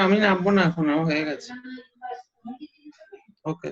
আমি নামবো না এখন, আমার হয়ে গেছে। ওকে।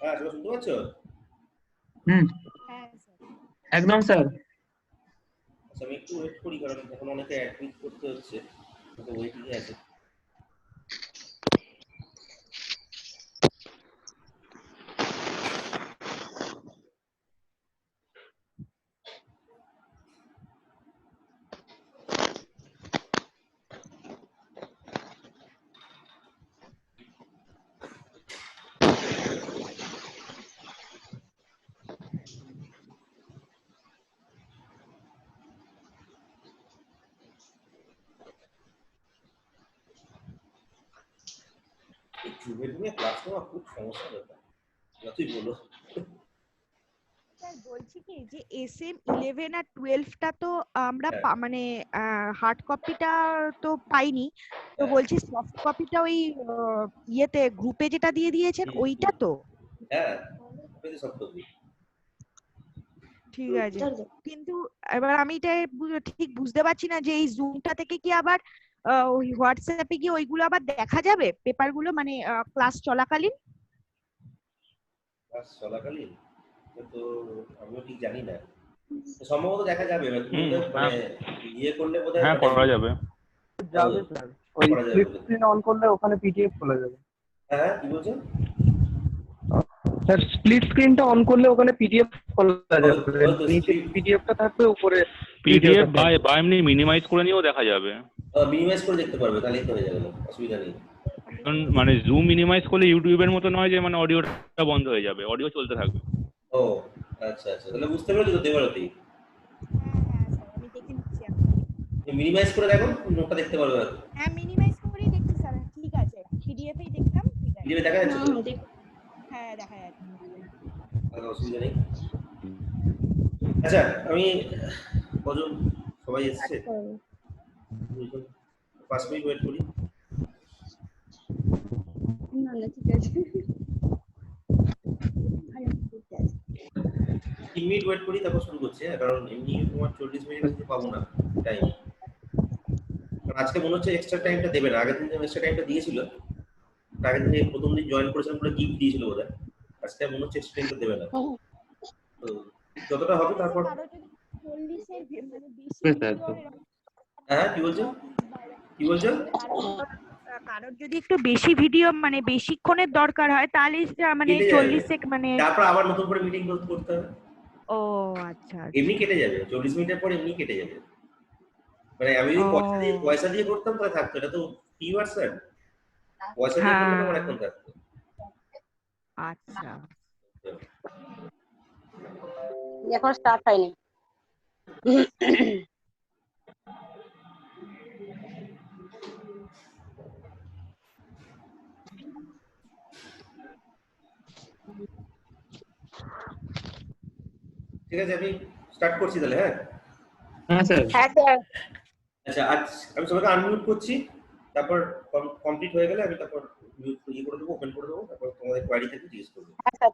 হ্যাঁ, শুনতে পাচ্ছ? একদম স্যার। আচ্ছা, আমি একটু ওয়েট করি, কারণ এখন অনেকে অ্যাডমিট করতে হচ্ছে, তো ওয়েটিংয়ে আছে। এই জুমের নিয়ে ক্লাস নেওয়া খুব সমস্যা ব্যাপার, তুই বলো। স্যার বলছি কি যে SM11 আর 12টা তো আমরা মানে হার্ড কপিটা তো পাইনি, তো বলছি সফট কপিটা ওই ইয়েতে গ্রুপে যেটা দিয়ে দিয়েছেন ওইটা তো? হ্যাঁ, সফট কপি। ঠিক আছে, কিন্তু এবার আমি এটা ঠিক বুঝতে পারছি না যে এই জুমটা থেকে কি আবার ওই হোয়াটসঅ্যাপে কি ওইগুলো আবার দেখা যাবে পেপারগুলো, মানে ক্লাস চলাকালীন? ক্লাস চলাকালীন তো আমিও ঠিক জানি না, সম্ভবত দেখা যাবে। মানে ইয়ে করলে বোধহয় হ্যাঁ করা যাবে। যাবে স্যার, ওই স্প্লিট স্ক্রিন অন করলে ওখানে পিডিএফ খোলা যাবে। হ্যাঁ, কি বলছেন স্যার? স্প্লিট স্ক্রিনটা অন করলে ওখানে পিডিএফ খোলা যাবে, নিচে পিডিএফটা থাকবে, উপরে পিডিএফ বা এমনি মিনিমাইজ করে নিয়েও দেখা যাবে। মিনিমাইজ করে দেখতে পারবে, তাহলেই তো হয়ে যাবে, অসুবিধা নেই। মানে জুম মিনিমাইজ করলে ইউটিউবের মতো নয় যে মানে অডিওটা বন্ধ হয়ে যাবে, অডিও চলতে থাকবে। ও আচ্ছা আচ্ছা, তাহলে বুঝতে পেরেছো তো দেবারতী? আমি দেখে নিচ্ছি। মিনিমাইজ করে দেখো, নোটটা দেখতে পারবে। হ্যাঁ, মিনিমাইজ করেই দেখছি স্যার। ঠিক আছে, পিডিএফ এই দেখতাম। ঠিক আছে, পিডিএফ দেখা যাচ্ছে তো? হ্যাঁ দেখা যাচ্ছে, অসুবিধা নেই। আচ্ছা, আমি কজন সবাই এসেছে, 5 মিনিট ওয়েট করি। না না ঠিক আছে, 3 মিনিট ওয়েট করি, তারপর শুরু করছি। কারণ এমনি তোমার 40 মিনিট কাছে পাবো না টাইম। কারণ আজকে মনে হচ্ছে এক্সট্রা টাইমটা দেবে না। আগের দিন এক্সট্রা টাইমটা দিয়েছিল, আগের দিন প্রথম দিন জয়েন করেছিলাম বলে গিফট দিয়েছিল বোধহয়। আজকে মনে হচ্ছে এক্সট্রা টাইমটা দেবে না। তো যতটা হবে তারপর। হ্যাঁ, কি বলছো? কারোর যদি একটু বেশি ভিডিও মানে বেশিক্ষণের দরকার হয় তাহলে মানে 40 সেকেন্ড মানে তারপর আবার নতুন করে মিটিং করতে হবে। ও আচ্ছা, এমনি কেটে যাবে 40 মিনিটের পর, এমনি কেটে যাবে। মানে আমি যদি পয়সা দিয়ে করতাম তাহলে থাকতো। এটা তো ফ্রি ভার্সন, পয়সা দিয়ে করলে তোমার এখন থাকতো। আচ্ছা, এখন স্টার্ট হয়নি। ঠিক আছে, আমি স্টার্ট করছি তাহলে। হ্যাঁ হ্যাঁ স্যার। হ্যাঁ স্যার। আচ্ছা, আজ আমি সবাইকে আনমিউট করছি, তারপর কমপ্লিট হয়ে গেলে আমি তারপর ইয়ে করে দেবো, ওপেন করে দেবো, তারপর তোমাদের কোয়ারি থেকে জিজ্ঞেস করবো। হ্যাঁ স্যার।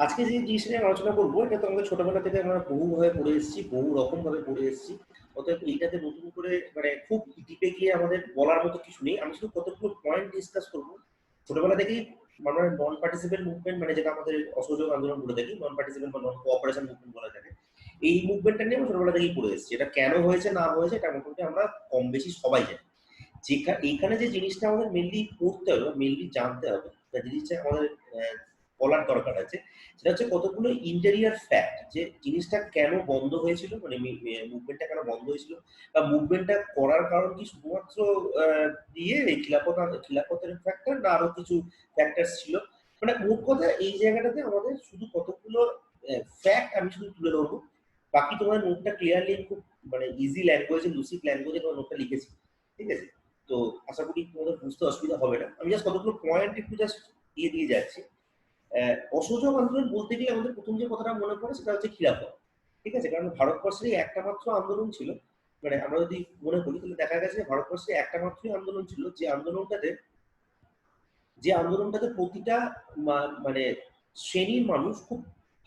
আজকে যে জিনিসটা নিয়ে আলোচনা করবো এটা তো আমাদের ছোটবেলা থেকে আমরা বহুভাবে পড়ে এসেছি, বহু রকম ভাবে পড়ে এসেছি। অতএব এইটাতে নতুন করে মানে খুব ডিপে গিয়ে আমাদের বলার মতো কিছু নেই। আমি শুধু কতগুলো পয়েন্ট ডিসকাস করবো। ছোটবেলা থেকেই আমরা নন পার্টিসিপেন্ট মুভমেন্ট, মানে যেটা আমাদের অসহযোগ আন্দোলন বলে থাকি, নন পার্টিসিপেন্ট বা নন কোঅপারেশন মুভমেন্ট বলা থাকে, এই মুভমেন্টটা নিয়ে আমরা ছোটবেলা থেকেই পড়ে এসেছি। এটা কেন হয়েছে না হয়েছে এটা মোটামুটি আমরা কম বেশি সবাই জানি। এইখানে যে জিনিসটা আমাদের মেনলি পড়তে হবে বা মেনলি জানতে হবে, বা জিনিসটা আমাদের বলার দরকার আছে, সেটা হচ্ছে কতগুলো ইন্টেরিয়ার ফ্যাক্ট, যে জিনিসটা কেন বন্ধ হয়েছিল, মানে মুভমেন্টটা কেন বন্ধ হয়েছিল, বা মুভমেন্টটা করার কারণ কি শুধুমাত্র দিয়ে এই খিলাফতের ফ্যাক্টর, না আরো কিছু ফ্যাক্টর ছিল। মানে মোট কথা এই জায়গাটাতে আমাদের শুধু কতগুলো ফ্যাক্ট আমি শুধু তুলে ধরবো। বাকি তোমার নোটটা ক্লিয়ারলি খুব মানে ইজি ল্যাঙ্গুয়েজে, লুসিড ল্যাঙ্গুয়েজে তোমার নোটটা লিখেছি, ঠিক আছে? তো আশা করি তোমাদের বুঝতে অসুবিধা হবে না। আমি জাস্ট কতগুলো পয়েন্ট একটু জাস্ট দিয়ে যাচ্ছি। অসহযোগ আন্দোলন বলতে গেলে আমাদের প্রথম যে কথাটা মনে পড়ে সেটা হচ্ছে খিলাফত, ঠিক আছে? কারণ ভারতবর্ষের একটা মাত্র আন্দোলন ছিল, মানে আমরা যদি মনে করি তাহলে দেখা গেছে ভারতবর্ষে একটা মাত্রই আন্দোলন ছিল, যে আন্দোলনটাতে প্রতিটা মানে শ্রেণীর মানুষ খুব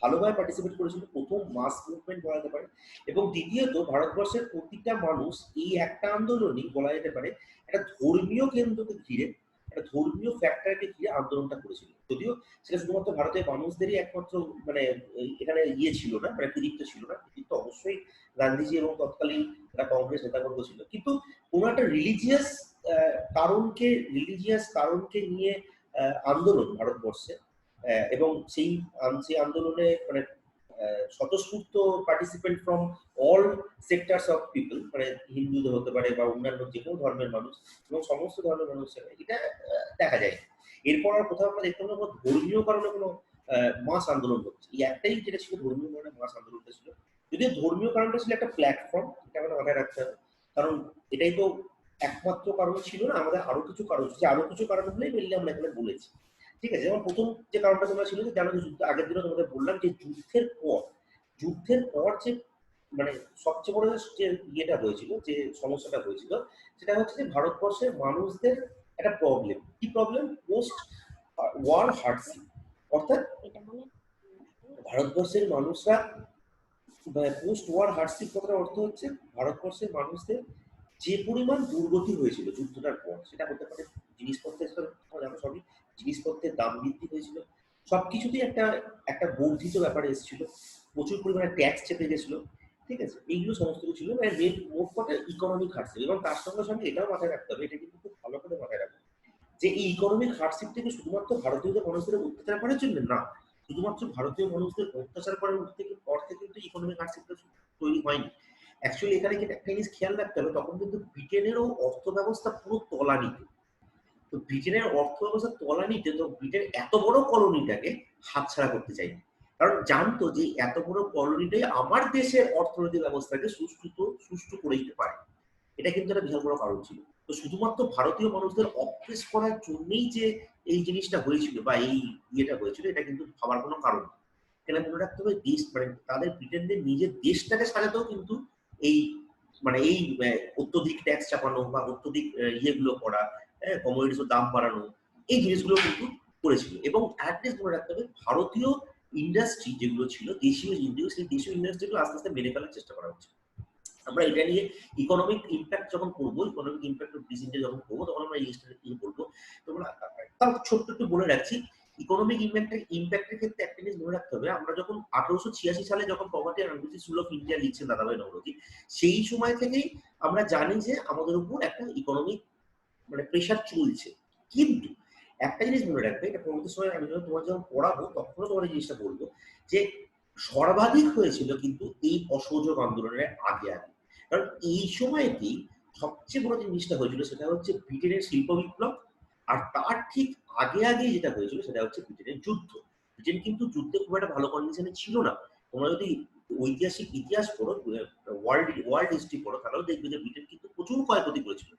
ভালোভাবে পার্টিসিপেট করেছিল। প্রথম মাস মুভমেন্ট বলা যেতে পারে। এবং দ্বিতীয়ত ভারতবর্ষের প্রতিটা মানুষ এই একটা আন্দোলনই বলা যেতে পারে একটা ধর্মীয় কেন্দ্রকে ঘিরে, একটা ধর্মীয় ফ্যাক্টরকে ঘিরে আন্দোলনটা করেছিল। যদিও সেটা শুধুমাত্র ভারতের মানুষদেরই একমাত্র মানে এখানে ছিল না, মানে কৃতিত্ব ছিল না। কৃতিত্ব অবশ্যই গান্ধীজি এবং তৎকালীন কংগ্রেস নেতাকর্গ ছিল। কিন্তু কোনো একটা রিলিজিয়াস কারণকে নিয়ে আন্দোলন ভারতবর্ষে, এবং সেই আন্দোলনে মানে স্বতঃস্ফূর্ত participant from all sectors of people, মানে হিন্দুদের হতে পারে বা অন্যান্য যে কোনো ধর্মের মানুষ, এবং সমস্ত ধর্মের মানুষ, এটা দেখা যায়। এরপর আর কোথাও আমরা দেখতে পাবো ধর্মীয় কারণে কোনো মাস আন্দোলন হচ্ছে। এই একটাই যেটা ছিল ধর্মীয় কারণে মাস আন্দোলনটা ছিল। যদিও ধর্মীয় কারণটা ছিল একটা প্ল্যাটফর্ম, এটা আমরা মাথায় রাখতে হবে। কারণ এটাই তো একমাত্র কারণ ছিল না, আমাদের আরো কিছু কারণ ছিল, আরো কিছু কারণ হলেই মেনলি আমরা এখানে বলেছি, ঠিক আছে? যেমন প্রথম যে কারণটা তোমরা ছিল যে জানো, যুদ্ধ আগের দিনে তোমাদের বললাম যে যুদ্ধের পর যে মানে সবচেয়ে বড় যে ইয়েটা হয়েছিল, যে সমস্যাটা হয়েছিল, সেটা হচ্ছে যে ভারতবর্ষের মানুষদের একটা প্রবলেম। কি প্রবলেম? Post war hardship. অর্থাৎ ভারতবর্ষের মানুষরা, পোস্ট ওয়ার হার্ডশিপ কথার অর্থ হচ্ছে ভারতবর্ষের মানুষদের যে পরিমাণ দুর্গতি হয়েছিল যুদ্ধটার পর, সেটা হতে পারে জিনিসপত্রের, জানো সবই জিনিসপত্রের দাম বৃদ্ধি হয়েছিল, সবকিছুতেই একটা বর্ধিত ব্যাপারে এসেছিল, প্রচুর পরিমাণে ট্যাক্স চেপে গেছিল, ঠিক আছে? এইগুলো সমস্ত কিছু ছিল, মানে মোট কথা ইকোনমিক হার্ডশিপ। এবং তার সঙ্গে সঙ্গে এটাও মাথায় রাখতে হবে, এটা কিন্তু খুব ভালো করে মাথায় রাখবে, যে এই ইকোনমিক হার্ডশিপ থেকে শুধুমাত্র ভারতীয়দের মানুষদের অত্যাচার করার জন্য না, শুধুমাত্র ভারতীয় মানুষদের অত্যাচার করার অর্থে কিন্তু ইকোনমিক হার্ডশিপটা তৈরি হয়নি। অ্যাকচুয়ালি এখানে কিন্তু একটা জিনিস খেয়াল রাখতে হবে, তখন কিন্তু ব্রিটেনেরও অর্থ ব্যবস্থা পুরো তলানিতে। তো ব্রিটেনের অর্থ ব্যবস্থা তলানিতে, তো ব্রিটেন এত বড় কলোনিটাকে হাতছাড়া করতে চাইনি, কারণ জানতো যে এত বড় কলোনিটাই আমার দেশের অর্থনৈতিক ব্যবস্থাকে সুষ্ঠু করে দিতে পারে। এটা কিন্তু একটা বিশাল বড় কারণ ছিল। তো শুধুমাত্র ভারতীয় মানুষদের অপ্রেস করার জন্যই যে এই জিনিসটা হয়েছিল বা এই ইয়েটা হয়েছিল, এটা কিন্তু ভাবার কোনো কারণ নেই। এখানে মনে রাখতে হবে দেশ, মানে তাদের ব্রিটেনদের নিজের দেশটাকে সাজাতেও কিন্তু এই মানে এই অত্যধিক ট্যাক্স চাপানো বা অত্যধিক ইয়েগুলো করা, কমোডিটিসের দাম বাড়ানো, এই জিনিসগুলো কিন্তু করেছিল। এবং অ্যাটলিস্ট মনে রাখতে হবে ভারতীয় ইন্ডাস্ট্রি যেগুলো ছিল, দেশীয় সেই দেশীয় ইন্ডাস্ট্রিগুলো আস্তে আস্তে মেরে ফেলার চেষ্টা করা হচ্ছে। আমরা এটা নিয়ে ইকোনমিক ইম্প্যাক্ট যখন করবো, economic impact of this India যখন করবো, তখন আমরা এই জিনিসটা নিয়ে বলবো। তোমরা তাও ছোট্ট একটু বলে রাখছি, ইকোনমিক ইম্প্যাক্টের ক্ষেত্রে একটা জিনিস মনে রাখতে হবে, আমরা যখন 1886 সালে যখন poverty and school of India লিখছেন দাদাভাই নওরোজি, সেই সময় থেকেই আমরা জানি যে আমাদের উপর একটা ইকোনমিক মানে প্রেশার চলছে। কিন্তু একটা জিনিস মনে রাখবে, এটা পরবর্তী সময় আমি তোমার যখন পড়াবো তখনও তোমার এই জিনিসটা বলবো, যে সর্বাধিক হয়েছিল কিন্তু এই অসহযোগ আন্দোলনের আগে। কারণ এই সময়তেই সবচেয়ে বড় যে জিনিসটা হয়েছিল সেটা হচ্ছে ব্রিটেনের শিল্প বিপ্লব, আর তার ঠিক আগে যেটা হয়েছিল সেটা হচ্ছে ব্রিটেনের যুদ্ধ। ব্রিটেন কিন্তু যুদ্ধে খুব একটা ভালো কন্ডিশনে ছিল না। তোমরা যদি ঐতিহাসিক ইতিহাস পড়ো, ওয়ার্ল্ড হিস্ট্রি পড়ো, তাহলেও দেখবে যে ব্রিটেন কিন্তু প্রচুর ক্ষয়ক্ষতি করেছিল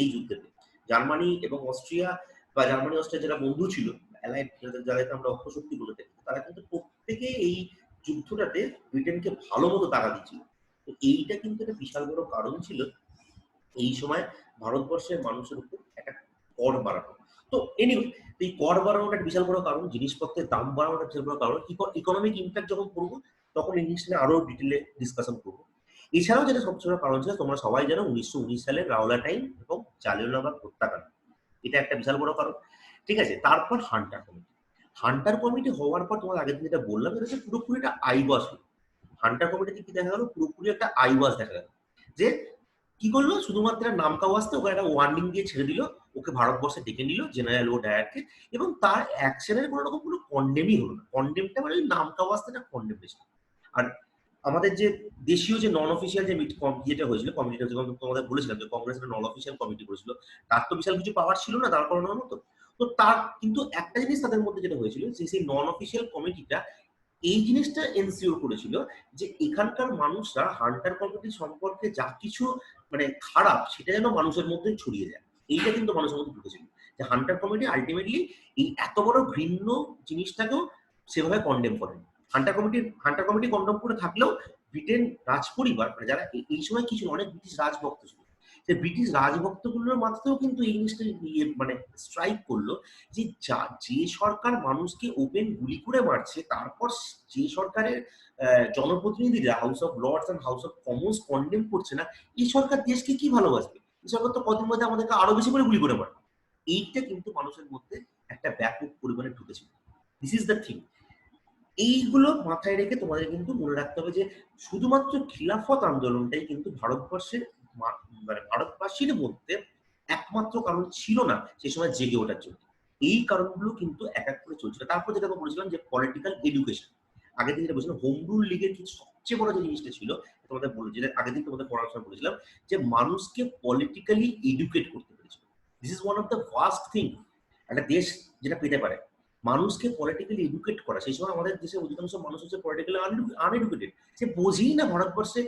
এই যুদ্ধেতে। জার্মানি এবং অস্ট্রিয়া, বা জার্মানি অস্ট্রিয়া যারা বন্ধু ছিল, অ্যালাইড, যাদেরকে আমরা অক্ষশক্তি বলে থাকি, তারা কিন্তু প্রত্যেকে এই যুদ্ধটাতে ব্রিটেনকে ভালো মতো টাকা দিচ্ছিল। তো এইটা কিন্তু একটা বিশাল বড় কারণ ছিল এই সময় ভারতবর্ষের মানুষের উপর একটা কর বাড়ানো। তো এনিওয়ে, এই কর বাড়ানোটা একটা বিশাল বড় কারণ, জিনিসপত্রের দাম বাড়ানোটা বিশাল বড় কারণ। ইকোনমিক ইম্প্যাক্ট যখন করবো তখন এই জিনিসটা নিয়ে আরো ডিটেলে ডিসকাশন করবো। এছাড়াও যেটা সবচেয়ে বড় কারণ ছিল, তোমরা সবাই জানো 1919 সালের রাওলা টাইম এবং জালিয়ানওয়ালাবাগ হত্যাকাণ্ড, এটা একটা বিশাল বড় কারণ। ঠিক আছে, তারপর হান্টার কমিটি। হান্টার কমিটি হওয়ার পর তোমার আগের দিন যেটা বললাম, এটা হচ্ছে পুরোপুরি একটা আইওয়াস হলো। হান্টার কমিটিতে কি দেখা গেল, পুরোপুরি একটা আইওয়াস দেখা গেল। যে কি করলো, শুধুমাত্র নামকা ওয়াস্তে ওকে একটা ওয়ার্নিং দিয়ে ছেড়ে দিল, ওকে ভারতবর্ষে ডেকে নিল জেনারেল ও ডায়ারকে, এবং তার অ্যাকশনের কোনো রকম কোনো কন্ডেমই হলো না। কন্ডেমটা মানে নামকা ওয়াস্তে না কন্ডেমনেশন। আর আমাদের যে দেশীয় যে নন অফিসিয়াল যে যেটা হয়েছিল কমিটিটা, যেমন তোমাদের বলেছিলাম যে কংগ্রেসের নন অফিসিয়াল কমিটি করেছিল, তার তো বিশাল কিছু পাওয়ার ছিল না দাঁড় করানোর মতো। তো তার কিন্তু একটা জিনিস তাদের মধ্যে যেটা হয়েছিল, যে সেই নন অফিসিয়াল কমিটিটা এই জিনিসটা এনসিওর করেছিল যে এখানকার মানুষরা হান্টার কমিটি সম্পর্কে যা কিছু মানে খারাপ, সেটা যেন মানুষের মধ্যে ছড়িয়ে যায়। এইটা কিন্তু মানুষের মধ্যে ঢুকেছিল, যে হান্টার কমিটি আলটিমেটলি এই এত বড় ঘৃণ্য জিনিসটাকেও সেভাবে কন্ডেম করেন। হান্টার কমিটি কন্ডেম করে থাকলেও ব্রিটেন রাজ পরিবার, মানে যারা এই সময় কিছু অনেক ব্রিটিশ রাজভক্ত ছিল, যে ব্রিটিশ রাজভক্তগুলোর মাথাতেও কিন্তু এই জিনিসটা মানে স্ট্রাইক করলো, যে যে সরকার মানুষকে ওপেন গুলি করে মারছে, তারপর যে সরকারের জনপ্রতিনিধিরা House of Lords and House of Commons condemn করছে না, এই সরকার দেশকে কি ভালোবাসবে? এই সরকার তো কদিন মধ্যে আমাদেরকে আরো বেশি করে গুলি করে মারবে। এইটা কিন্তু মানুষের মধ্যে একটা ব্যাপক পরিমাণে ঢুকেছিল। This is the thing. এইগুলো মাথায় রেখে তোমাদের কিন্তু মনে রাখতে হবে যে শুধুমাত্র খিলাফত আন্দোলনটাই কিন্তু ভারতবর্ষের মানে ভারতবাসীর মধ্যে একমাত্র কারণ ছিল না সেই সময় জেগে ওঠার জন্য। এই কারণগুলো কিন্তু এক এক করে চলছিল। তারপর যেটা আমরা বলেছিলাম যে পলিটিক্যাল এডুকেশন, আগের দিন যেটা বলেছিলাম হোম রুল লিগের কিছু সবচেয়ে বড় যে জিনিসটা ছিল, তোমাদের বলে যেটা আগের দিন তোমাদের পড়ার সময় বলেছিলাম, যে মানুষকে পলিটিক্যালি এডুকেট করতে পেরেছিল। This is one of the first thing একটা দেশ যেটা পেতে পারে, মানুষকে পলিটিক্যালি এডুকেট করা। সেই সময় আমাদের দেশের অধিকাংশ মানুষ হচ্ছে পলিটিক্যালি আনএডুকেটেড, সে বোঝেই না ভারতবর্ষে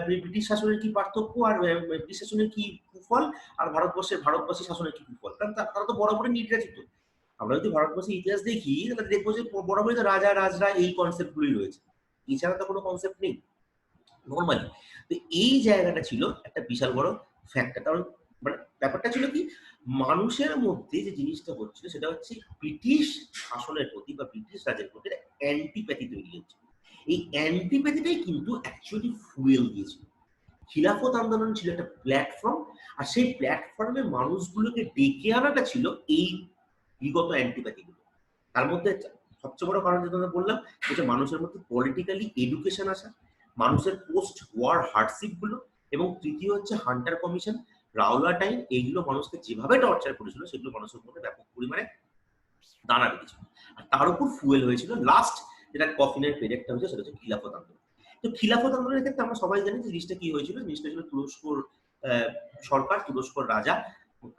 ব্রিটিশ শাসনের কি পার্থক্য, আর ব্রিটিশ শাসনের কি কুফল, আর ভারতবর্ষী শাসনের কি কুফল। কারণ তারা তো বরাবরই নির্যাতিত। আমরা যদি ভারতবর্ষের ইতিহাস দেখি তাহলে দেখবো যে বরাবরই তো রাজা রাজরা এই কনসেপ্ট গুলি রয়েছে, এছাড়া তো কোনো কনসেপ্ট নেই নর্মালি। তো এই জায়গাটা ছিল একটা বিশাল বড় ফ্যাক্টর। কারণ মানে ব্যাপারটা ছিল কি, মানুষের মধ্যে যে জিনিসটা হচ্ছিল সেটা হচ্ছে ব্রিটিশ শাসনের প্রতি বা ব্রিটিশ রাজের প্রতি অ্যান্টিপ্যাথি তৈরি হচ্ছে। এই অ্যান্টিপ্যাথিটাই কিন্তু অ্যাকচুয়ালি ফুয়েল দিয়েছিল। খিলাফত আন্দোলন ছিল একটা প্ল্যাটফর্ম, আর সেই প্ল্যাটফর্মে মানুষগুলোকে ডেকে আনাটা ছিল এই বিগত অ্যান্টিপ্যাথি গুলো। তার মধ্যে সবচেয়ে বড় কারণ যেটা বললাম, যে মানুষের মধ্যে পলিটিক্যালি এডুকেশন আসা, মানুষের পোস্ট ওয়ার হার্ডশিপ গুলো, এবং তৃতীয় হচ্ছে হান্টার কমিশন, রাওলা টাইম, এইগুলো মানুষকে যেভাবে টর্চার করেছিল সেগুলো মানুষের মধ্যে ব্যাপক পরিমাণে দানা বেঁধেছিল। আর তার উপর ফুয়েল হয়েছিল লাস্ট যেটা কফিনের পেরেকটা হয়েছে, সেটা হচ্ছে খিলাফত আন্দোলন। তো খিলাফত আন্দোলনের ক্ষেত্রে আমরা সবাই জানি যে জিনিসটা কি হয়েছিল। জিনিসটা ছিল তুরস্কর সরকার, তুরস্কর রাজা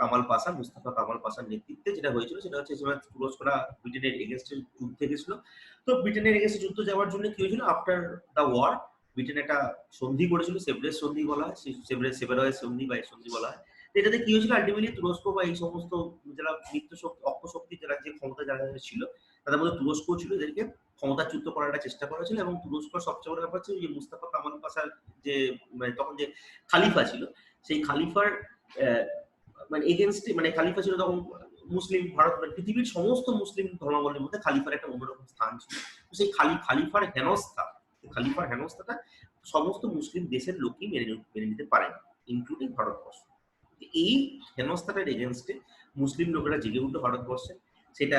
কামাল পাশা, মুস্তাফা কামাল পাশার নেতৃত্বে যেটা হয়েছিল সেটা হচ্ছে তুরস্করা ব্রিটেনের এগেনস্টে যুদ্ধে গেছিল। তো ব্রিটেনের এগেনস্টে যুদ্ধ যাওয়ার জন্য কি হয়েছিল, আফটার দ্য ওয়ার ব্রিটেন একটা সন্ধি করেছিল, সেভরেজ সন্ধি বলা হয়, সেভেরয়ের সন্ধি বা সন্ধি বলা হয়। এটাতে কি হয়েছিল, আলটিমেটলি তুরস্ক বা এই সমস্ত যারা মিত্র শক্তি অক্ষশক্তি যারা যে ক্ষমতা যারা ছিল তাদের মধ্যে তুরস্ক ছিল, এদেরকে ক্ষমতাচ্যুত করার একটা চেষ্টা করা ছিল। এবং তুরস্কর সবচেয়ে বড় ব্যাপার ছিল যে মুস্তাফা কামাল পাশার যে মানে তখন যে খালিফা ছিল, সেই খালিফার মানে এগেনস্টে, মানে খালিফা ছিল তখন মুসলিম ভারত মানে পৃথিবীর সমস্ত মুসলিম ধর্মাবলম্বীর মধ্যে খালিফার একটা অন্যরকম স্থান ছিল। তো সেই খালিফার হেনস্থাটা সমস্ত মুসলিম দেশের লোকই মেনে নিতে পারেন, ইনক্লুডিং ভারতবর্ষ। এই হেনস্থাটার এগেনস্টে মুসলিম লোকেরা জেগে উঠলো ভারতবর্ষে। সেটা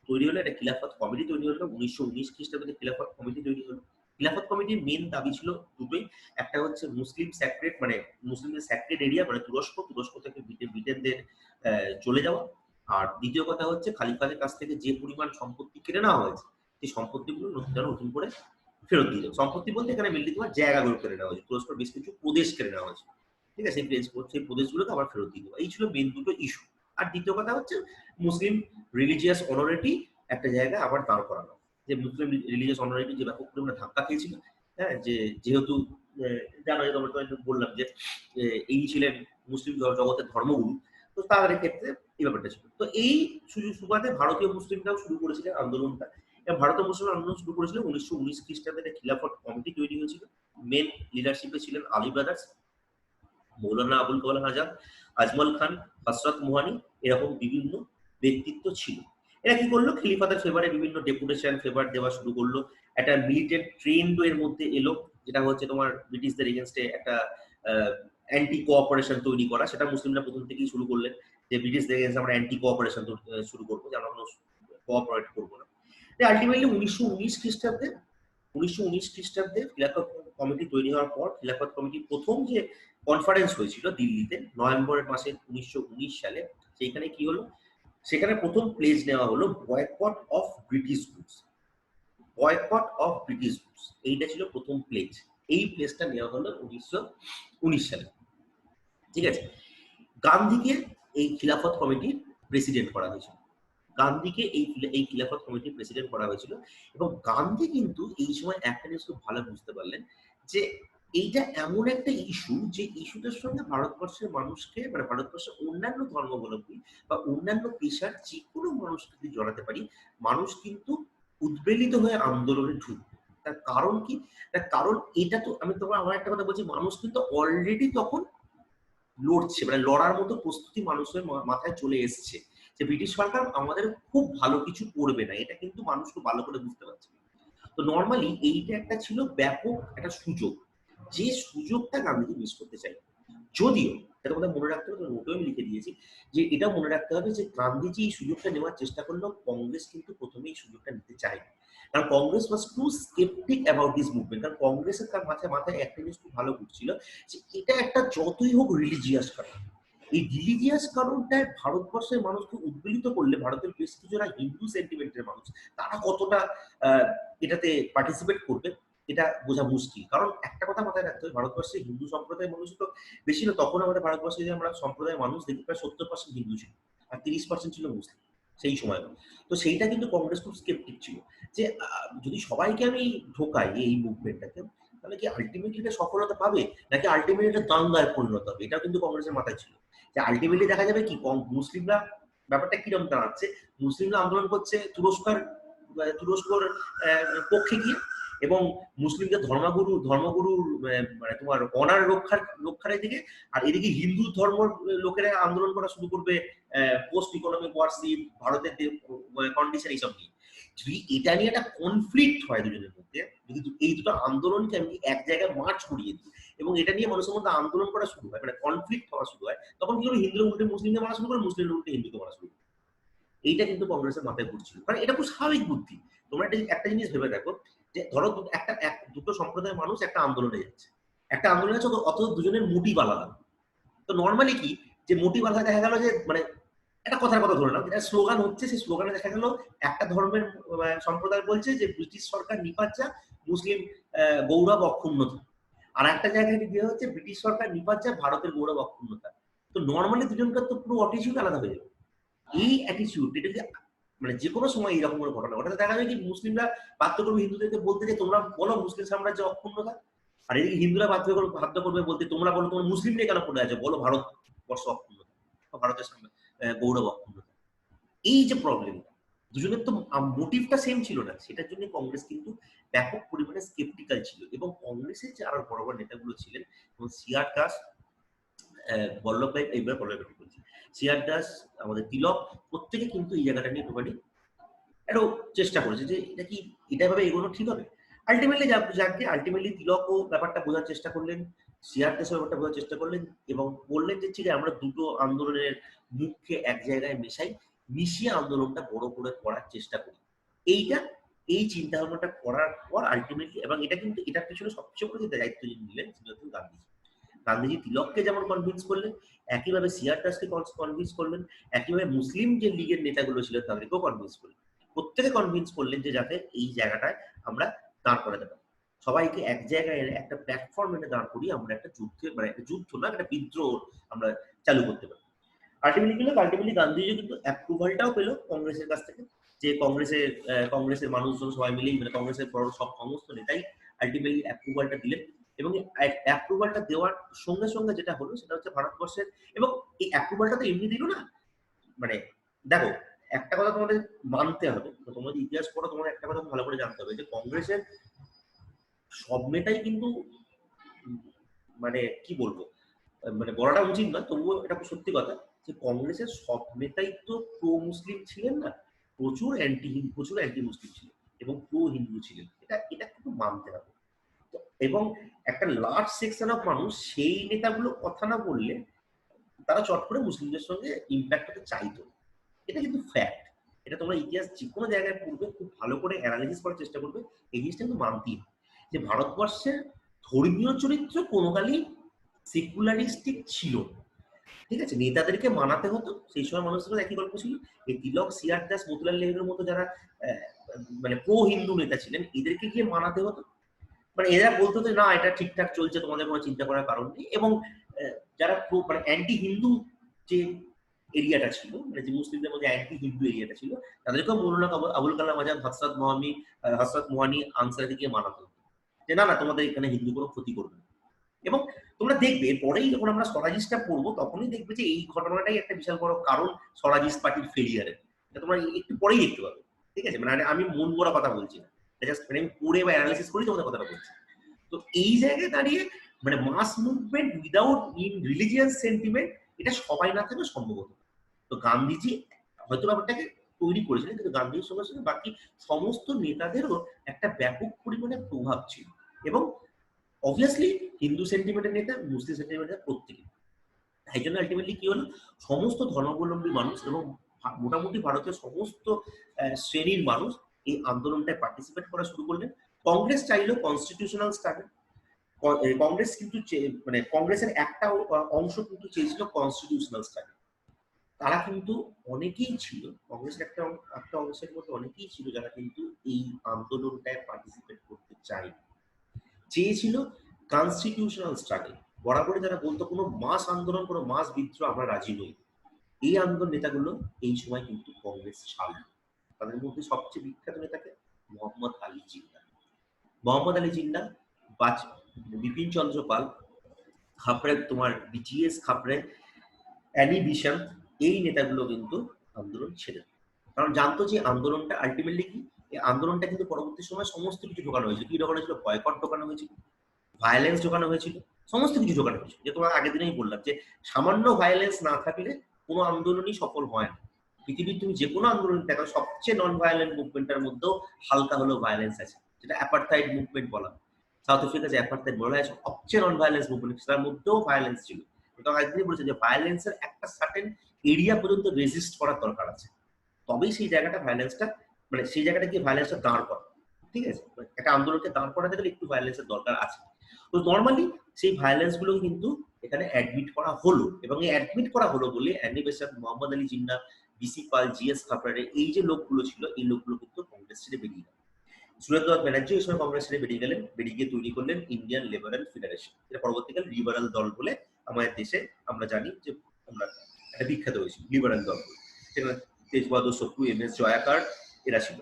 তৈরি হলো একটা খিলাফত কমিটি তৈরি হলো 1919 খ্রিস্টাব্দে। খিলাফত কমিটি তৈরি হলো। খিলাফত কমিটির মেন দাবি ছিল দুটোই। একটা হচ্ছে মুসলিম স্যাক্রেড মানে মুসলিমদের স্যাক্রেড এরিয়া মানে তুরস্ক থেকে ব্রিটেনদের চলে যাওয়া। আর দ্বিতীয় কথা হচ্ছে খালিফাদের কাছ থেকে যে পরিমাণ সম্পত্তি কেড়ে নেওয়া হয়েছে সেই সম্পত্তিগুলো নতুন করে ফেরত দিয়ে দেওয়া। সম্পত্তি বলতে এখানে মিলতে তোমার জায়গাগুলো কেড়ে নেওয়া হয়েছে, তুরস্কর বেশ কিছু প্রদেশ কেড়ে নেওয়া হয়েছে, ঠিক আছে, সেই প্রদেশগুলোকে আবার ফেরত দিয়ে দেওয়া। এই ছিল মেন দুটো ইস্যু। আর দ্বিতীয় কথা হচ্ছে মুসলিম রিলিজিয়াস অনারিটি একটা জায়গায় আবার দাঁড় করানো, যে মুসলিম রিলিজিয়াস অনারিটি যে ব্যাপক পরিমাণে ধাক্কা খেয়েছিল। হ্যাঁ, যে যেহেতু জানো যে তোমরা বললাম যে এই ছিলেন মুসলিম জগতের ধর্মগুরু, তো তাদের ক্ষেত্রে এই ব্যাপারটা ছিল। তো এই সুবাদে ভারতীয় মুসলিমরাও শুরু করেছিলেন আন্দোলনটা। ভারতীয় মুসলিম আন্দোলন শুরু করেছিল 1919 খ্রিস্টাব্দে। খিলাফত কমিটি তৈরি হয়েছিল। মেন লিডারশিপে ছিলেন আলী ব্রাদার্স, মৌলানা আবুল কালাম আজাদ, আজমল খান, হসরত মোহানি, এরকম বিভিন্ন ব্যক্তিত্ব ছিল। এরা কি করলো, খিলিফাতের ফেভারে বিভিন্ন ডেপুটেশন ফেভার দেওয়া শুরু করলো, একটা মিলিটেন্ট ট্রেন্ড এর মধ্যে এলো, যেটা হচ্ছে তোমার ব্রিটিশদের এগেনস্টে একটা অ্যান্টি কোঅপারেশন তৈরি করা। সেটা মুসলিমরা প্রথম থেকেই শুরু করলেন যে ব্রিটিশদের এগেনস্টে আমরা অ্যান্টি কোঅপারেশন শুরু করবো, যে আমরা কোনো কোঅপারেট করবো না। আলটিমেটলি 1919 খ্রিস্টাব্দে খিলাফত কমিটি তৈরি হওয়ার পর খিলাফত কমিটির প্রথম যে কনফারেন্স হয়েছিল দিল্লিতে নভেম্বরের মাসে 1919 সালে, সেইখানে কি হলো, সেখানে প্রথম প্লেজ নেওয়া হলো boycott of British goods. Boycott of British goods, এইটা ছিল প্রথম প্লেজ। এই প্লেজটা নেওয়া হলো 1919 সালে। ঠিক আছে, গান্ধীকে এই খিলাফত কমিটির প্রেসিডেন্ট করা হয়েছিল। গান্ধীকে এই খিলাফত কমিটির প্রেসিডেন্ট করা হয়েছিল। এবং গান্ধী কিন্তু এই সময় একটা জিনিস খুব ভালো বুঝতে পারলেন যে এইটা এমন একটা ইস্যু, যে ইস্যুটার সঙ্গে ভারতবর্ষের মানুষকে, মানে ভারতবর্ষের অন্যান্য ধর্মাবলম্বী বা অন্যান্য পেশার যে কোনো মানুষকে যদি জড়াতে পারি, মানুষ কিন্তু উদ্বেলিত হয়ে আন্দোলনে ঢুকবে। তার কারণ কি? তার কারণ এটা তো, আমি তোমার আমার একটা কথা বলছি, মানুষ কিন্তু অলরেডি তখন লড়ছে, মানে লড়ার মতো প্রস্তুতি মানুষের মাথায় চলে এসছে, যে ব্রিটিশ সরকার আমাদের খুব ভালো কিছু করবে না, এটা কিন্তু মানুষ খুব ভালো করে বুঝতে পারছে। তো নর্মালি এইটা একটা ছিল ব্যাপক একটা সুযোগ, যে সুযোগটা গান্ধীজি মিস করতে চাই। যদিও এটা তোমাদের মনে রাখতে হবে, নোটেও আমি লিখে দিয়েছি, যে এটা মনে রাখতে হবে যে গান্ধীজি এই সুযোগটা নেওয়ার চেষ্টা করলেও কংগ্রেস কিন্তু প্রথমে এই সুযোগটা নিতে চায়নি। কারণ Congress was too sceptical about this movement. কারণ কংগ্রেসের তার মাথায় একটা জিনিস খুব ভালো ঘুরছিল, যে এটা একটা যতই হোক রিলিজিয়াস কারণ। এই রিলিজিয়াস কারণটায় ভারতবর্ষের মানুষকে উদ্বেলিত করলে ভারতের বেশ কিছু যারা হিন্দু সেন্টিমেন্টের মানুষ, তারা কতটা এটাতে পার্টিসিপেট করবে এটা বোঝা মুশকিল। কারণ একটা কথা মাথায় রাখতে হবে, ভারতবর্ষে হিন্দু সম্প্রদায়ের মানুষ তো বেশি না। তখন আমাদের ভারতবর্ষে যে আমরা সম্প্রদায়ের মানুষ দেখি, প্রায় 70% হিন্দু ছিল আর 30% ছিল মুসলিম সেই সময়। তো সেইটা কিন্তু কংগ্রেস খুব স্কেপটিক ছিল, যে যদি সবাইকে আমি ঢোকাই এই মুভমেন্টটাকে, তাহলে কি আলটিমেটলি এটা সফলতা পাবে, নাকি আলটিমেটলি এটা দাঙ্গায় পরিণত হবে। এটা কিন্তু কংগ্রেসের মাথায় ছিল, যে আলটিমেটলি দেখা যাবে কি মুসলিমরা, ব্যাপারটা কিরকম দাঁড়াচ্ছে, মুসলিমরা আন্দোলন করছে তুরস্কর পক্ষে গিয়ে, এবং মুসলিমদের ধর্মগুরুর মানে তোমার অনার রক্ষার দিকে, আর এদিকে হিন্দু ধর্ম লোকেরা আন্দোলন করা শুরু করবে পোস্ট ইকোনমিক ওয়ারশিপ, ভারতের কন্ডিশন এইসব নিয়ে। যদি এটা নিয়ে একটা কনফ্লিক্ট হয় দুজনের মধ্যে, যদি এই দুটো আন্দোলনকে আমি এক জায়গায় মার্চ করিয়ে দিই এবং এটা নিয়ে মানুষের মধ্যে আন্দোলন করা শুরু হয়, মানে কনফ্লিক্ট হওয়া শুরু হয়, তখন কি হবে, হিন্দুরা উল্টে মুসলিমদের মারা শুরু করে, মুসলিমরা উল্টে হিন্দুকে মারা শুরু করে। এইটা কিন্তু কংগ্রেসের মাথায় ঘুরছিল, কারণ এটা খুব স্বাভাবিক বুদ্ধি। তোমরা একটা জিনিস ভেবে দেখো, যে ধরো দুটো সম্প্রদায়ের মানুষ একটা আন্দোলনে যাচ্ছে, অথচ দুজনের মোটিভ আলাদা। তো নর্মালি কি, যে মোটিভ আলাদা, দেখা গেল যে মানে একটা কথার কথা ধরে নাও, যেটা স্লোগান হচ্ছে, সেই স্লোগানে দেখা গেল একটা ধর্মের সম্প্রদায় বলছে যে ব্রিটিশ সরকার নিপাচ্ছা, মুসলিম গৌরব অক্ষুণ্ণতা। আর একটা জায়গায় দেওয়া হচ্ছে ব্রিটিশ সরকার নিপাচ্ছা, ভারতের গৌরব অক্ষুণ্ণতা। তো নর্মালি দুজনকার তো পুরো অ্যাটিটিউড আলাদা হয়ে যাবে। এই অ্যাটিটিউড, এটা যে মানে যে কোনো সময় এইরকম করে ঘটনা ঘটাতে দেখা যায় কি, মুসলিমরা বাধ্য করবে হিন্দুদেরকে বলতে যে তোমরা বলো মুসলিম সাম্রাজ্য অক্ষুণ্ণতা, আর এদিকে হিন্দুরা বাধ্য করবে বলতে তোমরা বলো তোমার মুসলিম নিয়ে কেন পড়ে আছে, বলো ভারতবর্ষ অক্ষুণ্ণতা, ভারতের গৌরব অক্ষুণ্ণতা। এই যে প্রবলেমটা, দুজনের তো মোটিভটা সেম ছিল না, সেটার জন্য কংগ্রেস কিন্তু ব্যাপক পরিমাণে স্কেপটিক্যাল ছিল। এবং কংগ্রেসের যে আরো বড় বড় নেতাগুলো ছিলেন, যেমন সিআর দাস, বল্লভভাই, এইবার বল্লভভাই বলছি, সিআর দাস, আমাদের তিলক, প্রত্যেকে কিন্তু এই জায়গাটা নিয়ে একটুখানি একটু চেষ্টা করেছে যে এটা কি, এটা ভাবে এগোনো ঠিক হবে। আলটিমেটলি তিলকও ব্যাপারটা বোঝার চেষ্টা করলেন, সিআর দাসও ব্যাপারটা বোঝার চেষ্টা করলেন, এবং বললেন যে ঠিক আছে, আমরা দুটো আন্দোলনের মুখকে এক জায়গায় মিশিয়ে আন্দোলনটা বড় করে করার চেষ্টা করি। এই চিন্তা ভাবনাটা করার পর আলটিমেটলি, এবং এটা কিন্তু এটার পিছনে সবচেয়ে বড় যে দায়িত্ব যিনি নিলেন, গান্ধীজি তিলককে যেমন কনভিন্স করলেন, একইভাবে সিআর দাসকে কনভিন্স করলেন, একইভাবে মুসলিম যে লীগের নেতাগুলো ছিলেন তাদেরকেও কনভিন্স করলেন। প্রত্যেকে কনভিন্স করলেন যে যাতে এই জায়গাটায় আমরা দাঁড় করাতে পারি, সবাইকে এক জায়গায় একটা প্ল্যাটফর্ম এনে দাঁড় করিয়ে আমরা একটা মানে একটা যুদ্ধ না, একটা বিদ্রোহ আমরা চালু করতে পারি। আলটিমেটলি গান্ধীজি কিন্তু অ্যাপ্রুভালটাও পেল কংগ্রেসের কাছ থেকে, যে কংগ্রেসের মানুষজন সবাই মিলেই, মানে কংগ্রেসের বড় সমস্ত নেতাই আলটিমেটলি অ্যাপ্রুভালটা দিলেন। এবং অ্যাপ্রুভালটা দেওয়ার সঙ্গে সঙ্গে যেটা হলো সেটা হচ্ছে ভারতবর্ষের, এবং এই অ্যাপ্রুভালটা তো এমনি দিল না, মানে দেখো একটা কথা তোমাদের মানতে হবে, তোমরা যদি ইতিহাস পড়ো তোমাদের একটা কথা ভালো করে জানতে হবে, যে কংগ্রেসের সব নেতাই কিন্তু, মানে কি বলবো, মানে বলাটা উচিত না, তবুও এটা সত্যি কথা, যে যে কংগ্রেসের সব নেতাই তো প্রো মুসলিম ছিলেন না, প্রচুর অ্যান্টি মুসলিম ছিলেন এবং প্রো হিন্দু ছিলেন, এটা কিন্তু মানতে হবে। এবং একটা লার্জ সেকশন অফ মানুষ সেই নেতাগুলো কথা না বললে তারা চট করে মুসলিমদের সঙ্গে ইম্প্যাক্ট হতে চাইতো, এটা কিন্তু ফ্যাক্ট। এটা তোমরা ইতিহাস যে কোনো জায়গায় পড়বে, খুব ভালো করে অ্যানালাইসিস করার চেষ্টা করবে, এই জিনিসটা কিন্তু মানতেই হবে যে ভারতবর্ষের ধর্মীয় চরিত্র কোনোকালই সেকুলারিস্টিক ছিল, ঠিক আছে। নেতাদেরকে মানাতে হতো, সেই সময় মানুষদের একই গল্প ছিল। এই তিলক, সিআর দাস, মতিলাল নেহরুর মতো যারা মানে প্রো হিন্দু নেতা ছিলেন, এদেরকে গিয়ে মানাতে হতো, মানে এরা বলতো যে না এটা ঠিকঠাক চলছে, তোমাদের কোনো চিন্তা করার কারণ নেই। এবং যারা মানে অ্যান্টি হিন্দু যে এরিয়াটা ছিল, মানে যে মুসলিমদের মধ্যে অ্যান্টি হিন্দু এরিয়াটা ছিল, তাদেরকেও মৌলানা আবুল কালাম আজাদ, হযরত মোহানি আনসারকে গিয়ে মানাতো যে না না তোমাদের এখানে হিন্দু কোনো ক্ষতি করবে না। এবং তোমরা দেখবে পরেই যখন আমরা স্বরাজিস্টটা পড়বো তখনই দেখবে যে এই ঘটনাটাই একটা বিশাল বড় কারণ স্বরাজিস্ট পার্টির ফেলিয়ারের। এটা তোমরা একটু পরেই দেখতে পাবে, ঠিক আছে। মানে আমি মন গড়া কথা বলছি না, জাস্ট মানে আমি পড়ে বা অ্যানালাইসিস করি তোমাদের কথাটা বলছি। তো এই জায়গায় দাঁড়িয়ে মানে mass movement without in religious sentiment, এটা সবাই না থাকলে সম্ভবত। তো গান্ধীজি হয়তো ব্যাপারটাকে তৈরি করেছিলেন, কিন্তু গান্ধীজির সঙ্গে সঙ্গে বাকি সমস্ত নেতাদেরও একটা ব্যাপক পরিমাণে প্রভাব ছিল। এবং অবভিয়াসলি হিন্দু সেন্টিমেন্টের নেতা, মুসলিম সেন্টিমেন্টের প্রত্যেকে। তাই জন্য আলটিমেটলি কি হলো, সমস্ত ধর্মাবলম্বী মানুষ এবং মোটামুটি ভারতের সমস্ত শ্রেণীর মানুষ এই আন্দোলনটায় পার্টিসিপেট করা শুরু করলেন। কংগ্রেস চাইলো কনস্টিটিউশনাল স্টাডি, কংগ্রেস কিন্তু মানে কংগ্রেসের একটা অংশ কিন্তু চেয়েছিল কনস্টিটিউশনাল স্টাডি। তারা কিন্তু অনেকেই ছিল, কংগ্রেসের একটা অংশের মধ্যে অনেকেই ছিল যারা কিন্তু এই আন্দোলনটায় পার্টিসিপেট করতে চায়নি, চেয়েছিল কনস্টিটিউশনাল স্ট্রাগল। বরাবরই যারা বলতো কোনো মাস আন্দোলন, কোনো মাস বিদ্রোহ আমরা রাজি নই, এই আন্দোলন নেতাগুলো এই সময় কিন্তু কংগ্রেস ছাড়ল। তাদের মধ্যে সবচেয়ে বিখ্যাত নেতাকে মোহাম্মদ আলী জিন্নাহ। মোহাম্মদ আলী জিন্নাহ, বিপিন চন্দ্র পাল, খাপড়ে তোমার বিজিএস খাপড়ে, অ্যানি বিশান্ত, এই নেতাগুলো কিন্তু আন্দোলন ছেড়ে দেয়। কারণ জানতো যে আন্দোলনটা আলটিমেটলি কি, এই আন্দোলনটা কিন্তু পরবর্তী সময় সমস্ত কিছু ঢোকানো হয়েছিল। কি ঢোকানো হয়েছিল? বয়কট ঢোকানো হয়েছিল, ভায়োলেন্স ঢোকানো হয়েছিল, সমস্ত কিছু ঢোকানো হয়েছিল। যে তোমার আগের দিনেই বললাম যে সামান্য ভায়োলেন্স না থাকলে কোনো আন্দোলনই সফল হয় না। পৃথিবীর তুমি যে কোনো আন্দোলন দেখো, সবচেয়ে নন ভায়োলেন্ট মুভমেন্টের মধ্যেও হালকা হলেও ভায়োলেন্স আছে, যেটা অ্যাপারথাইড মুভমেন্ট বলা। সাউথ আফ্রিকা যে অ্যাপারথাইড বলা হয় সবচেয়ে নন ভায়োলেন্স মুভমেন্ট, তার মধ্যেও ভায়োলেন্স ছিল। কিন্তু একদিনই বলেছে যে ভায়োলেন্সের একটা সার্টেন এরিয়া পর্যন্ত রেজিস্ট করার দরকার আছে, তবেই সেই জায়গাটা ভায়োলেন্সটা মানে সেই জায়গাটা গিয়ে ভায়োলেন্সটা দাঁড় করে, ঠিক আছে। একটা আন্দোলনকে দাঁড় করাতে গেলে একটু ভায়োলেন্সের দরকার আছে। তো নর্মালি সেই ভায়োলেন্স গুলো কিন্তু এখানে অ্যাডমিট করা হলো, এবং এই অ্যাডমিট করা হলো বলে Annie Besant, Mohammad Ali Jinnah, BC পাল, জিএস খাপড়ে, এই যে লোকগুলো ছিল, এই লোকগুলো কিন্তু কংগ্রেস ছেড়ে বেরিয়ে গেল। সুরেন্দ্রনাথ ব্যানার্জি এই সময় কংগ্রেস ছেড়ে বেরিয়ে গেলেন, বেরিয়ে গিয়ে তৈরি করলেন ইন্ডিয়ান লিবারেল ফেডারেশন, যেটা পরবর্তীকালে লিবারাল দল বলে আমাদের দেশে আমরা জানি যে আমরা একটা বিখ্যাত হয়েছিল লিবারাল দল বলে। সেখানে তেজ বাহাদুর সপ্রু, এম এস জয়াকার এরা ছিল।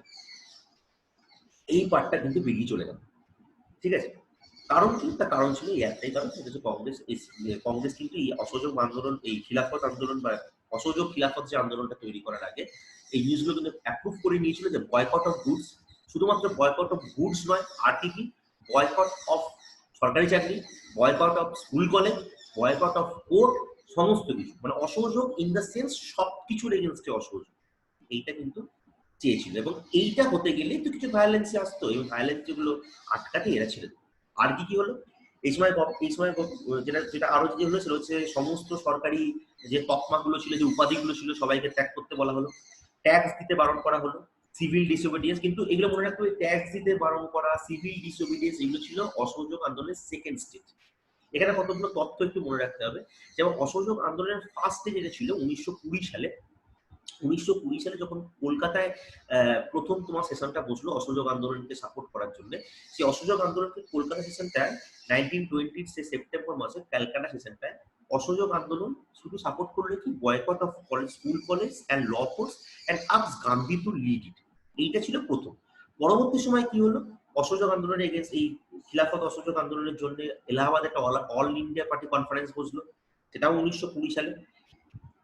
এই পার্টটা কিন্তু বেরিয়ে চলে গেল, ঠিক আছে। কারণ কি? তার কারণ ছিল এই একটাই কারণ, সেটা হচ্ছে কংগ্রেস কিন্তু এই অসহযোগ আন্দোলন, এই খিলাফত আন্দোলন বা অসহযোগ খিলাফত যে আন্দোলনটা তৈরি করার আগে এই জিনিসগুলো কিন্তু অ্যাপ্রুভ করে নিয়েছিল যে বয়কট অফ গুডস, শুধুমাত্র বয়কট অফ গুডস নয়, আর কি কি, বয়কট অফ সরকারি চাকরি, boycott of school college, boycott of court, সমস্ত কিছু, মানে অসহযোগ ইন দ্য সেন্স সবকিছুর এগেনস্টে অসহযোগ, এইটা কিন্তু চেয়েছিল। এবং এইটা হতে গেলে তো কিছু ভায়োলেন্স আসতো, এবং ভায়োলেন্স যেগুলো আটকাতে এরা ছেড়ে দিত। আর কি কি হলো এই সময় যেটা আরো যে হলো সেটা হচ্ছে সমস্ত সরকারি যে তকমাগুলো ছিল, যে উপাধিগুলো ছিল, সবাইকে ত্যাগ করতে বলা হলো, ট্যাক্স দিতে বারণ করা হলো, সিভিল ডিসোবিডিয়েন্স। কিন্তু এগুলো মনে রাখতে হবে, ট্যাক্স দিতে বারণ করা, সিভিল ডিসোবিডিয়েন্স, এগুলো ছিল অসহযোগ আন্দোলনের সেকেন্ড স্টেজ। এখানে কতগুলো তথ্য একটু মনে রাখতে হবে। যেমন অসহযোগ আন্দোলনের ফার্স্ট স্টেজ যেটা ছিল 1920 সালে, 1920 সালে যখন কলকাতায় প্রথম তোমার সেশনটা বসলো অসহযোগ আন্দোলনকে সাপোর্ট করার জন্য, সেই অসহযোগ আন্দোলনকে কলকাতা সেশনটায় 1920 সে সেপ্টেম্বর মাসে ক্যালকাটা সেশনটায় অসহযোগ আন্দোলন শুধু সাপোর্ট করলে কি boycott of college, school college and law course and ask Gandhi to lead it, এইটা ছিল প্রথম। পরবর্তী সময় কি হলো, অসহযোগ আন্দোলনের এগেন্স্ট এই খিলাফত অসহযোগ আন্দোলনের জন্য এলাহাবাদ একটা অল ইন্ডিয়া পার্টি কনফারেন্স বসলো, সেটাও 1920 সালে।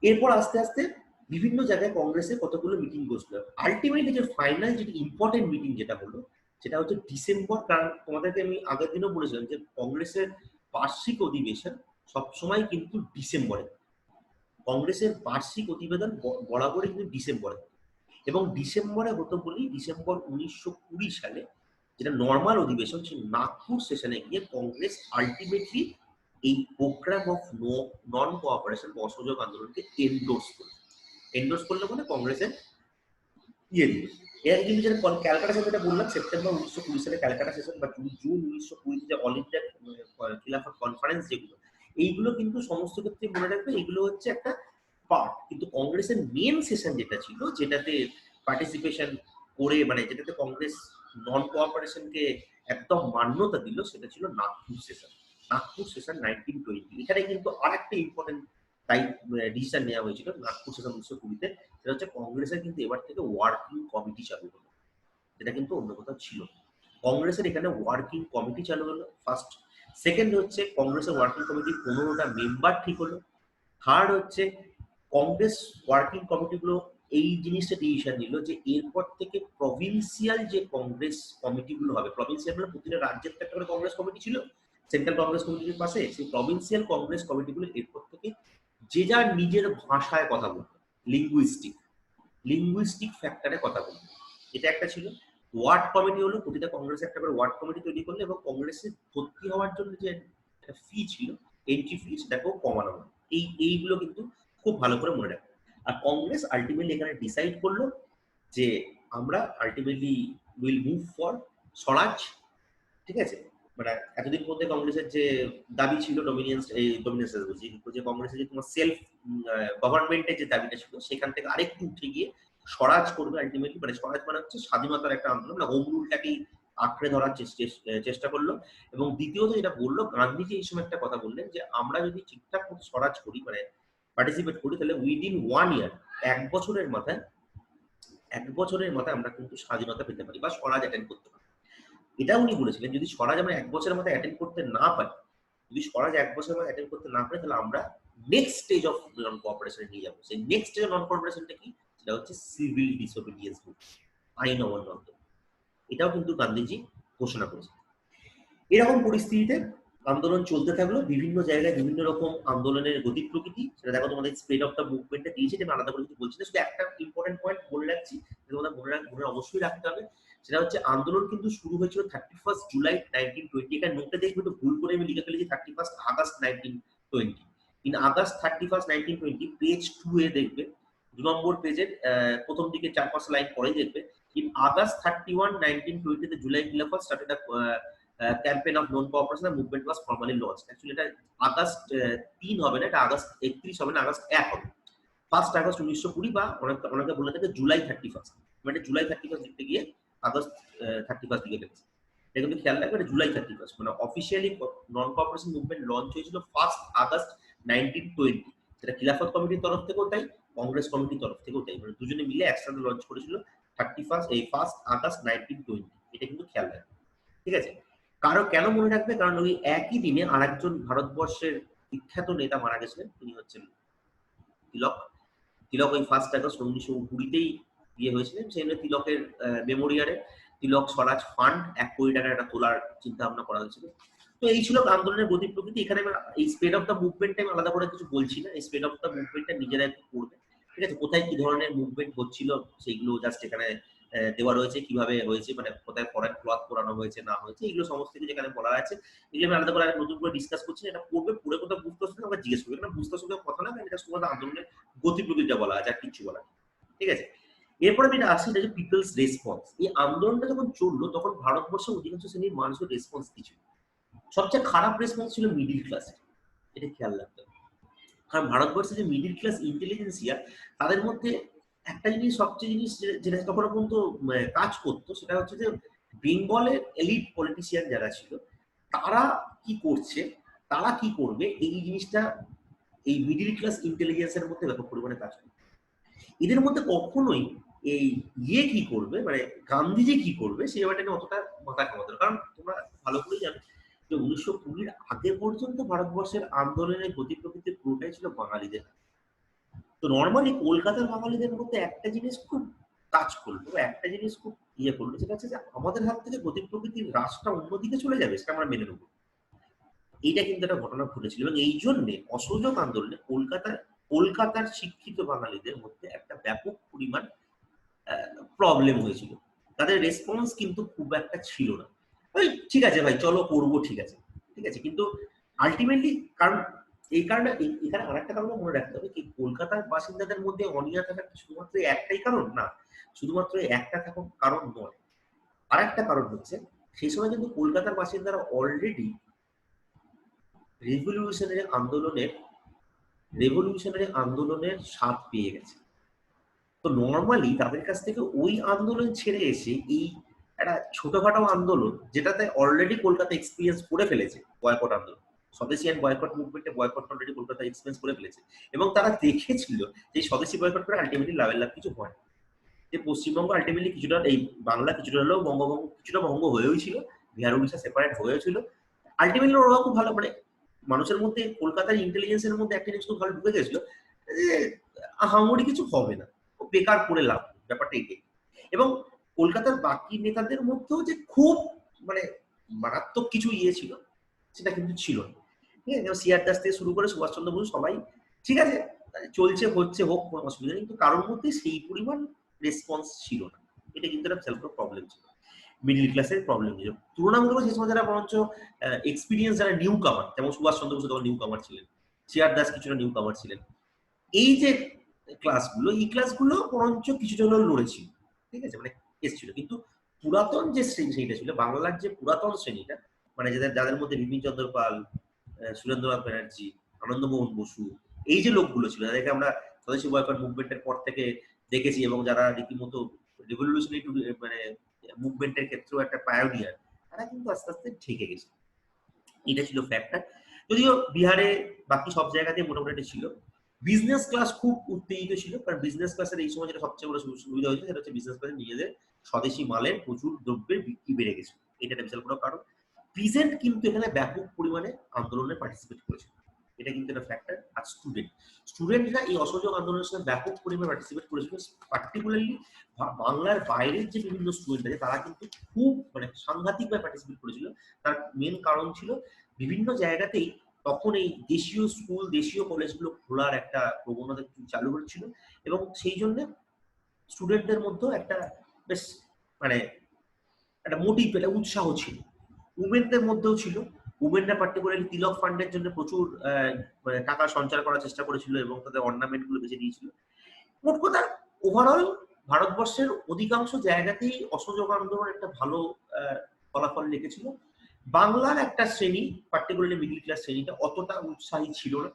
এরপর আস্তে আস্তে বিভিন্ন জায়গায় কংগ্রেসের কতগুলো মিটিং বসলো। আলটিমেটলি যে ফাইনাল যেটা ইম্পর্টেন্ট মিটিং যেটা হলো সেটা হচ্ছে ডিসেম্বর। কারণ তোমাদেরকে আমি আগের দিনও বলেছিলাম যে কংগ্রেসের বার্ষিক অধিবেশন সবসময় কিন্তু ডিসেম্বরে, কংগ্রেসের বার্ষিক প্রতিবেদন বরাবরই কিন্তু ডিসেম্বরে, এবং ডিসেম্বরে হতো বলেই ডিসেম্বর 1920 সালে যেটা নর্মাল অধিবেশন, সেই নাগপুর সেশনে গিয়ে কংগ্রেস আলটিমেটলি এই প্রোগ্রাম অফ নন কোঅপারেশন বা অসহযোগ আন্দোলনকে এন্ডোর্স করলো মানে কংগ্রেসের ইয়ে দিল। এর কিন্তু যেটা ক্যালকাটা সেশন যেটা বললাম সেপ্টেম্বর 1920 সালে ক্যালকাটা সেশন বা জুন 1920 যে অল ইন্ডিয়া খিলাফত কনফারেন্স, যেগুলো এইগুলো কিন্তু সমস্ত ক্ষেত্রে মনে রাখবে এগুলো হচ্ছে একটা পার্ট। কিন্তু কংগ্রেসের মেন সেশন যেটা ছিল, যেটাতে পার্টিসিপেশন করে মানে যেটাতে কংগ্রেস নন কোঅপারেশনকে একদম মান্যতা দিল, সেটা ছিল নাগপুর সেশন। নাগপুর সেশন 1920। এখানে কিন্তু আরেকটা ইম্পর্টেন্ট ডিসিশন নেওয়া হয়েছিল নাগপুর সেশন 1920-তে, সেটা হচ্ছে কংগ্রেসের কিন্তু এবার থেকে ওয়ার্কিং কমিটি চালু হলো, যেটা কিন্তু অন্য কোথাও ছিল। কংগ্রেসের এখানে ওয়ার্কিং কমিটি চালু হলো ফার্স্ট। সেকেন্ড হচ্ছে কংগ্রেসের ওয়ার্কিং কমিটির 15টা মেম্বার ঠিক হলো। থার্ড হচ্ছে কংগ্রেস ওয়ার্কিং কমিটিগুলো এই জিনিসটা ডিসিশন নিল যে এরপর থেকে প্রভিন্সিয়াল যে কংগ্রেস কমিটিগুলো হবে, প্রভিন্সিয়াল মানে প্রতিটা রাজ্যের একটা করে কংগ্রেস কমিটি ছিল সেন্ট্রাল কংগ্রেস কমিটির পাশে, সেই প্রভিন্সিয়াল কংগ্রেস কমিটিগুলো এরপর থেকে যে যার নিজের ভাষায় কথা বলবে, লিঙ্গুইস্টিক ফ্যাক্টরে কথা বলবে, এটা একটা ছিল। ওয়ার্ড কমিটি হলো প্রতিটা কংগ্রেসে একটা করে ওয়ার্ড কমিটি তৈরি করলে, এবং কংগ্রেসে ভর্তি হওয়ার জন্য যে ফি ছিল, এন্ট্রি ফি, সেটাকেও কমানো হয়। এইগুলো কিন্তু খুব ভালো করে মনে রাখবে। আর কংগ্রেস আলটিমেটলি এখানে ডিসাইড করলো যে আমরা আলটিমেটলি উইল মুভ ফর স্বরাজ, ঠিক আছে। মানে এতদিন মধ্যে কংগ্রেসের যে দাবি ছিল যে কংগ্রেসের যে তোমার সেলফ গভর্নমেন্টের যে দাবিটা ছিল, সেখান থেকে আরেকটু উঠে গিয়ে স্বরাজ করবে আলটিমেটলি। মানে স্বরাজ মানে হচ্ছে স্বাধীনতার একটা আন্দোলন, মানে হোম রুলটাকেই আঁকড়ে ধরার চেষ্টা করলো। এবং দ্বিতীয়ত যেটা বললো, গান্ধীজি এই সময় একটা কথা বললেন যে আমরা যদি ঠিকঠাক মতো স্বরাজ করি, মানে পার্টিসিপেট করি, তাহলে উইদিন 1 ইয়ার, 1 বছরের মাথায় আমরা কিন্তু স্বাধীনতা পেতে পারি বা স্বরাজ অ্যাটেন্ড করতে পারি। এটা উনি বলেছিলেন যদি স্বরাজ আমরা 1 বছরের মাথায় অ্যাটেন্ড করতে না পারি, তাহলে আমরা নেক্সট স্টেজ অফ নন কোঅপারেশনে নিয়ে যাবো। সেই নেক্সট স্টেজ অফ নন কোঅপারেশনটা কি? সেটা হচ্ছে সিভিল ডিসোবিডিয়েন্স মুভ, আইন অমান্য আন্দোলন। এটাও কিন্তু গান্ধীজি ঘোষণা করেছেন। এরকম পরিস্থিতিতে আন্দোলন চলতে থাকলো, বিভিন্ন জায়গায় বিভিন্ন রকম আন্দোলনের গতি প্রকৃতি, সেটা দেখো তোমাদের স্প্রেড অফ দ্য মুভমেন্টটা দিয়েছে, আমি আলাদা করে কিছু বলছি না, শুধু একটা ইম্পর্টেন্ট পয়েন্ট বলে রাখছি, তোমাদের মনে অবশ্যই রাখতে হবে। সেটা হচ্ছে আন্দোলন কিন্তু শুরু হয়েছিল 31 জুলাই 1920। এখানে নোটে দেখবে তো ভুল করে আমি লিখে ফেলেছি 31 আগস্ট 1920। ইন আগস্ট 31 1920 পেজ 2 এ দেখবে, 2 নম্বর পেজের প্রথম দিকে 4-5 লাইন পরেই দেখবে, in August 31 1920 the July Khilafat started a campaign of non-cooperation. The movement was formally launched. Actually এটা আগস্ট 3 হবে না, এটা আগস্ট 31 হবে না, আগস্ট 1 হবে। 1 আগস্ট 1920 বা অনেকে বলে থাকে জুলাই 31, মানে জুলাই 31 লিখতে গিয়ে আগস্ট 31 লিখে ফেলেছে। এটা কিন্তু খেয়াল রাখবে, এটা জুলাই 31, মানে officially non cooperation movement launch হয়েছিল 1 আগস্ট 1920। সেটা খিলাফত কমিটির তরফ থেকেও তাই, কংগ্রেস কমিটির তরফ থেকেও তাই, মানে দুজনে মিলে একসাথে লঞ্চ করেছিল 1 আগস্ট 1920। এটা কিন্তু খেয়াল রাখবে, ঠিক আছে। কেন মনে রাখবে? কারণ ওই একই দিনে আরেকজন ভারতবর্ষের বিখ্যাত নেতা মারা গেছিলেন, তিনি হচ্ছেন তিলক। ওই 1 আগস্ট 1920-তেই হয়েছিলেন। সেই জন্য তিলকের মেমোরিয়ালে তিলক স্বরাজ ফান্ড 1 কোটি টাকা একটা তোলার চিন্তা ভাবনা করা হয়েছিল। তো এই ছিল আন্দোলনের গতি প্রকৃতি। এখানে এই স্প্রেড অফ দ্য মুভমেন্ট আমি আলাদা করে কিছু বলছি না, এই স্প্রেড অফ দ্য মুভমেন্টটা নিজেরা একটু করবে, ঠিক আছে। কোথায় কি ধরনের মুভমেন্ট হচ্ছিল সেইগুলো জাস্ট এখানে দেওয়া রয়েছে, কিভাবে হয়েছে, মানে কোথায় ফরেন ক্লথ পরানো হয়েছে না হয়েছে, এগুলো সমস্ত কিছু যেখানে বলা আছে। এগুলো আমি আলাদা করে নতুন করে ডিসকাস করছি না, এটা পড়বে, পড়ে কোথাও বুঝতে অসুবিধা আমরা জিজ্ঞেস করবো, এখানে বুঝতে অসুবিধা কথা না, এটা শুধুমাত্র আন্দোলনের গতি প্রকৃতিটা বলা আছে, আর কিচ্ছু বলা নেই, ঠিক আছে। এরপরে আমি আসি যে পিপলস রেসপন্স। এই আন্দোলনটা যখন চললো তখন ভারতবর্ষের অধিকাংশ শ্রেণীর মানুষের রেসপন্স কি ছিল? সবচেয়ে খারাপ রেসপন্স ছিল মিডিল ক্লাস, এটা খেয়াল রাখতে হবে। কারণ ভারতবর্ষে যে মিডিল ক্লাস ইন্টেলিজেন্সিয়া, তাদের মধ্যে একটা জিনিস যেটা তখন পর্যন্ত কাজ করতো, সেটা হচ্ছে যে বেঙ্গলের এলিট পলিটিশিয়ান যারা ছিল, তারা কি করছে, তারা কি করবে, এই জিনিসটা এই মিডিল ক্লাস ইন্টেলিজেন্সের মধ্যে ব্যাপক পরিমাণে কাজ করবে। এদের মধ্যে কখনোই এই কি করবে, মানে গান্ধীজি কি করবে, সেই ব্যাপারটা নিয়ে অতটা মাথা ঘামাতো না। কারণ তোমরা ভালো করেই জানো যে 1920-র আগে পর্যন্ত ভারতবর্ষের আন্দোলনের গতি প্রকৃতি পুরোটাই ছিল বাঙালিদের। তো নর্মালি কলকাতার বাঙালিদের মধ্যে একটা জিনিস খুব কাজ করলো, একটা জিনিস খুব করলো, সেটা হচ্ছে যে আমাদের হাত থেকে গতি প্রকৃতির রাশটা অন্যদিকে চলে যাবে, সেটা আমরা মেনে নেবো। এইটা কিন্তু একটা ঘটনা ঘটেছিল, এবং এই জন্যে অসহযোগ আন্দোলনে কলকাতার কলকাতার শিক্ষিত বাঙালিদের মধ্যে একটা ব্যাপক পরিমাণ প্রবলেম হয়েছিল। তাদের রেসপন্স কিন্তু খুব একটা ছিল না, ওই ঠিক আছে ভাই চলো করবো, ঠিক আছে ঠিক আছে, কিন্তু আলটিমেটলি কারণ এই কারণে এখানে আরেকটা কারণ মনে রাখতে হবে কি, কলকাতার বাসিন্দাদের মধ্যে অনীহা থাকার শুধুমাত্র একটাই কারণ না, শুধুমাত্র একটা কারণ নয়, আরেকটা কারণ হচ্ছে সেই সময় কিন্তু কলকাতার বাসিন্দারা অলরেডি রেভলিউশনারি আন্দোলনের স্বাদ পেয়ে গেছে। তো নর্মালি তাদের কাছ থেকে ওই আন্দোলন ছেড়ে এসে এই একটা ছোটখাটো আন্দোলন, যেটাতে অলরেডি কলকাতা এক্সপিরিয়েন্স করে ফেলেছে, বয়কট আন্দোলন, স্বদেশী অ্যান্ড বয়কট মুভমেন্টে বয়কট অলরেডি কলকাতা এক্সপিরিয়েন্স করে ফেলেছে, এবং তারা দেখেছিল যে স্বদেশী বয়কট করে আলটিমেটলি লাভের লাভ কিছু হয়, যে পশ্চিমবঙ্গ আলটিমেটলি কিছুটা, এই বাংলা কিছুটা হলেও বঙ্গভঙ্গ কিছুটা ভঙ্গ হয়েও ছিল, বিহার উড়িষ্যা সেপারেট হয়েছিল, আলটিমেটলি ওরা খুব ভালো, মানে মানুষের মধ্যে কলকাতার ইন্টেলিজেন্সের মধ্যে একটা জিনিস খুব ভালো ঢুকে গেছিল যে আহামরি কিছু হবে না, বেকার করে লাভ, ব্যাপারটা এটাই। এবং কলকাতার বাকি নেতাদের মধ্যেও যে খুব মানে মারাত্মক কিছু ছিল সেটা কিন্তু ছিল না, ঠিক আছে। সিআর দাস থেকে শুরু করে সুভাষচন্দ্র বসু সবাই ঠিক আছে চলছে হচ্ছে হোক, কোনো অসুবিধা নেই, কিন্তু কারোর মধ্যে সেই পরিমাণ রেসপন্স ছিল না, এটা কিন্তু একটা সেলফ প্রবলেম ছিল, মিডল ক্লাসের প্রবলেম ছিল। তুলনামূলক যে সময় যারা বরঞ্চ এক্সপিরিয়েন্স, যারা নিউ কামার, যেমন সুভাষচন্দ্র বসু তখন নিউ কামার ছিলেন, সিআর দাস কিছুটা নিউ কামার ছিলেন, এই যে ক্লাসগুলো, এই ক্লাসগুলো বরঞ্চ কিছুটা হলেও লড়েছিল, ঠিক আছে, মানে এসেছিল। কিন্তু পুরাতন যে শ্রেণীটা ছিল, বাংলার যে পুরাতন শ্রেণীটা, মানে যাদের মধ্যে বিপিন চন্দ্র পাল, সুরেন্দ্রনাথ ব্যানার্জি, আনন্দমোহন বসু, এই যে লোকগুলো ছিল, যাদেরকে আমরা স্বদেশী বয়কট মুভমেন্টের পর থেকে দেখেছি, এবং যারা রীতিমতো রিভলিউশনারি মানে মুভমেন্টের ক্ষেত্রেও একটা পায়োনিয়ার, তারা কিন্তু আস্তে আস্তে ঠেকে গেছে, এটা ছিল ফ্যাক্টর। যদিও বিহারে বাকি সব জায়গাতে মোটামুটি ছিল। বিজনেস ক্লাস খুব উত্তেজিত ছিল, কারণ বিজনেস ক্লাসের এই সময় যেটা সবচেয়ে বড় সুবিধা হয়েছে সেটা হচ্ছে বিজনেস ক্লাসে নিজেদের স্বদেশি মালের প্রচুর দ্রব্যের বিক্রি বেড়ে গেছে, এটা একটা বিশাল বড় কারণ। প্রিজেন্ট কিন্তু এখানে ব্যাপক পরিমাণে আন্দোলনে পার্টিসিপেট করেছিল, এটা কিন্তু একটা ফ্যাক্টর। আর স্টুডেন্টরা এই অসহযোগ আন্দোলনের সাথে ব্যাপক পরিমাণে পার্টিসিপেট করেছিল, পার্টিকুলারলি বাংলার বাইরের যে বিভিন্ন স্টুডেন্ট আছে তারা কিন্তু খুব মানে সাংঘাতিকভাবে পার্টিসিপেট করেছিল। তার মেন কারণ ছিল বিভিন্ন জায়গাতেই তখন এই দেশীয় স্কুল, দেশীয় কলেজগুলো খোলার একটা প্রবণতা চালু হচ্ছিল, এবং সেই জন্য স্টুডেন্টদের মধ্যে একটা বেশ মানে একটা মোটিভ, একটা উৎসাহ ছিল। উমেনদের মধ্যেও ছিল, উমেনরা পার্টিকুলারলি তিলক ফান্ডের জন্য প্রচুর মানে টাকা সঞ্চয় করার চেষ্টা করেছিল, এবং তাদের অর্নামেন্ট গুলো বেছে দিয়েছিল। মোট কথা ওভারঅল ভারতবর্ষের অধিকাংশ জায়গাতেই অসহযোগ আন্দোলন একটা ভালো ফলাফল রেখেছিল। বাংলার একটা শ্রেণী, পার্টিকুলারলি মিডল ক্লাস শ্রেণীটা অতটা উৎসাহী ছিল না,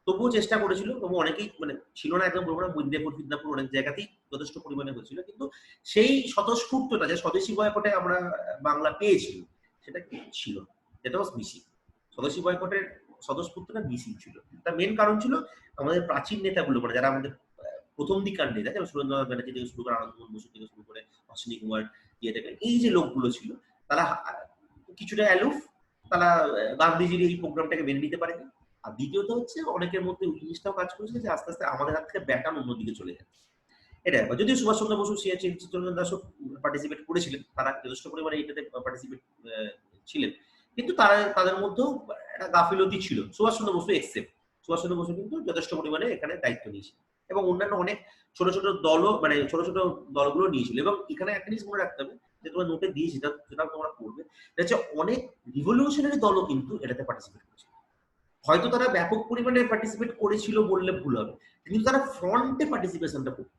তবুও চেষ্টা করেছিল, তবু অনেকেই মানে ছিল না একদম বলবো না, মিদনাপুর অনেক জায়গাতেই যথেষ্ট পরিমাণে হয়েছিল, কিন্তু সেই স্বতঃস্ফূর্ততা যে স্বদেশী বয়কটে আমরা বাংলা পেয়েছিল সেটা ছিল, যেটা ওয়াজ মিসিং। স্বদেশী বয়কটের স্বতঃস্ফূর্ততা মিসিং ছিল। তার মেন কারণ ছিল আমাদের প্রাচীন নেতাগুলো, মানে যারা আমাদের প্রথম দিককার নেতা, যেমন সুরেন্দ্রনাথ ব্যানার্জি থেকে শুরু করে আনন্দমোহন বসু থেকে শুরু করে অশ্বিনী কুমার ইয়ে থেকে, এই যে লোকগুলো ছিল তারা কিছুটা অ্যালুফ, তারা গান্ধীজির এই প্রোগ্রামটাকে মেনে নিতে পারেনি। আর দ্বিতীয়ত হচ্ছে অনেকের মধ্যে ওই জিনিসটাও কাজ করেছিল যে আস্তে আস্তে আমাদের হাত থেকে ব্যাটান অন্যদিকে চলে যাচ্ছে, এটা। যদিও সুভাষচন্দ্র বসু, চিত্তরঞ্জন দাসও পার্টিসিপেট করেছিলেন, তারা যথেষ্ট পরিমাণে এটাতে পার্টিসিপেট ছিলেন, কিন্তু তাদের মধ্যেও একটা গাফিলতি ছিল, সুভাষচন্দ্র বসু এক্সেপ্ট। সুভাষচন্দ্র বসু কিন্তু যথেষ্ট পরিমাণে এখানে দায়িত্ব নিয়েছিল, এবং অন্যান্য অনেক ছোট ছোট দলও, মানে ছোট ছোট দলগুলো নিয়েছিল। এবং এখানে একটা জিনিস মনে রাখতে হবে, যে তোমার নোটে দিয়েছি, যেটা তোমরা পড়বে, হচ্ছে অনেক রিভলিউশনারি দলও কিন্তু এটাতে পার্টিসিপেট করেছিল। হয়তো তারা ব্যাপক পরিমাণে পার্টিসিপেট করেছিল বললে ভুল হবে, কিন্তু তারা ফ্রন্টে পার্টিসিপেশনটা করত,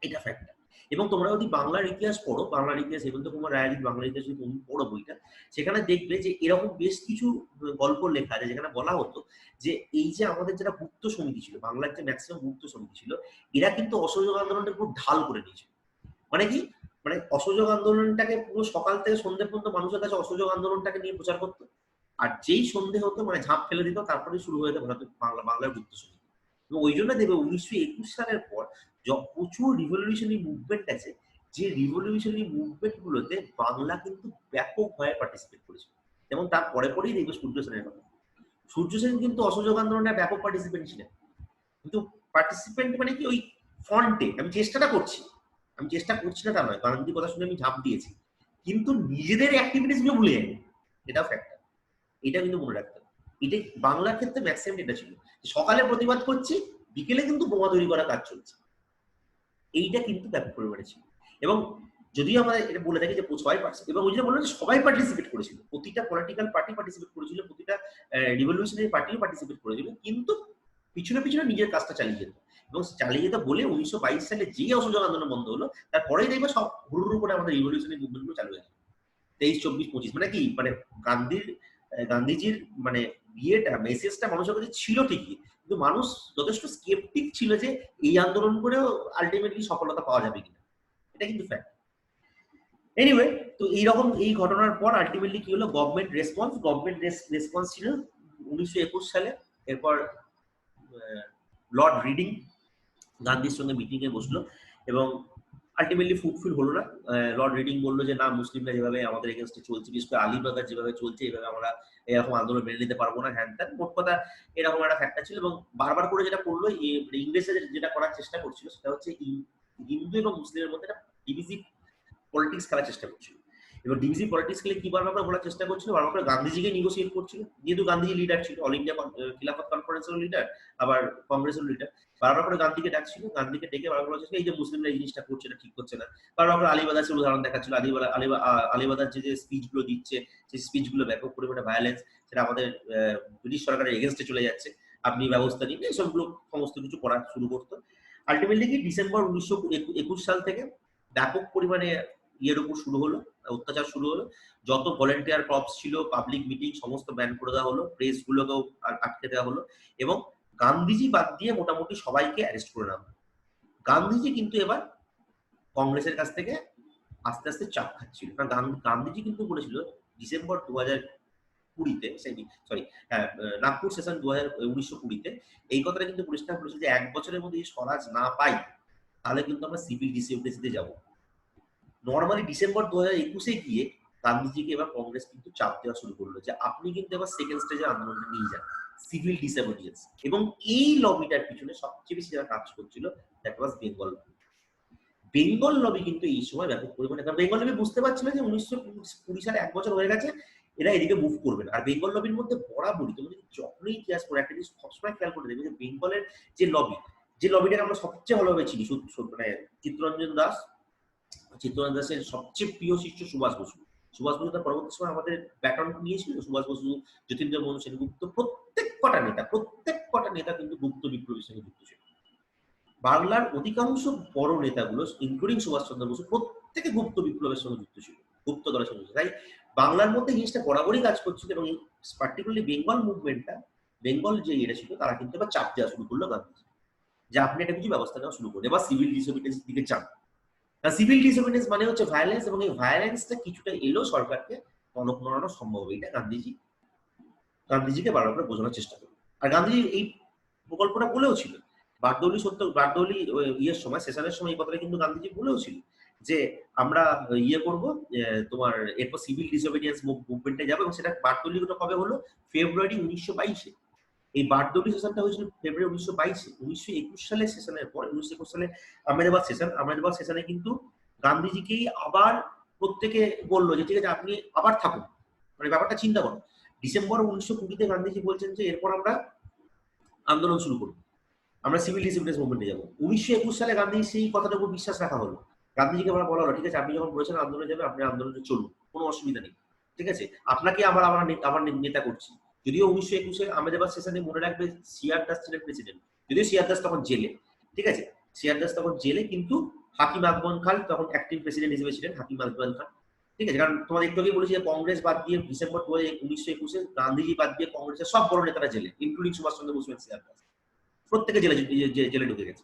এটা ফ্যাক্টর। এবং তোমরা যদি বাংলার ইতিহাস পড়ো, বাংলার ইতিহাস হেমন্ত কুমার রায়ের বাংলার ইতিহাস যদি তুমি পড়ো বইটা, সেখানে দেখবে যে এরকম বেশ কিছু গল্প লেখা আছে যেখানে বলা হতো যে এই যে আমাদের যারা গুপ্ত সমিতি ছিল, বাংলার যে ম্যাক্সিমাম গুপ্ত সমিতি ছিল, এরা কিন্তু অসহযোগ আন্দোলনটা পুরো ঢাল করে নিয়েছিল। মানে কি, মানে অসহযোগ আন্দোলনটাকে পুরো সকাল থেকে সন্ধ্যে পর্যন্ত মানুষের কাছে অসহযোগ আন্দোলনটাকে নিয়ে প্রচার করতো, আর যেই সন্ধে হতো মানে ঝাঁপ ফেলে দিত, তারপরে শুরু হয়ে যেত বাংলার গুপ্ত সমিতি। এবং ওই জন্য দেখবে 1921 সালের পর প্রচুর রিভলিউশনারি মুভমেন্ট আছে, যে রিভলিউশনারি মুভমেন্ট গুলোতে বাংলা কিন্তু ব্যাপকভাবে পার্টিসিপেট করেছিল। যেমন তার পরে পরেই দেখবে সূর্য সেনের কথা। সূর্য সেন কিন্তু অসহযোগ আন্দোলনে ব্যাপক পার্টিসিপেন্ট ছিলেন, কিন্তু পার্টিসিপেন্ট মানে কি ওই ফ্রন্টে, আমি চেষ্টা করছি না তা নয়, গান্ধীর কথা শুনে আমি ঝাঁপ দিয়েছি, কিন্তু নিজেদের অ্যাক্টিভিটিস গুলো ভুলে যায়নি, এটাও ফ্যাক্টর, এটা কিন্তু মনে রাখতে হবে। এটা বাংলার ক্ষেত্রে ম্যাক্সিমাম এটা ছিল, সকালে প্রতিবাদ করছি, বিকেলে কিন্তু বোমা তৈরি করার কাজ চলছে। এইটা কিন্তু ব্যাপক পরিমাণে ছিল। এবং যদিও আমরা এটা বলে থাকি যে 6% এবং ওই যে বললাম যে সবাই পার্টিসিপেট করেছিল, প্রতিটা পলিটিক্যাল পার্টি পার্টিসিপেট করেছিল, প্রতিটা রিভলিউশনারি পার্টিও পার্টিসিপেট করেছিল, কিন্তু পিছনে পিছনে নিজের কাজটা চালিয়ে যেত। এবং চালিয়ে যেত বলে 1922 সালে যে অসহযোগ আন্দোলন বন্ধ হলো, তারপরেই দেখবে সব হুড়ুর করে আমাদের রিভলিউশনারি মুভমেন্টগুলো চালু হয়ে গেল। 23, 24, 25 মানে কি, মানে গান্ধীজির মানে বিয়েটা মেসেজটা মানুষের কাছে ছিল ঠিকই, কিন্তু মানুষ যথেষ্ট স্কেপটিক ছিল যে এই আন্দোলন করেও আলটিমেটলি সফলতা পাওয়া যাবে কিনা, এটা কিন্তু ফ্যাক্ট। এনিওয়ে, তো এইরকম এই ঘটনার পর আলটিমেটলি কি হলো, গভর্নমেন্ট রেসপন্স ছিল 1921 সালে। এরপর লর্ড রিডিং গান্ধীর সঙ্গে মিটিং এ বসলো এবং আলটিমেটলি ফুলফিল হলো না। লর্ড রিডিং বললো যে না, মুসলিমরা যেভাবে আমাদের এগেনস্টে চলছে, বিশেষ করে আলিবাগার যেভাবে চলছে, এইভাবে আমরা এরকম আন্দোলন মেনে নিতে পারবো না, হ্যান ত্যান, মোট কথা এরকম একটা ফ্যাক্টর ছিল। এবং বারবার করে যেটা করলো, ইংরেজরা যেটা করার চেষ্টা করছিল সেটা হচ্ছে হিন্দু এবং মুসলিমের মধ্যে একটা ডিভিজিভ পলিটিক্স খেলার চেষ্টা করছিল। এবার ডিভিজিভ পলিটিক্স খেলে কি বারবার করে বলার চেষ্টা করছিল, বারবার করে গান্ধীজিকে নিগোসিয়েট করছিল, যেহেতু গান্ধীজি লিডার ছিল, অল ইন্ডিয়া খিলাফত কনফারেন্সের লিডার, আবার কংগ্রেসের লিডার। বারবার করে গান্ধীকে ডাকছিল, গান্ধীকে ডেকে বারবার বলা হচ্ছে এই যে মুসলিমরা এই জিনিসটা করছে না, ঠিক করছে না। বারবার করে আলিবাদাসের উদাহরণ দেখাচ্ছিল, আলিবাদার যে স্পিচগুলো দিচ্ছে, সেই স্পিচগুলো ব্যাপক পরিমাণে ভায়োলেন্স, সেটা আমাদের ব্রিটিশ সরকারের এগেনস্টে চলে যাচ্ছে, আপনি ব্যবস্থা নিন, এইসবগুলো সমস্ত কিছু করা শুরু করতো। আলটিমেটলি কি ডিসেম্বর 1921 সাল থেকে ব্যাপক পরিমাণে ইয়ের উপর শুরু হলো, অত্যাচার শুরু হলো। যত ভলেন্টিয়ার ক্রপস ছিল, পাবলিক মিটিং সমস্ত ব্যান করে দেওয়া হলো, প্রেস গুলোকেও আটকে দেওয়া হলো, এবং গান্ধীজি বাদ দিয়ে মোটামুটি সবাইকে অ্যারেস্ট করে নেওয়া হলো। গান্ধীজি কিন্তু এবার কংগ্রেসের কাছ থেকে আস্তে আস্তে চাপ খাচ্ছিল, কারণ গান্ধীজি কিন্তু বলেছিল ডিসেম্বর 2020-তে, নাগপুর সেশন 1920-তে এই কথাটা কিন্তু পরিষ্কার করেছিল যে 1 বছরের মধ্যে স্বরাজ না পাই তাহলে কিন্তু আমরা সিভিল ডিসঅবিডিয়েন্সে যাবো। নর্মালি ডিসেম্বর 2021-এ গিয়ে গান্ধীজিকে এবার কংগ্রেস কিন্তু চাপ দেওয়া শুরু করলো যে আপনি কিন্তু এবার সেকেন্ড স্টেজে আন্দোলনটা নিয়ে যান, সিভিল ডিসঅবিডিয়েন্স। এবং এই লবিটার পিছনে সবচেয়ে বেশি যারা কাজ করছিল দ্যাট ওয়াজ বেঙ্গল লবি কিন্তু এই সময় ব্যাপক পরিমাণে, কারণ বেঙ্গল লবি বুঝতে পারছিল যে 1920 সালে 1 বছর হয়ে গেছে, এরা এদিকে মুভ করবে না। আর বেঙ্গল লবির মধ্যে বরাবরই তুমি যদি যখনই ইতিহাস পড়ে একটা জিনিস সবসময় খেয়াল করে দেখবে যে বেঙ্গলের যে লবিটাকে আমরা সবচেয়ে ভালোভাবে চিনি, মানে চিত্তরঞ্জন দাসের সবচেয়ে প্রিয় শিষ্য সুভাষ বসু তার পরবর্তী সময় আমাদের ব্যাকগ্রাউন্ড নিয়েছিল। সুভাষ বসু, যতীন্দ্র মোহন সেনগুপ্ত, প্রত্যেক কটা নেতা কিন্তু গুপ্ত বিপ্লবীর সঙ্গে যুক্ত ছিল। বাংলার অধিকাংশ বড় নেতাগুলো ইনক্লুডিং সুভাষচন্দ্র বসু প্রত্যেকে গুপ্ত বিপ্লবের সঙ্গে যুক্ত ছিল, গুপ্ত দলের সঙ্গে। তাই বাংলার মধ্যে জিনিসটা বরাবরই কাজ করছিল এবং পার্টিকুলারলি বেঙ্গল মুভমেন্টটা, বেঙ্গল যে এটা ছিল, তারা কিন্তু এবার চাপ দেওয়া শুরু করলো গান্ধীজি যে আপনি একটা কিছু ব্যবস্থা নেওয়া শুরু করুন, এবার সিভিল ডিসঅবিডিয়েন্সের দিকে যান। সিভিল ডিসঅবিডিয়েন্স মানে হচ্ছে ভায়োলেন্স, এবং এই ভায়োলেন্সটা কিছুটা এলেও সরকারকে টনক নড়ানো সম্ভব হবে, এটা গান্ধীজিকে বারবার করে বোঝানোর চেষ্টা করবে। আর গান্ধীজি এই প্রকল্পটা বলেও ছিল বারদৌলি ইয়ের সময়, সেশনের সময় এই কথাটা কিন্তু গান্ধীজি বলেও ছিল যে আমরা করব, তোমার এরপর সিভিল ডিসঅবিডিয়েন্স মুভমেন্টে যাবে। এবং সেটা বারদৌলিটা কবে হলো? ফেব্রুয়ারি 1922-এ। এই বারদৌলি সেশনটা হয়েছিল ফেব্রুয়ারি 1922-এ। 1921 সালের সেশনের পর 1921 সালে আহমেদাবাদ সেশনে কিন্তু গান্ধীজিকেই আবার প্রত্যেকে বললো যে ঠিক আছে আপনি আবার থাকুন, মানে ব্যাপারটা চিন্তা করুন। ডিসেম্বর 1920-তে গান্ধীজি বলছেন যে এরপর আমরা আন্দোলন শুরু করব, আমরা সিভিল ডিসঅবিডিয়েন্স মুভমেন্টে যাবো। 1921 সালে গান্ধী সেই কথাটার উপর বিশ্বাস রাখা হলো। গান্ধীজিকে আবার বলা হলো ঠিক আছে আপনি যখন বলেছেন আন্দোলনে যাবে, আপনি আন্দোলনে চলুন, কোনো অসুবিধা নেই, ঠিক আছে, আপনাকে আবার নেতা করছি। যদিও 1921-এ আহমেদাবাদ সেশনে মনে রাখবে সিআর দাস ছিলেন প্রেসিডেন্ট, যদিও সিআর দাস তখন জেলে, ঠিক আছে, সিআর দাস তখন জেলে, কিন্তু হাকিম আকবর খান তখন অ্যাক্টিং প্রেসিডেন্ট হিসেবে ছিলেন, হাকিম আকবর খান, ঠিক আছে। কারণ তোমাদের একটু আগেই বলেছি যে কংগ্রেস বাদ দিয়ে ডিসেম্বর 1921-এ গান্ধীজি বাদ দিয়ে কংগ্রেসের সব বড় নেতারা জেলে, ইনক্লুডিং সুভাষচন্দ্র বসু এবং সিআর দাস, প্রত্যেকে জেলে ঢুকে গেছে,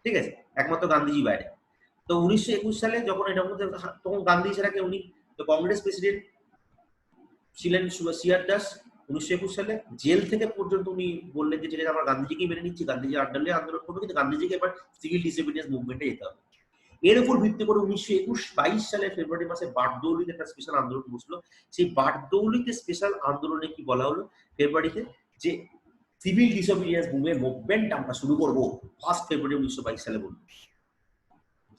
ঠিক আছে, একমাত্র গান্ধীজি বাইরে। তো 1921 সালে যখন এটার মধ্যে, তখন গান্ধী ছাড়া কেউ নেই, তো কংগ্রেস প্রেসিডেন্ট ছিলেন সিআর দাস। 1921 সালে জেল থেকে পর্যন্ত উনি বললেন যে ঠিক আছে আমরা গান্ধীজিকেই মেনে নিচ্ছি, গান্ধীজির আন্ডারে আন্দোলন করবো, কিন্তু গান্ধীজিকে এবার সিভিল ডিসঅবিডিয়েন্স মুভমেন্টে যেতে হবে। এর উপর ভিত্তি করে 1922 সালে ফেব্রুয়ারি মাসে বারদৌলিতে একটা স্পেশাল আন্দোলন বসলো। সেই বারদৌলিতে স্পেশাল আন্দোলনে কি বলা হলো ফেব্রুয়ারিতে, যে সিভিল ডিসঅবিডিয়েন্স মুভমেন্ট আমরা শুরু করবো 1 ফেব্রুয়ারি 1922 সালে বললো।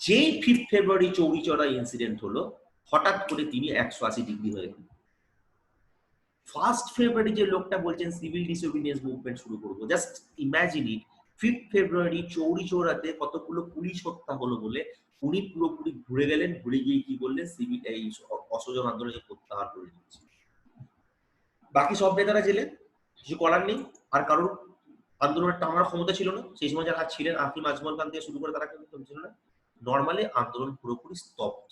যেই 5 ফেব্রুয়ারি চৌরি চৌরা ইনসিডেন্ট হলো, হঠাৎ করে তিনি 180 ডিগ্রি হয়ে গেলেন। 1 ফেব্রুয়ারি যে লোকটা বলছেন সিভিল ডিসঅবিডিয়েন্স মুভমেন্ট শুরু করবো, জাস্ট ইমাজিন ইট, 5th ফেব্রুয়ারি চৌরি চৌরাতে কতগুলো পুলিশ হত্যা হলো বলে উনি পুরোপুরি ঘুরে গেলেন, ঘুরে গিয়ে কি করলেন, সিভিল এই অসহযোগ আন্দোলনকে প্রত্যাহার করে দিয়েছে। বাকি সব নেতারা জেলে, কিছু করার নেই। আর কারোর আন্দোলনের টানার ক্ষমতা ছিল না সেই সময়, যারা ছিলেন হাকিম আজমল খান থেকে শুরু করে তারা কিন্তু ছিল না। নর্মালি আন্দোলন পুরোপুরি স্তব্ধ।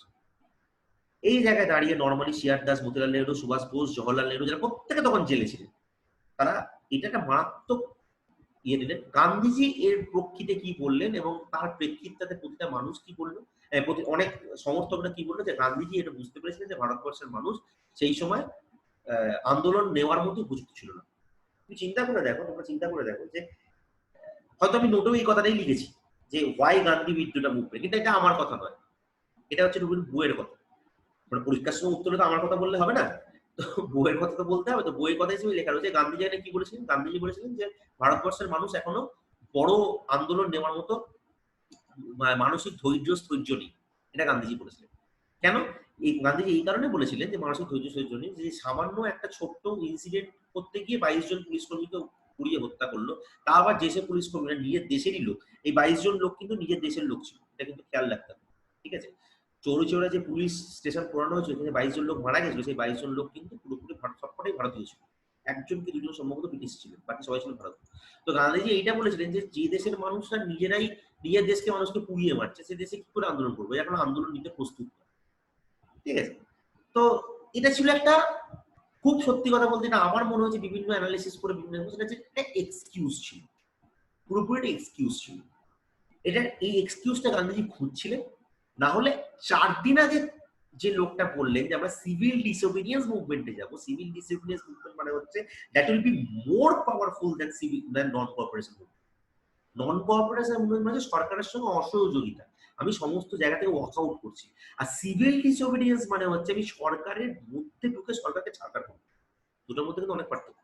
এই জায়গায় দাঁড়িয়ে নর্মালি সিআর দাস, মতিলাল নেহরু, সুভাষ বোস, জওহরলাল নেহরু, যারা প্রত্যেকে তখন জেলে ছিলেন, তারা এটা একটা মারাত্মক ইয়ে দিলেন। গান্ধীজি এর প্রেক্ষিতে কি বললেন এবং তার প্রেক্ষিতে প্রতিটা মানুষ কি বললো, অনেক সমর্থকরা কি বললো, যে গান্ধীজি এটা বুঝতে পেরেছিলেন যে ভারতবর্ষের মানুষ সেই সময় আন্দোলন নেওয়ার মতো উপযুক্ত ছিল না। তুমি চিন্তা করে দেখো, তোমরা চিন্তা করে দেখো যে হয়তো আমি নোটেও এই কথাটাই লিখেছি যে ওয়াই গান্ধী বিদ্রোহটা মুভমেন্ট, কিন্তু এটা আমার কথা নয়, এটা হচ্ছে রবীন্দ্র বইয়ের কথা। মানে পরীক্ষার সময় উত্তরে তো আমার কথা বললে হবে না, তো বইয়ের কথা তো বলতে হবে। তো বইয়ের কথা হিসেবে লেখা রয়েছে গান্ধীজি এখানে কি বলেছিলেন। গান্ধীজি বলেছিলেন যে ভারতবর্ষের মানুষ এখনো বড় আন্দোলন নেওয়ার মতো মানসিক ধৈর্য নেই, এটা গান্ধীজি বলেছিলেন। কেন এই গান্ধীজি এই কারণে বলেছিলেন যে মানসিক ধৈর্য নেই, যে সামান্য একটা ছোট্ট ইনসিডেন্ট করতে গিয়ে 22 জন পুলিশ কর্মীকে পুড়িয়ে হত্যা করলো, তা আবার দেশের পুলিশ কর্মীরা নিজের দেশেরই লোক। এই 22 জন লোক কিন্তু নিজের দেশের লোক ছিল, এটা কিন্তু খেয়াল রাখতে হবে, ঠিক আছে। চৌরি চৌরা যে পুলিশ স্টেশন পুরানো হয়েছিল, যেখানে 22 জন লোক মারা গেছিল, সেই 22 জন লোক কিন্তু পুরোপুরি সবকটাই ভারতীয় ছিল। একজন কি দুজন সম্ভবত ব্রিটিশ ছিলেন, বাকি সবাই ছিলেন ভারতীয়। তো গান্ধীজি এইটা বলেছিলেন যে যে দেশের মানুষরা নিজেরাই নিজের দেশকে মানুষকে পুড়িয়ে মারছে, সে দেশে কি করে আন্দোলন করবো, এখন আন্দোলন নিতে প্রস্তুত, ঠিক আছে। তো এটা ছিল একটা খুব সত্যি কথা বলতে, এটা আমার মনে হয়েছে বিভিন্ন অ্যানালিসিস করে বিভিন্ন একটা এক্সকিউজ ছিল, পুরোপুরি একটা এক্সকিউজ ছিল। এটা এই এক্সকিউজটা গান্ধীজি খুঁজছিলেন। না হলে 4 দিন আগে যে লোকটা বললেন যে আমরা সিভিল ডিসোবিডিয়েন্স মুভমেন্টে যাব, সিভিল ডিসোবিডিয়েন্স মুভমেন্ট মানে হচ্ছে that will be more powerful than non cooperation movement. Non cooperation movement মানে সরকারের সঙ্গে অসহযোগিতা, আমি সমস্ত জায়গা থেকে ওয়ার্কআউট করছি। আর সিভিল ডিসোবিডিয়েন্স মানে হচ্ছে আমি সরকারের মধ্যে ঢুকে সরকারকে ছাড়া করবো। দুটোর মধ্যে কিন্তু অনেক পার্থক্য।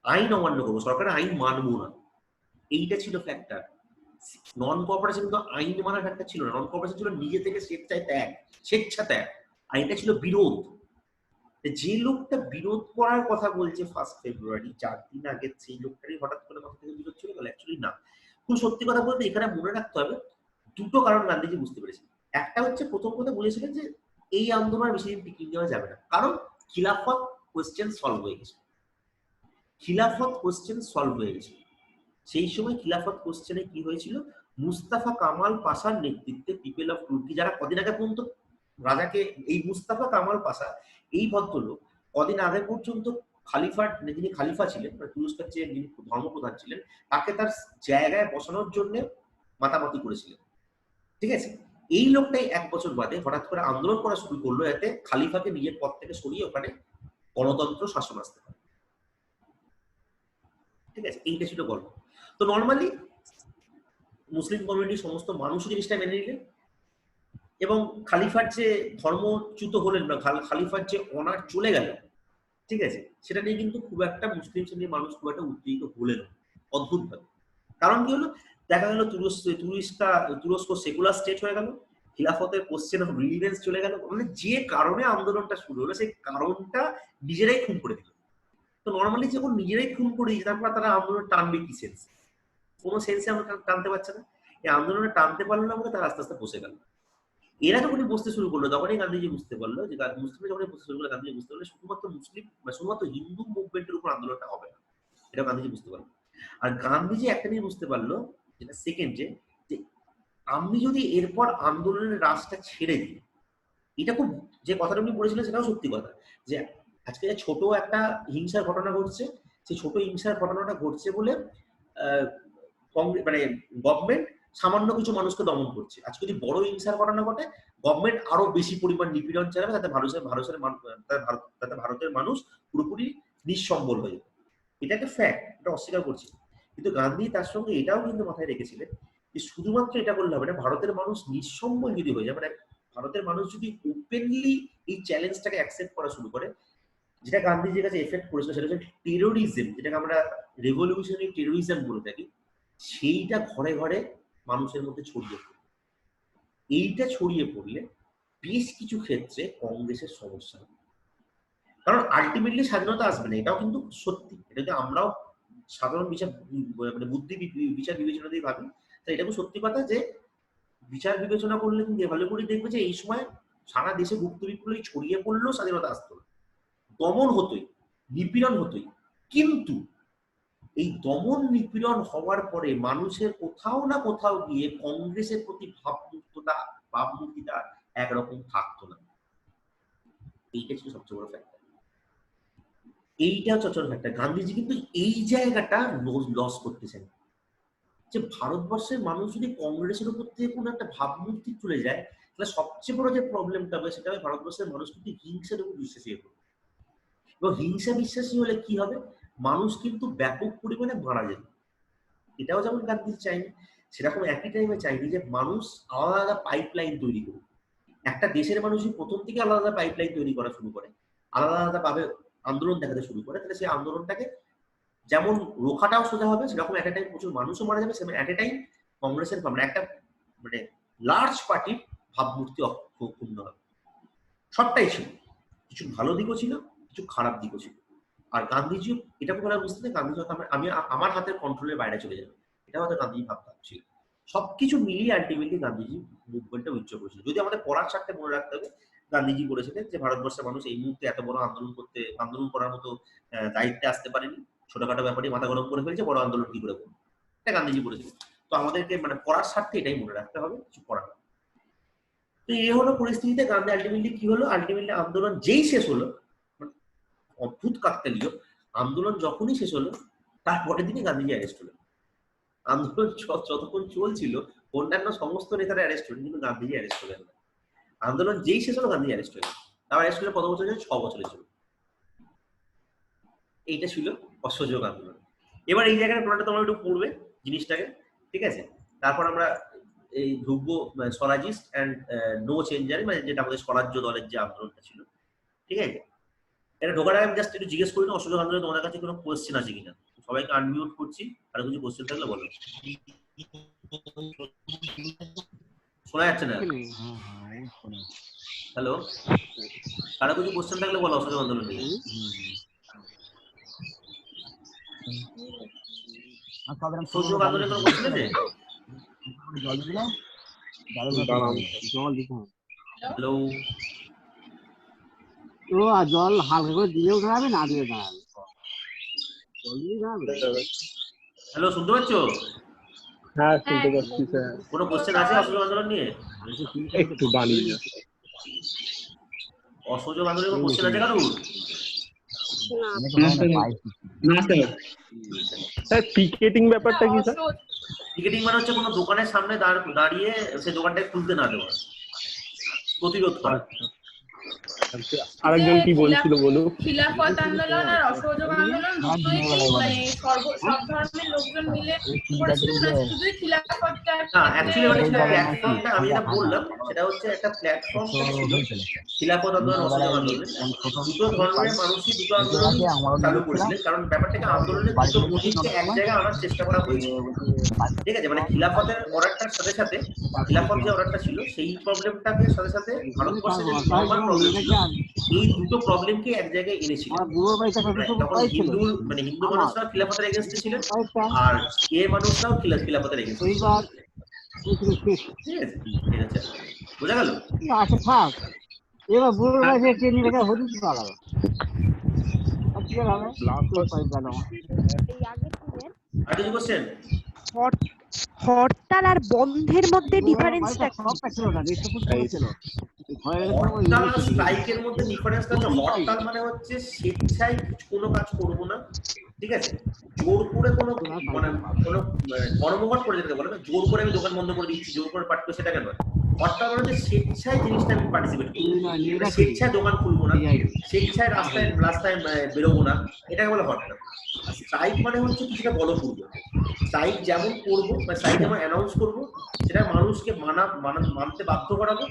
আইন অমান্য করবো, সরকারের আইন মানবো না, এইটা ছিল ফ্যাক্টর। নন কোঅপারেশন কিন্তু আইন মানার ফ্যাক্টর ছিল না, নন কোঅপারেশন ছিল নিজে থেকে স্বেচ্ছা ত্যাগ, আইনটা ছিল বিরোধ। যে লোকটা বিরোধ করার কথা বলছে 1 ফেব্রুয়ারি 4 দিন আগে, সেই লোকটারই হঠাৎ করে মাথা থেকে বিরোধ চলে গেল, অ্যাকচুয়ালি না। খুব সত্যি কথা বলতে এখানে মনে রাখতে হবে দুটো কারণ গান্ধীজি বুঝতে পেরেছেন। একটা হচ্ছে প্রথম কথা বলেছিলেন যে এই আন্দোলন বেশি দিন টিকিয়ে দেওয়া যাবে না, কারণ খিলাফত কোয়েশ্চেন সলভ হয়ে গেছে। খিলাফত কোয়েশ্চেন সলভ হয়ে গেছে সেই সময় খিলাফত কোশ্চেনে কি হয়েছিল, মুস্তাফা কামাল পাশার নেতৃত্বে পিপল অফ তুর্কি, যারা কদিন আগে পর্যন্ত রাজাকে, এই মুস্তাফা কামাল পাশা এই ভদ্রলোক কদিন আগে পর্যন্ত খালিফার, যিনি খালিফা ছিলেন তুরস্কের যে যিনি ধর্মপ্রধান ছিলেন, তাকে তার জায়গায় বসানোর জন্য মাতামাতি করেছিলেন, ঠিক আছে। এই লোকটাই 1 বছর বাদে হঠাৎ করে আন্দোলন করা শুরু করলো, যাতে খালিফাকে নিজের পদ থেকে সরিয়ে ওখানে গণতন্ত্র শাসন আসতে পারে, ঠিক আছে। এইটা ছিল গল্প। তো নর্মালি মুসলিম কমিউনিটির সমস্ত মানুষ জিনিসটা মেনে নিলেন এবং খালিফার যে ধর্মচ্যুত হলেন না, খালিফার যে অনার চলে গেল, ঠিক আছে, সেটা নিয়ে কিন্তু খুব একটা মুসলিম শ্রেণীর মানুষ খুব একটা উত্তেজিত হলেন অদ্ভুত ভাবে। কারণ কি হলো, দেখা গেল তুরস্ক সেকুলার স্টেট হয়ে গেল, খিলাফতের কোশ্চেন অফ রিলিভেন্স চলে গেল, মানে যে কারণে আন্দোলনটা শুরু হলো সেই কারণটা নিজেরাই খুন করে দিল। তো নর্মালি যখন নিজেরাই খুন করে দিয়েছে, তারপর তারা আন্দোলন টানবে কি সেন্স, কোনো সেন্সে আমরা টানতে পারছে না। এই আন্দোলনে টানতে পারলো না বলে তারা আস্তে আস্তে বসে গেল। এরা যখনই বসতে শুরু করলো তখনই গান্ধীজি বুঝতে পারলো যে মুসলিম যখনই বসতে শুরু করলো, গান্ধীজি বুঝতে পারলো শুধুমাত্র মুসলিম বা শুধুমাত্র হিন্দু মুভমেন্টের উপর আন্দোলনটা হবে না, এটা গান্ধীজি বুঝতে পারলো। আর গান্ধীজি একটা নিয়ে বুঝতে পারলো, যেটা সেকেন্ড, যে আমি যদি এরপর আন্দোলনের রাস্তা ছেড়ে দিই, এটা খুব, যে কথাটা উনি বলেছিলেন সেটাও সত্যি কথা, যে আজকে যে ছোট একটা হিংসার ঘটনা ঘটছে, সেই ছোট হিংসার ঘটনাটা ঘটছে বলে মানে গভর্নমেন্ট সামান্য কিছু মানুষকে দমন করছে। আজকে যদি বড় হিংসার ঘটনা ঘটে, গভর্নমেন্ট আরো বেশি পরিমাণ নিপীড়ন চালাবে, তাতে ভারতের মানুষ পুরোপুরি নিঃসম্বল হয়ে যাবে। এটা একটা ফ্যাক্ট, এটা অস্বীকার করছি। কিন্তু গান্ধী তার সঙ্গে এটাও কিন্তু মাথায় রেখেছিলেন যে শুধুমাত্র এটা করলে হবে না, ভারতের মানুষ নিঃসম্বল যদি হয়ে যায়, মানে ভারতের মানুষ যদি ওপেনলি এই চ্যালেঞ্জটাকে অ্যাকসেপ্ট করা শুরু করে, যেটা গান্ধীজির কাছে এফেক্ট করেছিল সেটা হচ্ছে টেরোরিজম, যেটাকে আমরা রেভলিউশনারি টেরোরিজম বলে থাকি, সেইটা ঘরে ঘরে মানুষের মধ্যে ছড়িয়ে পড়ে। এইটা ছড়িয়ে পড়লে বেশ কিছু ক্ষেত্রে কংগ্রেসের সমস্যা হবে, কারণ আলটিমেটলি স্বাধীনতা আসবে না, এটাও কিন্তু সত্যি, এটা আমরাও সাধারণ বিচার মানে বুদ্ধি বিচার বিবেচনা দিয়ে ভাবি, তাই এটা খুব সত্যি কথা যে বিচার বিবেচনা করলে কিন্তু ভালো করে দেখবে যে এই সময় সারা দেশে গুপ্ত বিপ্লবী ছড়িয়ে পড়লেও স্বাধীনতা আসতো না, দমন হতোই, নিপীড়ন হতোই। কিন্তু এই দমন নিপীড়ন হওয়ার পরে মানুষের কোথাও না কোথাও গিয়ে কংগ্রেসের প্রতি ভাবমূর্তিটা একরকম থাকতো না। এইটা ছিল সবচেয়ে বড় ফ্যাক্টর। এইটা হচ্ছে সবচেয়ে বড় ফ্যাক্টর। গান্ধীজি কিন্তু এই জায়গাটা লস করতেছেন যে ভারতবর্ষের মানুষ যদি কংগ্রেসের উপর থেকে কোনো একটা ভাবমূর্তি চলে যায়, তাহলে সবচেয়ে বড় যে প্রবলেমটা হবে সেটা হবে ভারতবর্ষের মানুষ কিন্তু হিংসার উপর বিশ্বাসী হবে। এবং হিংসা বিশ্বাসী হলে কি হবে, মানুষ কিন্তু ব্যাপক পরিমাণে মারা যাবে। এটাও যেমন গান্ধীজি চাইনি, সেরকম একই টাইমে চাইনি যে মানুষ আলাদা আলাদা পাইপলাইন তৈরি করুক। একটা দেশের মানুষই প্রথম থেকে আলাদা আলাদা পাইপলাইন তৈরি করা শুরু করে, আলাদা আলাদা ভাবে আন্দোলন দেখাতে শুরু করে, তাহলে সেই আন্দোলনটাকে যেমন রোখাটাও সোজা হবে, সেরকম একটা টাইম প্রচুর মানুষও মারা যাবে, সেরকম একটা টাইম কংগ্রেসের মানে একটা মানে লার্জ পার্টির ভাবমূর্তি অক্ষুণ্ণ হবে। সবটাই ছিল, কিছু ভালো দিকও ছিল, কিছু খারাপ দিকও ছিল। আর গান্ধীজি এটা বলে বুঝতে গান্ধীজি হয়তো আমি আমার হাতের কন্ট্রোলের বাইরে চলে যাবে, এটা হয়তো গান্ধীজি ভাবতে ছিল। সবকিছু মিলিয়ে আলটিমেটলি গান্ধীজি মুভমেন্টটা উচ্চ করেছিল। যদি আমাদের পড়ার স্বার্থে মনে রাখতে হবে, গান্ধীজি বলেছিলেন যে ভারতবর্ষের মানুষ এই মুহূর্তে এত বড় আন্দোলন করার মতো দায়িত্বে আসতে পারেনি, ছোটখাটো ব্যাপারে মাথা গরম করে ফেলছে, বড় আন্দোলন কি করে করবো, এটা গান্ধীজি বলেছিলেন। তো আমাদেরকে মানে পড়ার স্বার্থে এটাই মনে রাখতে হবে, কিছু পড়া। তো এই হলো পরিস্থিতিতে গান্ধী আলটিমেটলি কি হলো, আলটিমেটলি আন্দোলন যেই শেষ হলো, অদ্ভুত কাকতালীয়, আন্দোলন যখনই শেষ হলো তারপরের দিনই গান্ধীজি অ্যারেস্ট হলেন। আন্দোলন যতক্ষণ চলছিল অন্যান্য সমস্ত নেতারা অ্যারেস্ট হলেন, কিন্তু গান্ধীজি অ্যারেস্ট হলেন না। আন্দোলন যেই শেষ হলো গান্ধীজি অ্যারেস্ট হলেন। তার অ্যারেস্ট হলে কত বছর ছিল? 6 বছরের ছিল। এইটা ছিল অসহযোগ আন্দোলন। এবার এই জায়গায় তোমরা একটু পড়বে জিনিসটাকে, ঠিক আছে? তারপর আমরা এই ঢুকবো স্বরাজিস্ট অ্যান্ড নো চেঞ্জারে, মানে যেটা আমাদের স্বরাজ্য দলের যে আন্দোলনটা ছিল, ঠিক আছে? এটা ঢোকার আগে আমি জাস্ট একটু জিজ্ঞেস করি না, অসহযোগ আন্দোলনে তোমাদের কাছে কোনো কোয়েশ্চেন আছে কিনা? সবাইকে আনমিউট করছি, আর কিছু কোয়েশ্চেন থাকলে বলো। শোনা যাচ্ছে না? হ্যালো, কারো কিছু কোয়েশ্চেন থাকলে বলো অসহযোগ আন্দোলন নিয়ে। অসহযোগ আন্দোলনে কোনো কোয়েশ্চেন আছে? হ্যালো, জল হালকা করে দিলেও দাঁড়াবে, না দিয়ে দাঁড়াবে। হ্যালো, শুনতে পাচ্ছ? হ্যাঁ শুনতে পাচ্ছি স্যার। কোনো কোয়েশ্চেন আছে অসহযোগ আন্দোলন নিয়ে? একটু দাঁড়িয়ে অসহযোগ আন্দোলনের কোনো কোয়েশ্চেন আছে কারোর? না স্যার। স্যার পিকেটিং ব্যাপারটা কি স্যার? টিকেটিং মানে হচ্ছে কোনো দোকানের সামনে দাঁড়িয়ে সেই দোকানটাকে খুলতে না দেওয়া, প্রতিরোধ করা। আরেকজন কি বলছিল বলুন। খিলাফত আন্দোলন আর অসহযোগ আন্দোলন দুটোই মানে সব ধর্মের লোকজন মিলে করেছিল, না শুধুই খিলাফতটা? না, অ্যাকচুয়ালি মানে সেটা প্ল্যাটফর্মটা আমি যেটা বললাম সেটা হচ্ছে একটা প্ল্যাটফর্ম ছিল খিলাফত আন্দোলন, অসহযোগ আন্দোলন। দুটো ধর্মের মানুষই দুটো আন্দোলন চালু করেছিলেন, কারণ ব্যাপারটাকে আন্দোলনের দুটো মোটিভকে এক জায়গায় আনার চেষ্টা করা হয়েছিল, ঠিক আছে? মানে খিলাফতের অর্ডারটার সাথে সাথে খিলাফত যে অর্ডারটা ছিল সেই প্রবলেমটাকে সাথে সাথে ভারতবর্ষের যে নরমাল প্রবলেম ছিল, এই দুটো প্রবলেমকে এক জায়গায় এনেছিল। তখন হিন্দু মানুষরাও খিলাফতের এগেইনস্টে ছিলেন, আর মানুষরাও খিলাফতের এগেইনস্টে ছিলেন, ঠিক আছে? ঠিক আছে, বোঝা গেল? আচ্ছা থাক, এবার বুড়ো ভাই ট্রেন নিয়ে হতে পারো। এই আগে ছিলেন আর কিছু কোশ্চেন? হরতাল আর বন্ধের মধ্যে ডিফারেন্সটা কি? হরতাল আর স্ট্রাইকের মধ্যে ডিফারেন্সটা হচ্ছে, হরতাল মানে হচ্ছে স্বেচ্ছায় কোনো কাজ করবো না, ঠিক আছে? জোর করে কোনো মানে কোনো ধর্মঘট করে যেতে বলে না, জোর করে আমি দোকান বন্ধ করে দিচ্ছি, জোর করে পাঠ করে, সেটা কেন? হরতাল মানে হচ্ছে স্বেচ্ছায় জিনিসটা আমি পার্টিসিপেট করবো, স্বেচ্ছায় দোকান খুলবো না, স্বেচ্ছায় রাস্তায় বেরোবো না, এটাকে বলে হরতাল। স্ট্রাইক মানে হচ্ছে কিছুটা বলপূর্বক, স্ট্রাইক যেমন করবো বা স্ট্রাইক যেমন অ্যানাউন্স করবো, সেটা মানুষকে মানতে বাধ্য করাবো,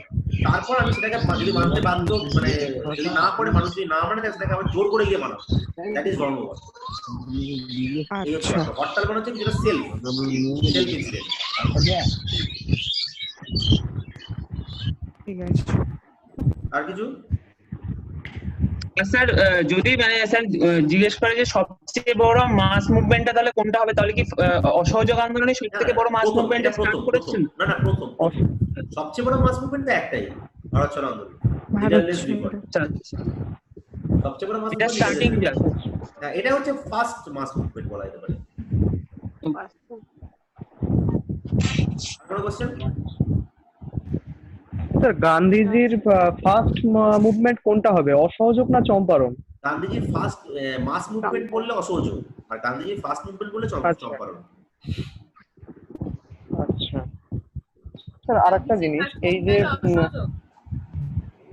তারপর আমি সেটাকে যদি মানতে বাধ্য মানে যদি না করে, মানুষ যদি না মানে সেটাকে আবার জোর করে গিয়ে মানাবো, দ্যাট ইজ ধর্মঘট। হরতাল মানে হচ্ছে যেটা সেলফ ইনসিডেন্ট। ঠিক আছে। আর কিছু? স্যার যদি মানে স্যার জিজ্ঞেস করে যে সবচেয়ে বড় মাস মুভমেন্টটা তাহলে কোনটা হবে, তাহলে কি অসহযোগ আন্দোলনে সব থেকে বড় মাস মুভমেন্টটা স্টার্ট করেছেন? প্রথম সবচেয়ে বড় মাস মুভমেন্ট তো একটাই, ভারত ছাড়ো আন্দোলন। আচ্ছা আচ্ছা, সবচেয়ে বড় মাস এটা স্টার্টিং মুভমেন্ট, হ্যাঁ এটা হচ্ছে ফার্স্ট মাস মুভমেন্ট বলা যেতে পারে। আপনার কোশ্চেন? স্যার গান্ধীজির ফার্স্ট মুভমেন্ট কোনটা হবে, অসহযোগ না চম্পারণ? গান্ধীজির ফার্স্ট মাস মুভমেন্ট বললে অসহযোগ, আর গান্ধীজির ফার্স্ট মুভমেন্ট বললে চম্পারণ। আচ্ছা স্যার আরেকটা জিনিস, এই যে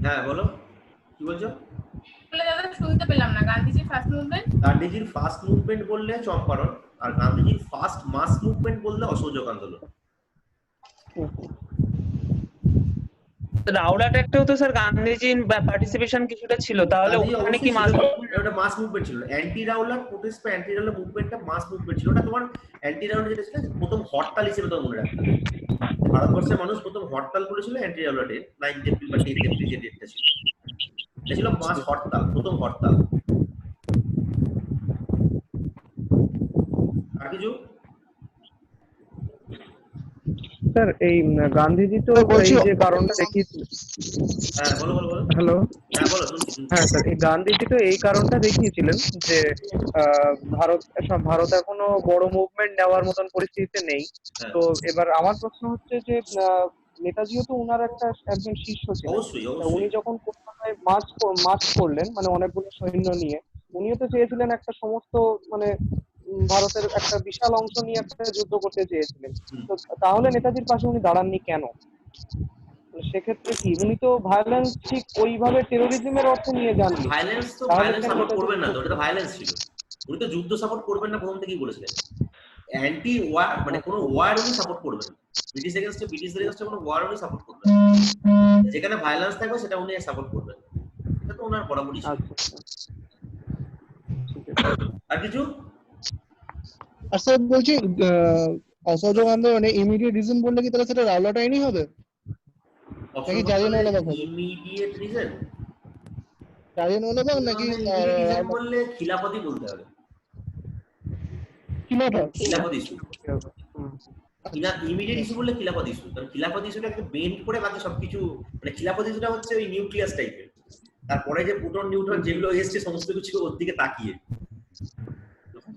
হ্যাঁ বলো কি বলছো? বলে দাদা শুনতে পেলাম না। গান্ধীজির ফার্স্ট মুভমেন্ট, গান্ধীজির ফার্স্ট মুভমেন্ট বললে চম্পারণ, আর গান্ধীজির ফার্স্ট মাস মুভমেন্ট বললে অসহযোগ আন্দোলন। রাওলাটেও তো স্যার গান্ধীজির পার্টিসিপেশন কিছুটা ছিল, তাহলে ওখানে কি মাস ওটা মাস মুভমেন্ট ছিল। অ্যান্টি রাওলাট প্রোটেস্ট বা অ্যান্টি রাওলাট মুভমেন্টটা মাস মুভমেন্ট ছিল। ওটা তোমার অ্যান্টি রাওলাট যেটা ছিল প্রথম হরতাল হিসেবে তোমার মনে রাখতে হবে। ভারতবর্ষের মানুষ প্রথম হরতাল করেছিল অ্যান্টি রাওলাটের 9 এপ্রিল বা 10 এপ্রিল যে ডেটটা ছিল, এটা ছিল মাস হরতাল, প্রথম হরতাল। আর কিছু স্যার এই গান্ধীজি তো এই যে কারণটা দেখিয়েছিলেন, হ্যাঁ বলো বলো বলো। হ্যালো, হ্যাঁ বলো শুনছি। হ্যাঁ স্যার এই গান্ধীজি তো এই কারণটা দেখিয়েছিলেন যে ভারত এখনো বড় মুভমেন্ট নেওয়ার মতন পরিস্থিতিতে নেই। তো এবার আমার প্রশ্ন হচ্ছে যে নেতাজিও তো উনার একজন শিষ্য ছিলেন, অবশ্যই উনি যখন কলকাতায় মার্চ করলেন মানে অনেকগুলো সৈন্য নিয়ে, উনিও তো চেয়েছিলেন একটা সমস্ত মানে ভারতের একটা বিশাল অংশ নিয়ে একটা যুদ্ধ করতে চেয়েছিলেন। তো তাহলে নেতাজির পাশে উনি দাঁড়াননি কেন? সেক্ষেত্রে কি উনি তো ভায়োলেন্স ঠিক ওইভাবে টেরোরিজমের অর্থে নিয়ে যাননি? ভায়োলেন্স তো ভায়োলেন্স সাপোর্ট করবেন না তো, এটা তো ভায়োলেন্স ছিল। উনি তো যুদ্ধ সাপোর্ট করবেন না প্রথম থেকেই বলেছিলেন। অ্যান্টি ওয়ার মানে কোনো ওয়ার উনি সাপোর্ট করবেন না। ব্রিটিশ এগেইনস্টে কোনো ওয়ার উনি সাপোর্ট করবেন না। যেখানে ভায়োলেন্স থাকবে সেটা উনি সাপোর্ট করবেন। এটা তো ওনার বরাবরই ছিল। আর কিছু? আর স্যার বলছি অসহযোগ আন্দোলনে ইমিডিয়েট রিজন বললে কি তাহলে সেটা রাওলাট আইনই হবে নাকি জালিয়ানওয়ালাবাগ হবে? ইমিডিয়েট রিজন জালিয়ানওয়ালাবাগ নাকি রিজন বললে খিলাফতই বলতে হবে। খিলাফত ইস্যু ইমিডিয়েট ইস্যু বললে খিলাফত ইস্যু, কারণ খিলাফত ইস্যুটা একটু বেন্ড করে বাকি সবকিছু মানে খিলাফত ইস্যুটা হচ্ছে ওই নিউক্লিয়াস টাইপের, তারপরে যে প্রোটন নিউট্রন যেগুলো এসছে সমস্ত কিছু ওর দিকে তাকিয়ে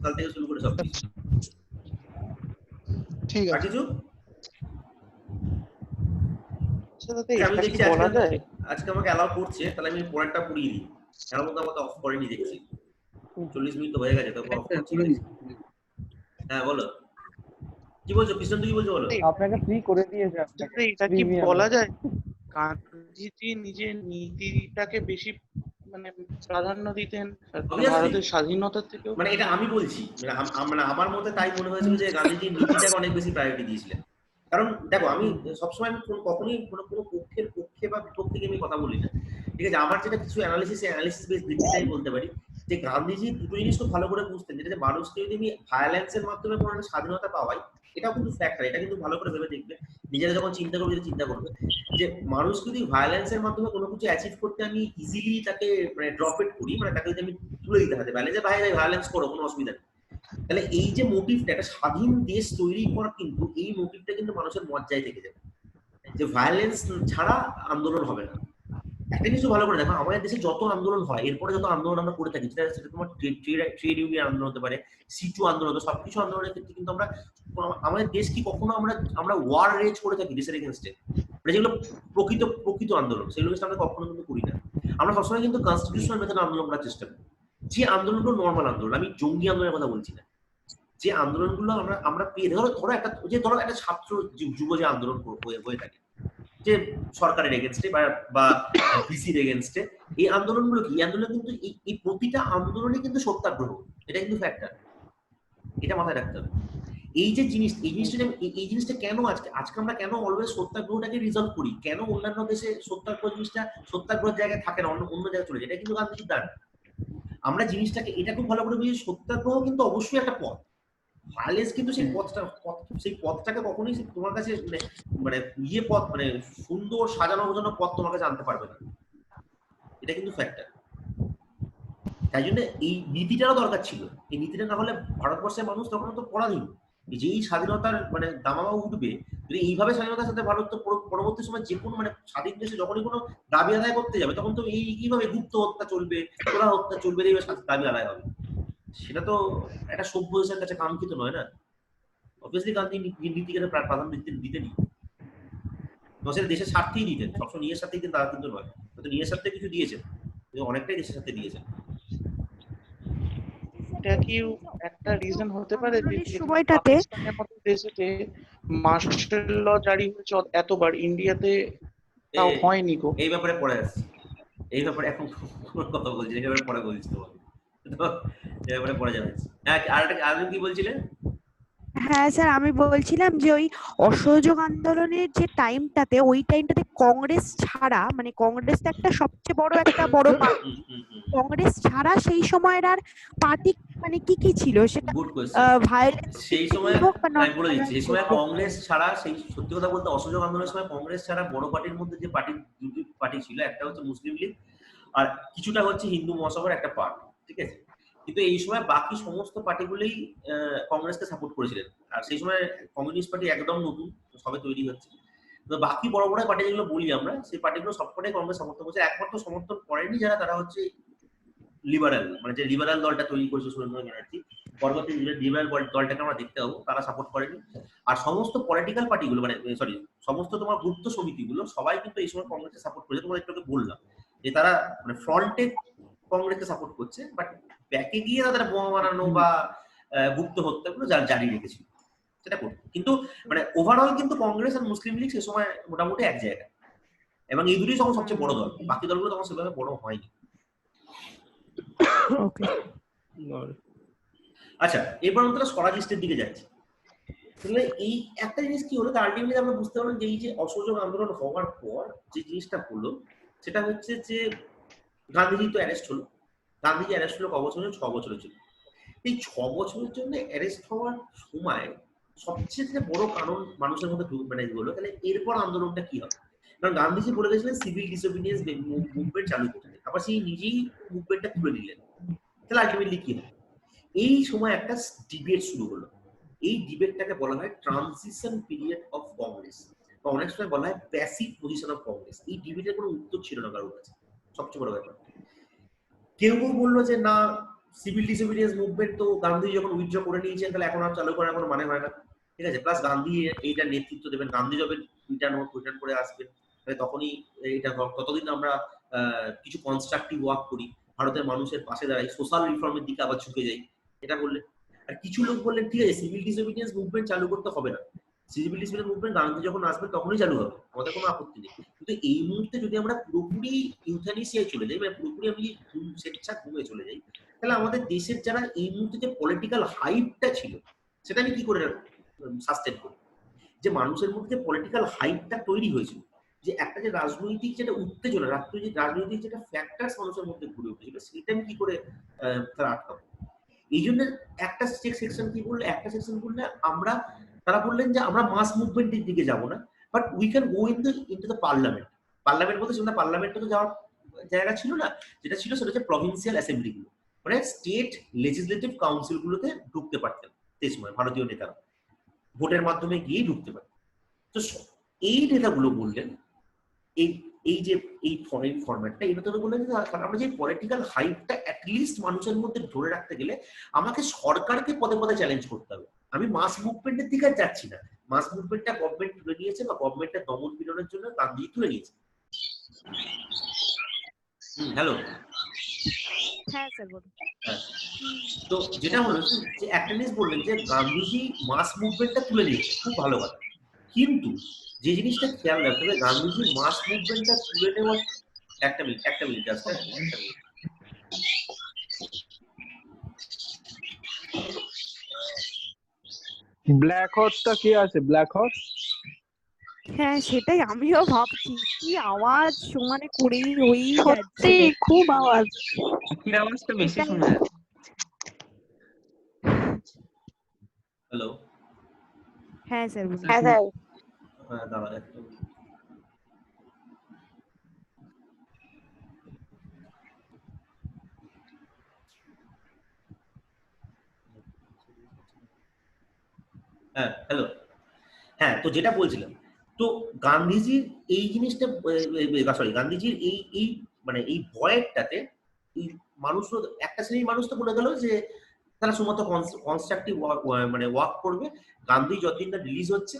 কাল থেকে শুরু করে সবকিছু। ঠিক আছে কিছু আমি দেখছি আজকে আমাকে অ্যালাউ করছে, তাহলে আমি পরেরটা পড়িয়ে দিই। এর মধ্যে আমাকে অফ করেনি দেখছি, 40 মিনিট তো হয়ে গেছে তো অফ করছি। হ্যাঁ বলো কি বলছো কৃষ্ণ, তুই কি বলছো বলো। আপনাকে ফ্রি করে দিয়েছে। আপনাকে এটা কি বলা যায় গান্ধীজি নিজের নীতিটাকে বেশি মানে প্রাধান্য দিতেন ভারতের স্বাধীনতার থেকে? মানে এটা আমি বলছি মানে আমার মতে তাই মনে হয়েছিল যে গান্ধীজি নীতিটাকে অনেক বেশি প্রায়োরিটি দিয়েছিলেন। কারণ দেখো আমি সবসময় কখনোই কোনো পক্ষের পক্ষে বা বিপক্ষে আমি কথা বলি না, ঠিক আছে। আমার যেটা কিছু অ্যানালিসিস বেস ভিত্তিতেই বলতে পারি যে গান্ধীজি দুটো জিনিস খুব ভালো করে বুঝতেন, যেটা যে মানুষকে যদি আমি ভায়োলেন্সের মাধ্যমে কোনো একটা স্বাধীনতা পাওয়াই, এটাও কিন্তু ফ্যাক্টর, এটা কিন্তু ভালো করে ভেবে দেখবে নিজেরা যখন চিন্তা করবে, চিন্তা করবে যে মানুষ যদি ভায়োলেন্সের মাধ্যমে কোনো কিছু অ্যাচিভ করতে আমি ইজিলি তাকে মানে ড্রপ ইট করি, মানে তাকে যদি আমি তুলে দিতে হাতে পারি যে ভাই ভায়োলেন্স করো কোনো অসুবিধা নেই, তাহলে এই যে মোটিভটা একটা স্বাধীন দেশ তৈরি করা, কিন্তু এই মোটিভটা কিন্তু মানুষের মজ্জায় থেকে যাবে যে ভায়োলেন্স ছাড়া আন্দোলন হবে না। একটা কিছু ভালো করে দেখো, আমাদের দেশে যত আন্দোলন হয়, এরপরে যত আন্দোলন আমরা করে থাকি, সেটা তোমার ট্রেড ইউনিয়ন আন্দোলন হতে পারে, সিটু আন্দোলন হতে, সবকিছু আন্দোলনের ক্ষেত্রে কিন্তু আমরা আমাদের দেশ কি কখনো আমরা ওয়ার রেজ করে থাকি দেশের এগেনস্টে, মানে যেগুলো প্রকৃত আন্দোলন সেগুলো আমরা কখনো কিন্তু করি না। আমরা সবসময় কিন্তু কনস্টিটিউশনাল মেথডে আন্দোলন করার চেষ্টা করি, যে আন্দোলনগুলো নর্মাল আন্দোলন, আমি জঙ্গি আন্দোলনের কথা বলছি না, যে আন্দোলনগুলো আমরা পেয়ে ধরো একটা ছাত্র যুব যে আন্দোলন হয়ে থাকে যে সরকারের এগেনস্টে বা ভিসির এগেনস্টে, এই আন্দোলনগুলো কি, এই আন্দোলন কিন্তু এই প্রতিটা আন্দোলনে কিন্তু সত্যাগ্রহ, এটা কিন্তু ফ্যাক্টর, এটা মাথায় রাখতে হবে। এই জিনিসটা কেন আজকে আমরা কেন অলওয়েজ সত্যাগ্রহটাকে রিজলভ করি, কেন অন্যান্য দেশে সত্যাগ্রহ জায়গায় থাকে না, অন্য জায়গায় চলে যায়, এটা কিন্তু গান্ধীজির দান। আমরা জিনিসটাকে এটা খুব ভালো করে বুঝি, সত্যাগ্রহ কিন্তু অবশ্যই একটা পথ, ভায়োলেন্স কিন্তু সেই পথটাকে কখনোই তোমার কাছে মানে পথ মানে সুন্দর সাজানো গোছানো পথ তোমার কাছে আনতে পারবে না, এটা কিন্তু ফ্যাক্টর। তাই জন্য এই নীতিটারও দরকার ছিল। এই নীতিটা না হলে ভারতবর্ষের মানুষ তখন তো পরাধীন। যেই স্বাধীনতার মানে দামামা উঠবে, যদি এইভাবে স্বাধীনতার সাথে ভারত তো পরবর্তী সময় যে কোনো মানে স্বাধীন দেশে যখনই কোনো দাবি আদায় করতে যাবে তখন তো এইভাবে গুপ্ত হত্যা চলবে, চোরা হত্যা চলবে, এইভাবে দাবি আদায় হবে। সেটা তো একটা সভ্য দেশের কাছে কাঙ্ক্ষিত নয় না। অবভিয়াসলি গান্ধী নীতিকে প্রাধান্য দিতেনি, সেটা দেশের স্বার্থেই দিতেন, সবসময় নিজের স্বার্থেই দিতেন, তারা কিন্তু নয়। হয়তো নিজের স্বার্থে কিছু দিয়েছেন, অনেকটাই দেশের সাথে দিয়েছেন। এটা কি একটা রিজন হতে পারে যে সময়টাতে পাকিস্তানের মতো দেশেতে মার্শাল ল জারি হয়েছে এতবার, ইন্ডিয়াতে তাও হয়নি গো? এই ব্যাপারে পরে আসছি, এই ব্যাপারে এখন কথা বলছি, এই ব্যাপারে পরে বলছি তোমাকে, এই ব্যাপারে পরে জানাচ্ছি। আর কি বলছিলেন? হ্যাঁ স্যার, আমি বলছিলাম যে ওই অসহযোগ আন্দোলনের যে টাইমটাতে, ওই টাইমটাতে কংগ্রেস ছাড়া, মানে কংগ্রেস তো একটা সবচেয়ে বড় পার্টি, কংগ্রেস ছাড়া সেই সময়ের আর পার্টি মানে কি ছিল সেটা ভায়োলেন্স সেই সময় আমি বলে দিচ্ছি, সেই সময় কংগ্রেস ছাড়া, সেই সত্যি কথা বলতে অসহযোগ আন্দোলনের সময় কংগ্রেস ছাড়া বড় পার্টির মধ্যে যে দুটি পার্টি ছিল, একটা হচ্ছে মুসলিম লীগ আর কিছুটা হচ্ছে হিন্দু মহাসভার একটা পার্ট, ঠিক আছে। কিন্তু এই সময় বাকি সমস্ত পার্টিগুলোই কংগ্রেসকে সাপোর্ট করেছিলেন। আর সেই সময় কমিউনিস্ট পার্টি একদম নতুন, সবে তৈরি হচ্ছে। তো বাকি বড় বড় পার্টি যেগুলো বলি আমরা, সেই পার্টিগুলো সবকটাই কংগ্রেস সমর্থন করছে। একমাত্র সমর্থন করেনি যারা, তারা হচ্ছে লিবারাল, মানে যে লিবারাল দলটা তৈরি করেছে সুরেন্দ্র ব্যানার্জি, পরবর্তী লিবারাল দলটাকে আমরা দেখতে পাবো, তারা সাপোর্ট করেনি। আর সমস্ত পলিটিক্যাল পার্টিগুলো, মানে সরি, সমস্ত তোমার গুপ্ত সমিতিগুলো সবাই কিন্তু এই সময় কংগ্রেসকে সাপোর্ট করেছে। তোমার একটু বললাম যে তারা মানে ফ্রন্টে কংগ্রেসকে সাপোর্ট করছে, বাট ব্যাকে গিয়ে তাদের বোমা বানানো বা গুপ্ত হত্যাগুলো জারি রেখেছিল, সেটা করতো। কিন্তু মানে ওভারঅল কিন্তু কংগ্রেস আর মুসলিম লীগ সে সময় মোটামুটি এক জায়গায়, এবং এই দুটোই তখন সবচেয়ে বড় দল, বাকি দলগুলো তখন সেভাবে বড় হয়নি। আচ্ছা, এবার আমরা স্বরাজিস্টের দিকে যাচ্ছি। তাহলে এই একটা জিনিস কি হলো, আলটিমেটলি আমরা বুঝতে পারলাম যে এই যে অসহযোগ আন্দোলন হওয়ার পর যে জিনিসটা হলো সেটা হচ্ছে যে গান্ধীজি তো অ্যারেস্ট হলো। গান্ধীজি অ্যারেস্ট হলো ক বছরের? 6 বছরের জন্য। এই 6 বছরের জন্য অ্যারেস্ট হওয়ার সময় সবচেয়ে বড় কারণ মানুষের মধ্যে মানে হলো, তাহলে এরপর আন্দোলনটা কি হবে? কারণ গান্ধীজি বলে গেছিলেন সিভিল ডিসোবিডিয়েন্স মুভমেন্ট চালু করতে, আবার সেই নিজেই মুভমেন্টটা তুলে নিলেন। তাহলে আলটিমেটলি কি হবে? এই সময় একটা ডিবেট শুরু হলো। এই ডিবেটটাকে বলা হয় ট্রানজিশন পিরিয়ড অফ কংগ্রেস, বা অনেক সময় বলা হয় প্যাসিভ পজিশন অফ কংগ্রেস। এই ডিবেটের কোনো উত্তর ছিল না কারোর কাছে, সবচেয়ে বড় ব্যাপার। কেউ কেউ বললো যে না, সিভিল ডিসোবিডিয়েন্স মুভমেন্ট তো গান্ধী যখন উইথড্র করে নিয়েছেন, তাহলে এখন আর চালু করার কোনো মানে হয় না, ঠিক আছে। প্লাস গান্ধী এইটা নেতৃত্ব দেবেন, গান্ধী যবে রিটার্ন করে আসবেন, তাহলে তখনই এটা, ততদিন আমরা কিছু কনস্ট্রাকটিভ ওয়ার্ক করি, ভারতের মানুষের পাশে দাঁড়াই, সোশ্যাল রিফর্মের দিকে আবার ঝুঁকে যাই, এটা বললেন। আর কিছু লোক বললেন ঠিক আছে, সিভিল ডিসোবিডিয়েন্স মুভমেন্ট চালু করতে হবে না, সিভিল ডিসোবিডিয়েন্স মুভমেন্ট গান্ধী যখন আসবে তখনই চালু হবে, আমাদের কোনো আপত্তি নেই। কিন্তু এই মুহূর্তে যদি আমরা পুরোপুরি ইউথ্যানেসিয়ায় চলে যাই, মানে পুরোপুরি আমি স্বেচ্ছা ঘুমে চলে যাই, তাহলে আমাদের দেশের যারা এই মুহূর্তে যে পলিটিক্যাল হাইপটা ছিল সেটা আমি কি করে সাস্টেন করি? যে মানুষের মধ্যে পলিটিক্যাল হাইপটা তৈরি হয়েছিল, যে একটা যে রাজনৈতিক যেটা উত্তেজনা, রাজনৈতিক যেটা ফ্যাক্টরস মানুষের মধ্যে ঘুরে উঠেছিল, সেটা আমি কি করে তারা আটকাবো? এই জন্য একটা সেকশন কি বললো, একটা সেকশন বললে আমরা, তারা বললেন যে আমরা মাস মুভমেন্টের দিকে যাব না, but we can go into the parliament. Parliament বলতে সেটা পার্লামেন্টে তো যাওয়ার জায়গা ছিল না, যেটা ছিল সেটা হচ্ছে প্রভিন্সিয়াল অ্যাসেম্বলিগুলো, মানে স্টেট লেজিসলেটিভ কাউন্সিল গুলোতে ঢুকতে পারতেন সেই সময় ভারতীয় নেতারা, ভোটের মাধ্যমে গিয়ে ঢুকতে পারতেন। তো এই নেতাগুলো বললেন এই যে এই ফরম্যাটটা, এটা তো বললেন যে আমরা যে পলিটিক্যাল হাইপটা অ্যাটলিস্ট মানুষের মধ্যে ধরে রাখতে গেলে আমাকে সরকারকে পদে পদে চ্যালেঞ্জ করতে হবে। আমি মাস মুভমেন্টের দিকে যাচ্ছি না, মাস মুভমেন্টটা গভর্নমেন্ট তুলে নিয়েছে, বা গভর্নমেন্টের দমন পীড়নের জন্য গান্ধী তুলে নিয়েছে। হ্যালো, হ্যাঁ স্যার বলুন। তো যেটা হলো যে একটা জিনিস বললেন যে গান্ধীজি মাস মুভমেন্টটা তুলে নিয়েছে, খুব ভালো কথা, কিন্তু যে জিনিসটা খেয়াল রাখতে হবে, গান্ধীজি মাস মুভমেন্টটা তুলে নেওয়ার একটা মিনিট জাস্ট, ব্ল্যাক হর্সটা কি আছে? Black horse? হ্যাঁ সেটাই আমিও ভাবছি, কি আওয়াজ সমানে করেই ওই সত্যি খুব আওয়াজ। পাখির আওয়াজটা বেশি শোনা যাচ্ছে। হ্যালো, হ্যাঁ স্যার বলুন। হ্যাঁ স্যার। দাঁড়া একটা হ্যাঁ হ্যালো, হ্যাঁ তো যেটা বলছিলাম, তো গান্ধীজির এই জিনিসটা সরি গান্ধীজির এই এই মানে এই ভয়েরটাতে এই মানুষ, একটা শ্রেণীর মানুষ তো বলে গেল যে তারা শুধুমাত্র কনস্ট্রাকটিভ মানে ওয়ার্ক করবে, গান্ধী যতদিন না রিলিজ হচ্ছে,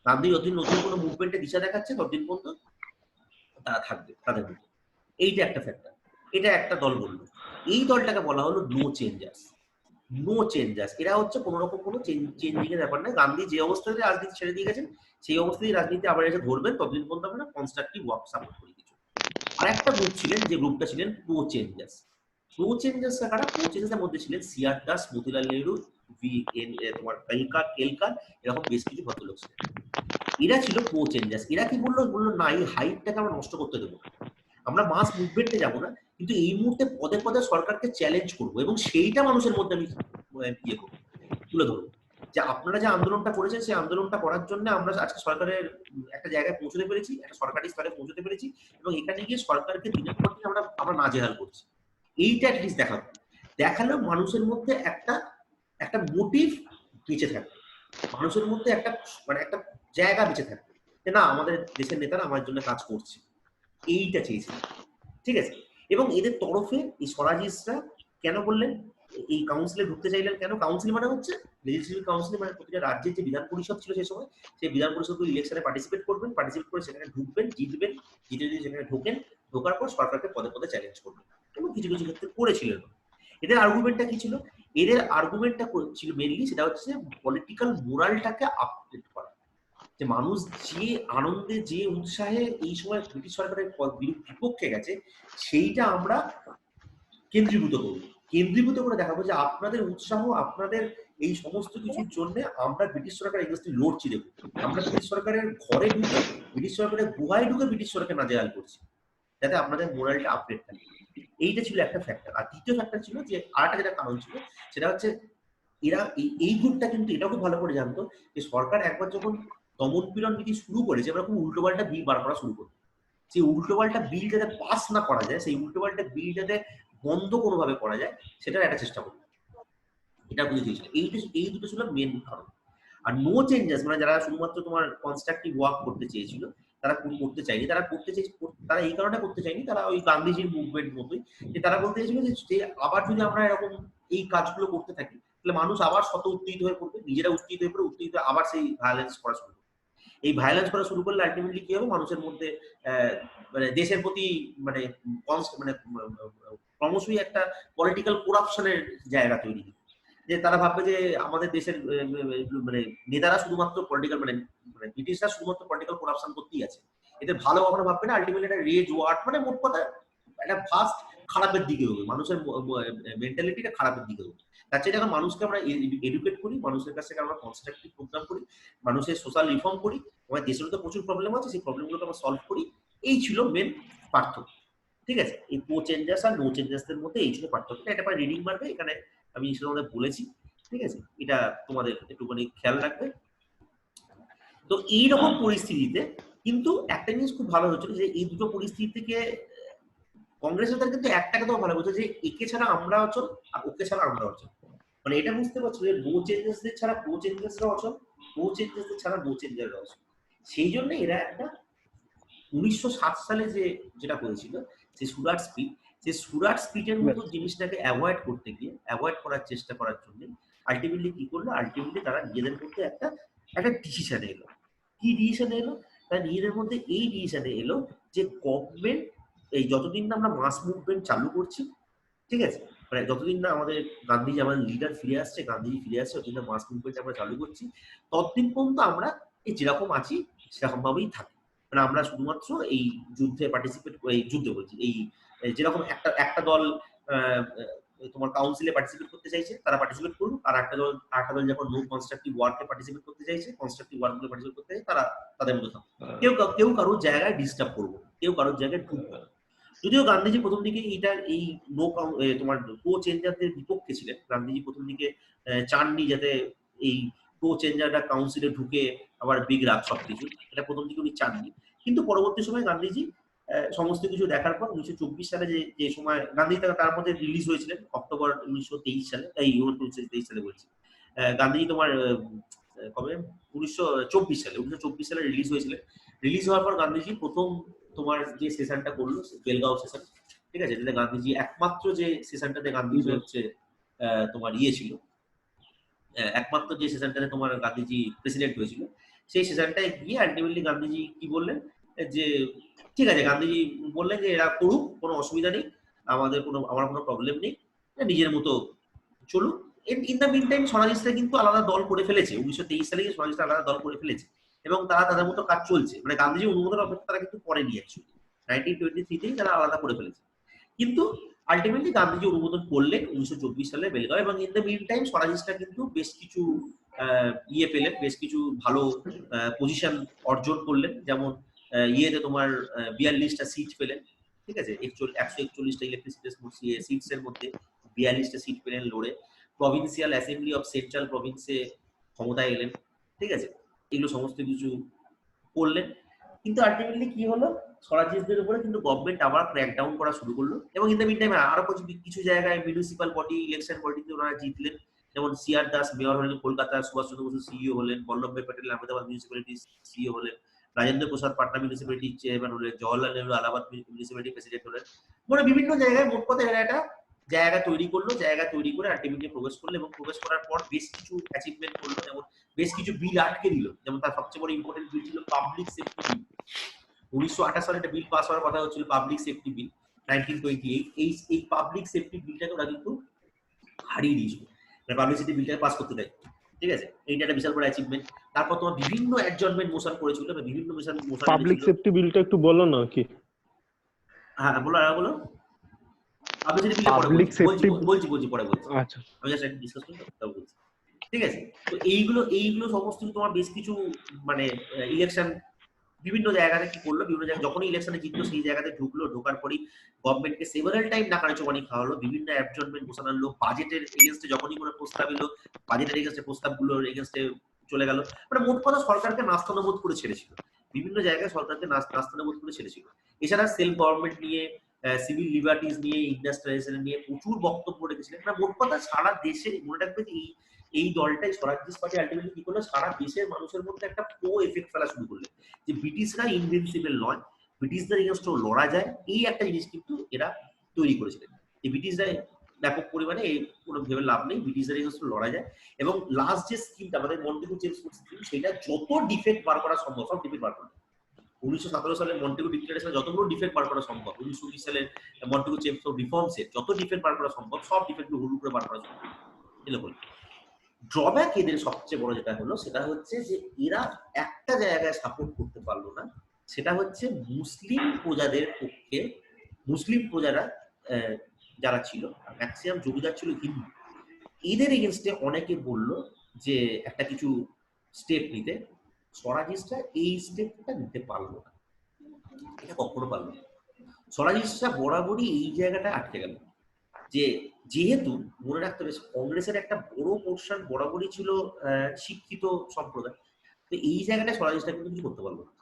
গান্ধী যতদিন নতুন কোনো মুভমেন্টে দিশা দেখাচ্ছে ততদিন পর্যন্ত তারা থাকবে তাদের মধ্যে। এইটা একটা ফ্যাক্টর, এটা একটা দল বললো। এই দলটাকে বলা হলো নো চেঞ্জার্স। নো চেঞ্জার্স, এরা হচ্ছে কোনো রকম কোনো চেঞ্জিং এর ব্যাপার না। গান্ধী যে অবস্থাতে রাজনীতি ছেড়ে দিয়ে গেছেন সেই অবস্থায় রাজনীতি আবার এসে ধরবেন, ততদিন পর্যন্ত আমরা কনস্ট্রাকটিভ ওয়ার্ক সাপোর্ট করি কিছু। আর একটা গ্রুপ ছিলেন, যে গ্রুপটা ছিলেন প্রো চেঞ্জার্স। প্রো চেঞ্জার্স কারা? প্রো চেঞ্জার্সের মধ্যে ছিলেন সিআর দাস, মতিলাল নেহরু, তোমার কেলকার, এরকম বেশ কিছু ভদ্রলোক ছিলেন। এরা ছিল প্রো চেঞ্জার্স। এরা কি বললো? বললো না, এই হাইটটাকে আমরা নষ্ট করতে দেবো না, আমরা মাস মুভমেন্টে যাবো না, কিন্তু এই মুহূর্তে পদে পদে সরকারকে চ্যালেঞ্জ করবো এবং সেইটা মানুষের মধ্যে আমি ইয়ে করবো, তুলে ধরবো যে আপনারা যে আন্দোলনটা করেছেন সেই আন্দোলনটা করার জন্য আমরা আজকে সরকারের একটা জায়গায় পৌঁছতে পেরেছি, একটা সরকারি স্তরে পৌঁছতে পেরেছি, এবং এখানে গিয়ে সরকারকে দিনের পর দিন আমরা নাজেহাল করছি। এইটা অ্যাটলিস্ট দেখালেও মানুষের মধ্যে একটা মোটিভ বেঁচে থাকবে, মানুষের মধ্যে একটা মানে একটা জায়গা বেঁচে থাকবে যে না, আমাদের দেশের নেতারা আমার জন্য কাজ করছে। এইটা চেয়েছিল, ঠিক আছে। এবং এদের তরফে এই স্বরাজিস্টরা কেন বললেন এই কাউন্সিলে ঢুকতে চাইলেন? কেন? কাউন্সিল মানে হচ্ছে লেজিসলেটিভ কাউন্সিল, মানে প্রতিটা রাজ্যের যে বিধান পরিষদ ছিল সেই সময়, সেই বিধান পরিষদগুলো ইলেকশনে পার্টিসিপেট করবেন, পার্টিসিপেট করে সেখানে ঢুকবেন, জিতবেন, জিতে যদি সেখানে ঢোকেন, ঢোকার পর সরকারকে পদে পদে চ্যালেঞ্জ করবেন, এবং কিছু কিছু ক্ষেত্রে করেছিলেন। এদের আর্গুমেন্টটা কি ছিল? এদের আর্গুমেন্টটা ছিল মেনলি সেটা হচ্ছে পলিটিক্যাল মোরালটাকে আপডেট করা, যে মানুষ যে আনন্দে যে উৎসাহে এই সময় ব্রিটিশ সরকারের বিপক্ষে গেছে সেইটা আমরা কেন্দ্রীভূত করব, কেন্দ্রীভূত করে দেখাবো যে আপনাদের উৎসাহ, আপনাদের এই সমস্ত কিছুর জন্য আমরা ব্রিটিশ সরকার এগেইনস্টে লড়ছি। দেখুন, আমরা ব্রিটিশ সরকারের ঘরে ঢুকে, ব্রিটিশ সরকারের গুহায় ঢুকে ব্রিটিশ সরকার নাজেহাল করছি, যাতে আপনাদের মোরালটা আপডেট থাকে। এইটা ছিল একটা ফ্যাক্টর। আর দ্বিতীয় ফ্যাক্টর ছিল যে আরেকটা যেটা কারণ ছিল সেটা হচ্ছে এরা এই গ্রুপটা কিন্তু এটাও খুব ভালো করে জানতো যে সরকার একবার যখন দমনপীড়ন নীতি শুরু করেছে, এরকম উল্টোপাল্টা বিল বার করা শুরু করবে, সেই উল্টোপাল্টা বিল যাতে পাস না করা যায়, সেই উল্টোপাল্টা বিল যাতে বন্ধ কোনোভাবে করা যায়, সেটার একটা চেষ্টা করবে। এটা বুঝে দিয়েছিল। এই দুটো ছিল মেন কারণ। আর নো চেঞ্জেস মানে যারা শুধুমাত্র তোমার কনস্ট্রাকটিভ ওয়ার্ক করতে চেয়েছিল, তারা করতে চায়নি, তারা এই কারণে করতে চায়নি, তারা ওই গান্ধীজির মুভমেন্ট মতোই, যে তারা বলতে চাইছিল যে আবার যদি আমরা এরকম এই কাজগুলো করতে থাকি তাহলে মানুষ আবার শত উত্তেজিত হয়ে পড়বে, নিজেরা উত্তেজিত হয়ে পড়ে, উত্তেজিত আবার সেই ভায়োলেন্স করা শুরু করবে। এই ভায়োলেন্স করা শুরু করলে আলটিমেটলি কি হবে? মানুষের মধ্যে মানে দেশের প্রতি মানে ক্রমশই একটা পলিটিক্যাল করাপশনের জায়গা তৈরি হবে, যে তারা ভাববে যে আমাদের দেশের মানে নেতারা শুধুমাত্র পলিটিক্যাল মানে ব্রিটিশরা শুধুমাত্র পলিটিক্যাল করাপশন করতেই আছে, এদের ভালো কখনো ভাববে না। আলটিমেটলি একটা রেজ ওয়ার্ড মানে মোট কথা একটা ফার্স্ট খারাপের দিকে হবে, মানুষের মেন্টালিটিটা খারাপের দিকে হবে। তার চেয়ে যখন মানুষকে আমরা এডুকেট করি, মানুষের কাছ থেকে আমরা কনস্ট্রাকটিভ প্রোগ্রাম করি, মানুষের সোশ্যাল রিফর্ম করি, আমাদের দেশের তো প্রচুর প্রবলেম আছে, সেই প্রবলেমগুলোকে আমরা সলভ করি, এই ছিল মেন পার্থক্য। ঠিক আছে, এই প্রো চেঞ্জার্স আর নো চেঞ্জার্সদের মধ্যে এই ছিল পার্থক্য। এটা একটা রিডিং মারবে, এখানে আমি সেটা আমাদের বলেছি, ঠিক আছে, এটা তোমাদের একটুখানি খেয়াল রাখবে। তো এইরকম পরিস্থিতিতে কিন্তু একটা জিনিস খুব ভালো হচ্ছিল যে এই দুটো পরিস্থিতি থেকে কংগ্রেস নেতারা কিন্তু একটা কথাও ভালো বলছে যে একে ছাড়া আমরা অচল আর ওকে ছাড়া আমরা অচল। মানে এটা বুঝতে পারছো যে নো চেঞ্জেসদের ছাড়া প্রো চেঞ্জেসরা অচল, প্রো চেঞ্জেসদের ছাড়া নো চেঞ্জাররা অচল। সেই জন্য এরা একটা 1907 সালে যেটা করেছিল সেই সুরাট স্পিড, সেই সুরাট স্পিডের মতো জিনিসটাকে অ্যাভয়েড করতে গিয়ে, অ্যাভয়েড করার চেষ্টা করার জন্য আলটিমেটলি কি করলো? আলটিমেটলি তারা নিজেদের মধ্যে একটা ডিসিশনে এলো। কি ডিসিশনে এলো? তারা নিজেদের মধ্যে এই ডিসিশনে এলো যে গভর্নমেন্ট এই যতদিন না আমরা মাস মুভমেন্ট চালু করছি, ঠিক আছে, মানে যতদিন না আমাদের গান্ধীজি আমাদের লিডার ফিরে আসছে, গান্ধীজি ফিরে আসছে, ততদিন মাস মুভমেন্ট আমরা চালু করছি, ততদিন পর্যন্ত আমরা এই যেরকম আছি সেরকম ভাবেই থাকি। মানে আমরা শুধুমাত্র এই যুদ্ধে পার্টিসিপেট, এই যুদ্ধে বলছি, এই যেরকম একটা দল তোমার কাউন্সিলে পার্টিসিপেট করতে চাইছে তারা পার্টিসিপেট করুক, আর একটা দল যখন নো কনস্ট্রাকটিভ ওয়ার্কে পার্টিসিপেট করতে চাইছে, কনস্ট্রাকটিভ ওয়ার্কগুলো পার্টিসিপেট করতে চাইছে, তারা তাদের মধ্যে থাকবে। কেউ কারোর জায়গায় ডিস্টার্ব করবো, কেউ কারোর জায়গায় ঢুকবো। যদিও গান্ধীজি প্রথম দিকে এই নো তোমার প্রো চেঞ্জারদের বিপক্ষে ছিলেন, গান্ধীজি প্রথম দিকে চাননি যাতে এই প্রো চেঞ্জাররা কাউন্সিলে ঢুকে আবার বিগড়াক সবকিছু, এটা প্রথম দিকে উনি চাননি। কিন্তু পরবর্তী সময় গান্ধীজি সমস্ত কিছু দেখার পর 1924 সালে যে সময় গান্ধী তার মধ্যে রিলিজ হয়েছিলেন অক্টোবর 1923 সালে, এই 1923 সালে বলছি, গান্ধীজি তোমার কবে 1924 সালে রিলিজ হয়েছিল। রিলিজ হওয়ার পর গান্ধীজি প্রথম তোমার যে সেশনটা করলো বেলগাঁও সেশন, ঠিক আছে, যেটা গান্ধীজি একমাত্র যে সেশনটাতে গান্ধীজি হচ্ছে তোমার ছিল, একমাত্র যে সেশনটাতে তোমার গান্ধীজি প্রেসিডেন্ট হয়েছিল, সেই সেশনটায় গিয়ে আলটিমেটলি গান্ধীজি কি বললেন যে ঠিক আছে, গান্ধীজি বললেন যে এরা করুক, কোনো অসুবিধা নেই, আমার কোনো প্রবলেম নেই, নিজের মতো চলুক। ইন দ্য মিন টাইম স্বরাজিস্টরা কিন্তু আলাদা দল করে ফেলেছে, 1923 সালে স্বরাজিস্টরা আলাদা দল করে ফেলেছে এবং তারা তাদের মতো কাজ চলছে, মানে গান্ধীজি অনুমোদনের অপেক্ষা তারা কিন্তু করেনি অ্যাকচুয়ালি, 1923-তেই তারা আলাদা করে ফেলেছে। কিন্তু আলটিমেটলি গান্ধীজি অনুমোদন করলেন 1924 সালে বেলগাঁও, এবং ইন দ্য মিন টাইম স্বরাজিস্টরা কিন্তু বেশ কিছু পেলেন, বেশ কিছু ভালো পজিশন অর্জন করলেন, যেমন ইয়েতে তোমার 42টা সিট পেলেন, ঠিক আছে, 141টা ইলেকট্রিসিটি সিটস এর মধ্যে 42টা সিট পেলেন লড়ে। প্রভিন্সিয়াল অ্যাসেম্বলি অফ সেন্ট্রাল প্রভিন্সে ক্ষমতায় এলেন, ঠিক আছে, এগুলো সমস্ত কিছু করলেন। কিন্তু আলটিমেটলি কি হলো, স্বরাজিস্টদের উপরে কিন্তু গভর্নমেন্ট আবার ক্র্যাকডাউন করা শুরু করলো, এবং ইন দ্য মিন টাইম আরো কিছু জায়গায় মিউনিসিপাল বডি ইলেকশন বডিতে ওনারা জিতলেন, যেমন সিআর দাস মেয়র হলেন কলকাতা, সুভাষচন্দ্র বসু সিইও হলেন, বল্লভভাই প্যাটেল আহমেদাবাদ মিউনিসিপ্যালিটি সিইও হলেন, রাজেন্দ্র প্রসাদ পাটনা মিউনিসিপ্যালিটি চেয়ারম্যান হলেন, জওয়াহরলাল নেহরু এলাহাবাদ মিউনিসিপ্যালিটি প্রেসিডেন্ট হলেন। মানে বিভিন্ন জায়গায় মোট কথা এরা একটা জায়গা তৈরি করলো, জায়গা তৈরি করে আলটিমেটলি প্রবেশ করলো, এবং প্রবেশ করার পর বেশ কিছু অ্যাচিভমেন্ট করলো, যেমন বেশ কিছু বিল আটকে দিল, যেমন তার সবচেয়ে বড় ইম্পর্টেন্ট বিল ছিল পাবলিক সেফটি বিল। 1928 সালে একটা বিল পাস হওয়ার কথা হচ্ছিল, পাবলিক সেফটি বিল 1928। এই পাবলিক সেফটি বিলটাকে ওরা কিন্তু হারিয়ে দিয়েছিল, পাবলিক সেফটি বিলটাকে পাস করতে দেয়, ঠিক আছে, এইটা একটা বিশাল বড় অ্যাচিভমেন্ট। তারপর তোমার বিভিন্ন অ্যাডজর্নমেন্ট মোশন করেছিল, বিভিন্ন মোশন পাবলিক সেফটি বিলটা একটু বলো না কি? হ্যাঁ বলো পাবলিক সেফটি বলছি পরে বলছি, আচ্ছা আমি জাস্ট একটা ডিসকাস করতে তাও বলছি, ঠিক আছে। তো এইগুলো সমস্ত তোমার বেশ কিছু মানে ইলেকশন বিভিন্ন জায়গাতে কি করলো, বিভিন্ন জায়গায় যখনই ইলেকশনে জিতলো সেই জায়গাতে ঢোকার পরই গভর্নমেন্টকে সেভারাল টাইম নাকানি চোবানি খাওয়ালো, বিভিন্ন অ্যাডজর্নমেন্ট বসানো হলো, বাজেটের এগেনস্টে যখনই কোনো প্রস্তাব এলো বাজেটের এগেনস্টে প্রস্তাবগুলোর এগেনস্টে চলে গেল, মানে মোট কথা সরকারকে নাস্তানাবোধ করে ছেড়েছিল, বিভিন্ন জায়গায় সরকারকে নাস্তানাবোধ করে ছেড়েছিল। এছাড়া সেলফ গভর্নমেন্ট নিয়ে, সিভিল লিবার্টিজ নিয়ে, ইন্ডাস্ট্রিয়ালাইজেশন নিয়ে প্রচুর বক্তব্য রেখেছিলেন। মানে মোট কথা সারা দেশে মনে রাখবে যে এই দলটাই স্বরাজিস্ট পার্টি আলটিমেটলি কি করলো, সারা দেশের মানুষের মধ্যে একটা প্রো এফেক্ট ফেলা শুরু করলো যে ব্রিটিশরা ইনভিনসিবল নয়, ব্রিটিশদের এগেনস্টে লড়া যায়, এই একটা জিনিস কিন্তু এরা তৈরি করেছিলেন। এই ব্রিটিশরা ব্যাপক পরিমাণে কোনো ভেবে লাভ নেই, ব্রিটিশদের এগেনস্টে লড়া যায়। এবং লাস্ট যে স্কিমটা আমাদের মন্টেগু চেমস স্কিম, সেটা যত ডিফেক্ট বার করা সম্ভব সব ডিফেক্ট বার করা। 1917 সালে মন্টেগু ডিক্লারেশনে যতগুলো ডিফেক্ট বার করা সম্ভব, 1920 সালে মন্টেগু চেমস রিফর্মসে যত ডিফেক্ট বার করা সম্ভব সব ডিফেক্টগুলো হুল করে বার করা সম্ভব। এরকম ড্রব্যাক এদের সবচেয়ে বড় যেটা হলো সেটা হচ্ছে যে এরা একটা জায়গায় সাপোর্ট করতে পারলো না, সেটা হচ্ছে মুসলিম প্রজাদের পক্ষে। মুসলিম প্রজারা যারা ছিল ম্যাক্সিমাম জমিদার ছিল হিন্দু, এদের এগেনস্টে অনেকে বলল যে একটা কিছু স্টেপ নিতে, স্বরাজিস্টরা এই স্টেপটা নিতে পারলো না, এটা কখনো পারলো না। স্বরাজিস্টরা বরাবরই এই জায়গাটা আটকে গেল, যে যেহেতু মনে রাখতে হবে কংগ্রেসের একটা বড় পোর্শন বরাবরই ছিল শিক্ষিত সম্প্রদায়, তো এই জায়গাটা স্বরাজিস্টরা কিন্তু কিছু করতে পারলো না,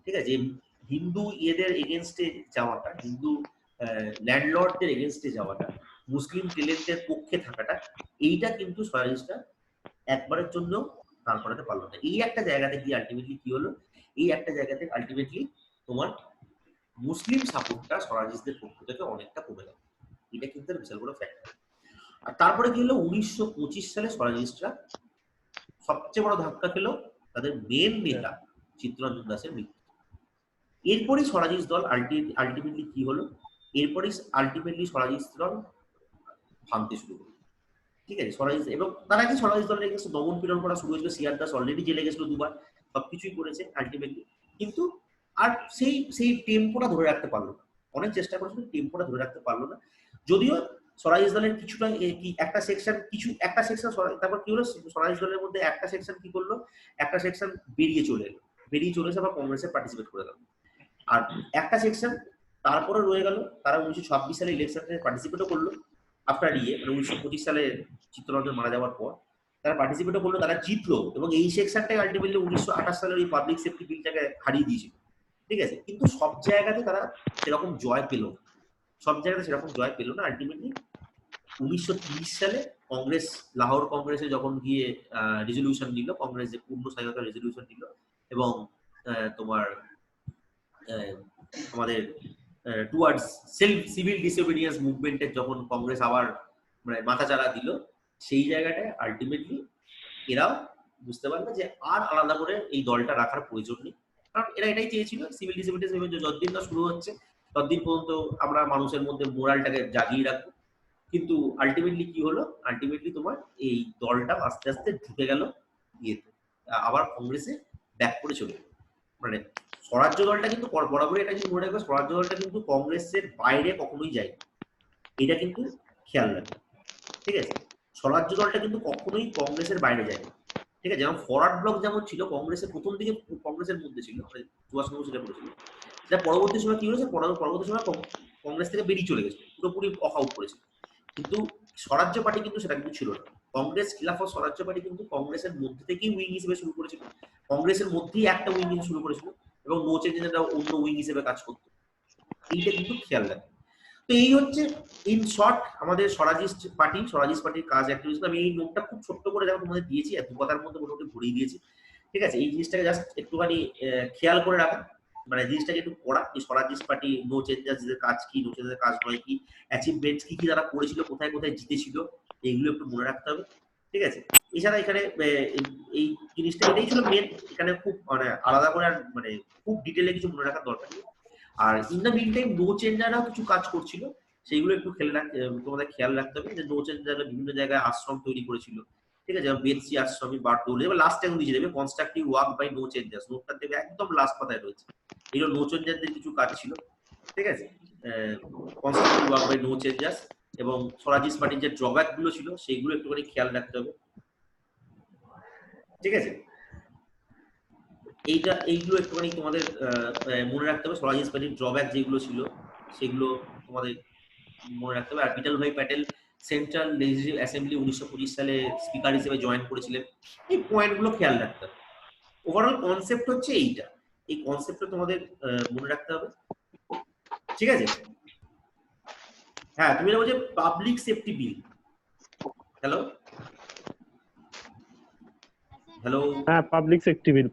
ঠিক আছে। হিন্দু এদের এগেনস্টে যাওয়াটা, হিন্দু ল্যান্ডলর্ডদের এগেনস্টে যাওয়াটা, মুসলিম টেলেন্টের পক্ষে থাকাটা, এইটা কিন্তু স্বরাজিস্টরা একবারের জন্য দাঁড় করাতে পারলো না। এই একটা জায়গাতে গিয়ে আলটিমেটলি কি হলো, এই একটা জায়গাতে আলটিমেটলি তোমার মুসলিম সাপোর্টটা স্বরাজিস্টদের পক্ষ থেকে অনেকটা কমে গেল, এটা কিন্তু বিশাল বড় ফ্যাক্টর। আর তারপরে কি হলো, 1925 সালে স্বরাজিস্টরা সবচেয়ে বড় ধাক্কা খেল তাদের মেন নেতা চিত্তরঞ্জন দাসের মৃত্যু। এরপরই স্বরাজিস্ট দল আলটিমেটলি কি হলো, এরপরই আলটিমেটলি স্বরাজিস্ট দল ভাঙতে শুরু করলো, ঠিক আছে। স্বরাজিস্ট এবং তার আগে স্বরাজিস্ট দলের এগেন্সে দমন পীড়ন করা শুরু হয়েছিল, সিআর দাস অলরেডি জেলে গেছিল দুবার, সবকিছুই করেছে আলটিমেটলি, কিন্তু আর সেই টেম্পোটা ধরে রাখতে পারলো না, অনেক চেষ্টা করেছিল, টেম্পোটা ধরে রাখতে পারলো না। যদিও স্বরাজিস্ট দলের কিছুটা একটা সেকশন তারপর কি হলো, স্বরাজিস্ট দলের মধ্যে একটা সেকশন কি করলো, একটা সেকশন বেরিয়ে চলে এসে আবার কংগ্রেসে পার্টিসিপেট করে গেল, আর একটা সেকশন তারপরে রয়ে গেল, তারা 1926 সালে ইলেকশনে পার্টিসিপেটও করলো আফটার মানে 1925 সালে চিত্তরঞ্জন মারা যাওয়ার পর তারা পার্টিসিপেটও করলো, তারা জিতলো, এবং এই সেকশনটাই আলটিমেটলি 1928 সালের এই পাবলিক সেফটি বিলটাকে হারিয়ে দিয়েছিল, ঠিক আছে। কিন্তু সব জায়গাতে তারা সেরকম জয় পেল না, আলটিমেটলি 1930 সালে কংগ্রেস লাহোর কংগ্রেসে যখন গিয়ে রেজলিউশন নিল, কংগ্রেস যে পূর্ণ স্বাধীনতা রেজলিউশন নিল এবং তোমার আমাদের টুয়ার্ডস সেলফ সিভিল ডিসোবিডিয়েন্স মুভমেন্টের যখন কংগ্রেস আবার মানে মাথাচাড়া দিল, সেই জায়গাটায় আলটিমেটলি এরাও বুঝতে পারবে যে আর আলাদা করে এই দলটা রাখার প্রয়োজন নেই, কারণ এরা এটাই চেয়েছিল সিভিল ডিসোবিডিয়েন্স মুভমেন্ট যতদিন না শুরু হচ্ছে ততদিন পর্যন্ত আমরা মানুষের মধ্যে মোরালটাকে জাগিয়ে রাখবো। কিন্তু আলটিমেটলি কি হলো, আলটিমেটলি তোমার এই দলটা আস্তে আস্তে ঢুকে গেল ইয়েতে, আবার কংগ্রেসে ব্যাক করে চলে গেল। মানে স্বরাজ্য দলটা কিন্তু বরাবরই এটা কিন্তু মনে রাখবে, স্বরাজ্য দলটা কিন্তু কংগ্রেসের বাইরে কখনোই যায়, এটা কিন্তু খেয়াল রাখবে, ঠিক আছে? স্বরাজ্য দলটা কিন্তু কখনোই কংগ্রেসের বাইরে যায় না, ঠিক আছে? যেমন ফরওয়ার্ড ব্লক যেমন ছিল কংগ্রেসের প্রথম দিকে কংগ্রেসের মধ্যে ছিল, সুভাষচন্দ্র সেটা করেছিল, সেটা পরবর্তী সময় কি হয়েছে, পরবর্তী সময় কংগ্রেস থেকে বেরিয়ে চলে গেছে, পুরোপুরি ওয়াক আউট করেছিল। কিন্তু স্বরাজ্য পার্টি কিন্তু সেটা কিন্তু ছিল না, কংগ্রেস খিলাফত স্বরাজ্য পার্টি কিন্তু কংগ্রেসের মধ্যে থেকেই উইং হিসেবে শুরু করেছিল, কংগ্রেসের মধ্যেই একটা উইং হিসেবে শুরু করেছিল এবং নো চেঞ্জেসরা অন্য উইং হিসেবে কাজ করতো, এইটা কিন্তু খেয়াল রাখবে। তো এই হচ্ছে ইন শর্ট আমাদের স্বরাজিস্ট পার্টির কাজ অ্যাক্টিভিটিস। আমি এই নোটটা খুব ছোট্ট করে যেমন তোমাদের দিয়েছি, দু কথার মধ্যে মোটামুটি ভরিয়ে দিয়েছি, ঠিক আছে? এই জিনিসটাকে জাস্ট একটুখানি খেয়াল করে রাখা, মানে জিনিসটাকে একটু পড়া, এই স্বরাজিস্ট পার্টি নো চেঞ্জেসের কাজ কি, নো চেঞ্জেসের কাজ নয় কি, অ্যাচিভমেন্টস কি কি তারা করেছিল, কোথায় কোথায় জিতেছিল, এইগুলো একটু মনে রাখতে হবে, ঠিক আছে? এছাড়া এখানে এই জিনিসটা এটাই ছিল মেন, এখানে খুব মানে আলাদা করে আর মানে খুব ডিটেলে কিছু মনে রাখার দরকার নেই। আর in the meantime no চেঞ্জাররাও কিছু কাজ করছিল, সেইগুলো একটু তোমাদের খেয়াল রাখতে হবে যে নো চেঞ্জাররা বিভিন্ন জায়গায় আশ্রম তৈরি করেছিল, ঠিক আছে? যেমন বেদসি আশ্রমী বারদৌলি, এবার লাস্ট টাইম দিয়ে দেবে constructive work by no changers, নোটটা দেবে একদম লাস্ট পাতায় রয়েছে, এগুলো নো চেঞ্জারদের কিছু কাজ ছিল, ঠিক আছে? Constructive work by no changers এবং স্বরাজিস্ট পার্টির যে ড্রব্যাক গুলো ছিল সেইগুলো একটুখানি খেয়াল রাখতে হবে, ঠিক আছে? এইগুলো একটুখানি তোমাদের মনে রাখতে হবে, স্বরাজিস্ট পার্টির ড্রব্যাক যেগুলো ছিল সেগুলো তোমাদের মনে রাখতে হবে। আর বিটল ভাই প্যাটেল সেন্ট্রাল লেজিসলেটিভ অ্যাসেম্বলি 1925 সালে স্পিকার হিসেবে জয়েন করেছিলেন, এই পয়েন্টগুলো খেয়াল রাখতে হবে। ওভারঅল কনসেপ্ট হচ্ছে এইটা, এই কনসেপ্টটা তোমাদের মনে রাখতে হবে, ঠিক আছে? হ্যাঁ, তুমি বলছো পাবলিক সেফটি বিল। হ্যালো হ্যালো হ্যাঁ, পাবলিক সেফটি বিল।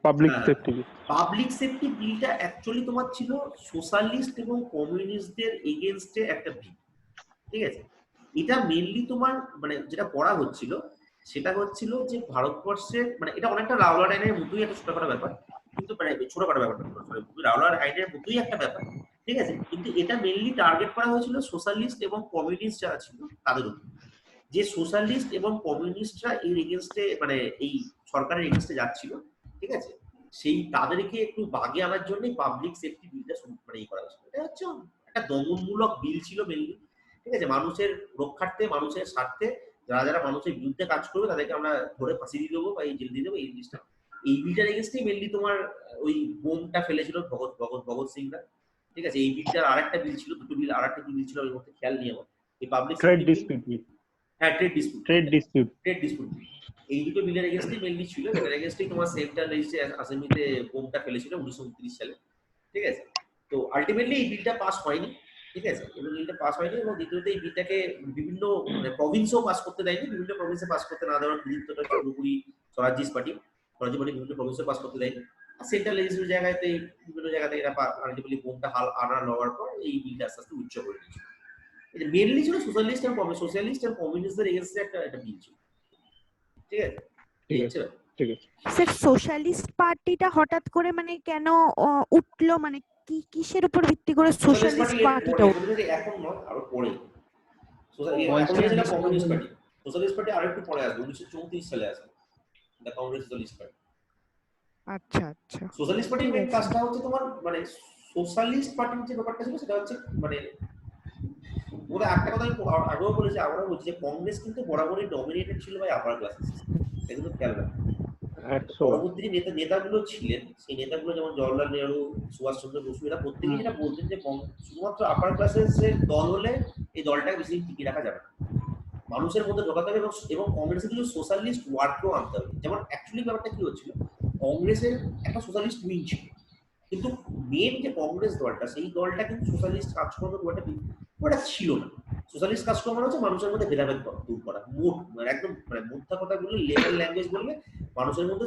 পাবলিক সেফটি বিলটা অ্যাকচুয়ালি তোমার ছিল সোশ্যালিস্ট এবং কমিউনিস্টদের এগেইনস্টে একটা বিল, ঠিক আছে? এটা মেইনলি তোমার মানে যেটা পড়া হচ্ছিল সেটা হচ্ছিল যে ভারতবর্ষের মানে এটা অনেকটা রাওলাট আইনের মতোই একটা ছোটখাটো ব্যাপার, কিন্তু মানে ছোটখাটো ব্যাপার রাওলাট আইনের মতোই একটা ব্যাপার, ঠিক আছে? কিন্তু এটা মেইনলি টার্গেট করা হয়েছিল সোশ্যালিস্ট এবং কমিউনিস্ট যারা ছিল তাদের উপর, যে সোশ্যালিস্ট এবং কমিউনিস্টরা এর এগেইনস্টে মানে এই সরকারের এগেইনস্টে যাচ্ছিল, ঠিক আছে? সেই তাদেরকে একটু বাগে আনার জন্য পাবলিক সেফটি বিলটা মানে করা হয়েছিল। এটা হচ্ছে একটা দমনমূলক বিল ছিল মেইনলি, ঠিক আছে? মানুষের রক্ষার্থে, মানুষের স্বার্থে যারা যারা মানুষের বিরুদ্ধে কাজ করবে তাদেরকে আমরা ধরে ফাঁসি দিয়ে দেবো বা এই জেল দিয়ে দেবো, এই জিনিসটা এই বিলটার এগেইনস্টেই মেইনলি তোমার ওই বোমটা ফেলেছিল ভগৎ সিংরা, ঠিক আছে? এই বিলটার আরেকটা বিল ছিল, দুটো বিল আরেকটা বিল ছিল, ওর মধ্যে খেয়াল নিয়ে আমার এই পাবলিক ট্রেড ডিসপিউট বিল। হ্যাঁ, ট্রেড ডিসপিউট এই দুটো বিলের এগেইনস্টে মেইনলি ছিল, এর এগেইনস্টেই তোমার সেন্ট্রাল লেজিসলেটিভ অ্যাসেম্বলিতে বোমটা ফেলেছিল 1929 সালে, ঠিক আছে? তো আলটিমেটলি এই বিলটা পাস হয়নি, ঠিক আছে? এবং বিলটা পাস হয়নি এবং দ্বিতীয়ত এই বিলটাকে বিভিন্ন প্রভিন্সও পাস করতে দেয়নি, বিভিন্ন প্রভিন্সে পাস করতে না দেওয়ার কৃতিত্বটা পুরোপুরি স্বরাজিস্ট পার্টি বিভিন্ন প্রভিন্সে পাস করতে দেয়নি। আর সেন্ট্রাল লেজিসলেটিভ জায়গাতে বিভিন্ন জায়গাতে এরা আলটিমেটলি বোমটা আনা নেওয়ার পর এই বিলটা আস্তে আস্তে উচ্চ করে দিয়েছিল। এটা মেইনলি ছিল সোশ্যালিস্ট আর কমিউনিস্টদের এগেইনস্টে একটা বিল ছিল, ঠিক আছে? ঠিক আছে। স্যার সোশ্যালিস্ট পার্টিটা হঠাৎ করে মানে কেন উঠলো, মানে কি কিসের উপর ভিত্তি করে সোশ্যালিস্ট পার্টিটা উঠলো? এখন নয়, আরো পরে সোশ্যালিস্ট পার্টি আরেকটু পরে আসবে, 1934 সালে আসবে দ্য কংগ্রেস সোশ্যালিস্ট পার্টি। আচ্ছা আচ্ছা, সোশ্যালিস্ট পার্টির মেইন কাজটা হচ্ছে তোমার মানে সোশ্যালিস্ট পার্টির যে ব্যাপারটা ছিল সেটা হচ্ছে মানে ওরা একটা কথা আগেও বলেছে, আমরাও বলছি যে কংগ্রেস কিন্তু বরাবরই ডমিনেটেড ছিল বাই আপার ক্লাসেস, এগুলো খেয়াল রাখবে। পরবর্তী নেতাগুলো ছিলেন, সেই নেতাগুলো যেমন জওহরলাল নেহরু, সুভাষচন্দ্র বসু, এরা প্রত্যেকেই যেটা বলতেন যে শুধুমাত্র আপার ক্লাসের দল হলে এই দলটাকে বেশি টিকিয়ে রাখা যাবে না, মানুষের মধ্যে ঢোকাতে হবে এবং কংগ্রেসের কিছু সোশ্যালিস্ট ওয়ার্ডকেও আনতে হবে। যেমন অ্যাকচুয়ালি ব্যাপারটা কি হচ্ছিল, কংগ্রেসের একটা সোশ্যালিস্ট উইং ছিল, কিন্তু মেন যে কংগ্রেস দলটা সেই দলটা কিন্তু সোশ্যালিস্ট কাজকর্ম ওটা ছিল না, সোশ্যালিস্ট কাস্টম মানে হচ্ছে মানুষের মধ্যে ভেদাভেদ দূর করা, মোট মানে একদম মানে মোদ্দা কথা বললে, লেভেল ল্যাঙ্গুয়েজ বললে মানুষের মধ্যে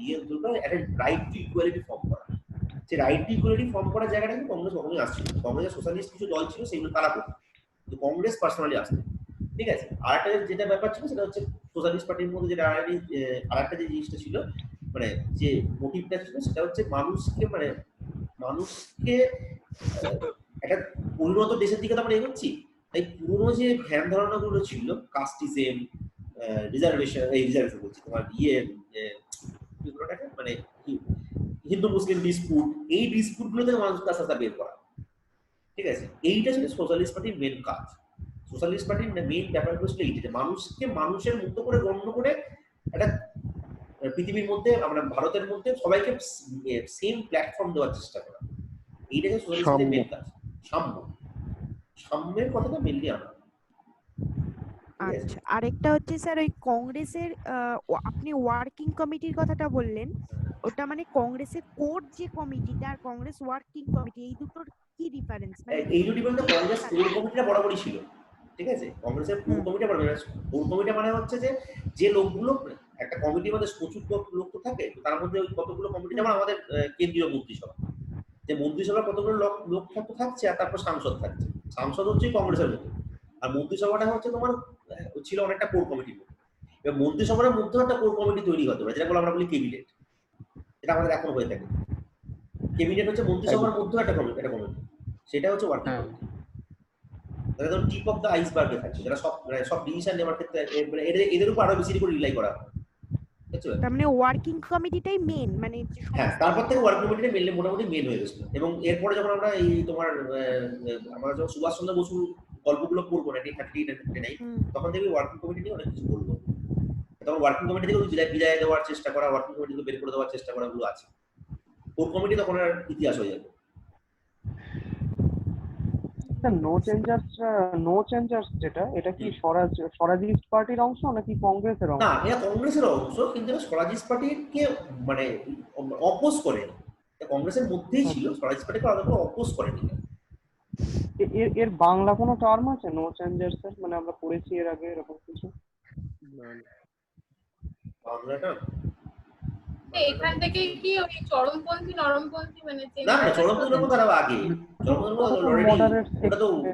ইয়ে দূর করে একটা রাইট টু ইকুয়ালিটি ফর্ম করা। যে রাইট টু ইকুয়ালিটি ফর্ম করার জায়গাটা কিন্তু কংগ্রেস কখনোই আসছিল। কংগ্রেসের সোশ্যালিস্ট কিছু দল ছিল সেগুলো তারা করতো, কিন্তু কংগ্রেস পার্সোনালি আসতো। ঠিক আছে। আর একটা যেটা ব্যাপার ছিল সেটা হচ্ছে সোশ্যালিস্ট পার্টির মধ্যে যেটা আরেকটা যে জিনিসটা ছিল, মানে যে মোটিভটা ছিল সেটা হচ্ছে মানুষকে মানে মানুষকে একটা উন্নত দেশের দিকে তো আমরা এগোচ্ছি। তাই পুরোনো যে ধ্যান ধারণাগুলো ছিল, কাস্টিজম, রিজার্ভেশন, এই রিজার্ভেশন বলছি তোমার মানে হিন্দু মুসলিম ডিসপুট, এই ডিসপুট গুলো থেকে মানুষকে আস্তে আস্তে বের করা। ঠিক আছে। এইটা ছিল সোশ্যালিস্ট পার্টির মেন কাজ। সোশ্যালিস্ট পার্টির মেইন ব্যাপারগুলো ছিল এইটা, মানুষকে মানুষের মতো করে গণ্য করে একটা পৃথিবীর মধ্যে আমরা ভারতের মধ্যে সবাইকে সেম প্ল্যাটফর্ম দেওয়ার চেষ্টা করা। এইটাকে সোশ্যালিস্ট পার্টির মেইন কাজ। সাম্যের কথাটা মেনলি আনা। আচ্ছা, আরেকটা হচ্ছে স্যার ওই কংগ্রেসের আপনি ওয়ার্কিং কমিটির কথাটা বললেন, ওটা মানে কংগ্রেসের কোর যে কমিটিটা আর কংগ্রেস ওয়ার্কিং কমিটি, এই দুটোর কি ডিফারেন্স? মানে এই দুটো বলতে কংগ্রেস কোর কমিটিটা বরাবরই ছিল। ঠিক আছে। কংগ্রেসের কোর কমিটিটা কোর কমিটি মানে হচ্ছে যে লোকগুলো একটা কমিটির মধ্যে প্রচুর লোক তো থাকে, তার মধ্যে ওই কতগুলো কমিটি, যেমন আমাদের কেন্দ্রীয় মন্ত্রিসভা, যে মন্ত্রিসভা কতগুলো লোক থাকছে, আর তারপর সাংসদ থাকছে। সাংসদ হচ্ছে কংগ্রেসের মতো, আর মন্ত্রিসভাটা হচ্ছে তোমার ছিল অনেকটা কোর কমিটির মতো। এবার মন্ত্রিসভার মধ্যে একটা কোর কমিটি তৈরি হতে পারে, যেটা আমরা বলি ক্যাবিনেট, এটা আমাদের এখন হয়ে থাকে। ক্যাবিনেট হচ্ছে মন্ত্রিসভার মধ্যে একটা কমিটি, সেটা হচ্ছে ওয়ার্কিং কমিটি। একদম টিপ অফ দ্য আইসবার্গে থাকছে, যারা সব ডিসিশন নেওয়ার ক্ষেত্রে এদের উপর আরো বেশি করে রিলাই করা হয়। তার মানে ওয়ার্কিং কমিটিটাই মেইন, মানে হ্যাঁ, তারপর থেকে ওয়ার্কিং কমিটিটা মেইনলি মোটামুটি মেইন হয়ে গেছিল। এবং এরপরে যখন আমরা এই তোমার আমরা যখন সুভাষ চন্দ্র বসুর গল্পগুলো পড়বো 1939 তখন দেখবি ওয়ার্কিং কমিটি নিয়ে অনেক কিছু বলবো। তখন ওয়ার্কিং কমিটি থেকে বিদায় দেওয়ার চেষ্টা করা, ওয়ার্কিং কমিটি থেকে বের করে দেওয়ার চেষ্টা করা গুলো আছে। কোর কমিটি তখন আর ইতিহাস হয়ে যাবে। নো চেঞ্জার্স যেটা, এটা কি স্বরাজিস্ট পার্টির অংশ নাকি কংগ্রেসের অংশ? না, এটা কংগ্রেসের অংশ, কিন্তু এটা স্বরাজিস্ট পার্টিকে মানে অপোজ করে। কংগ্রেসের মধ্যেই ছিল, স্বরাজিস্ট পার্টিকে আলাদা করে অপোজ করেনি। এর বাংলা কোনো টার্ম আছে নো চেঞ্জার্স এর? মানে আমরা পড়েছি এর আগে এরকম কিছু? বাংলাটা এখান থেকে কি ওই চরমপন্থী নরমপন্থী মানে না, চরমপন্থী নরম তার আগে,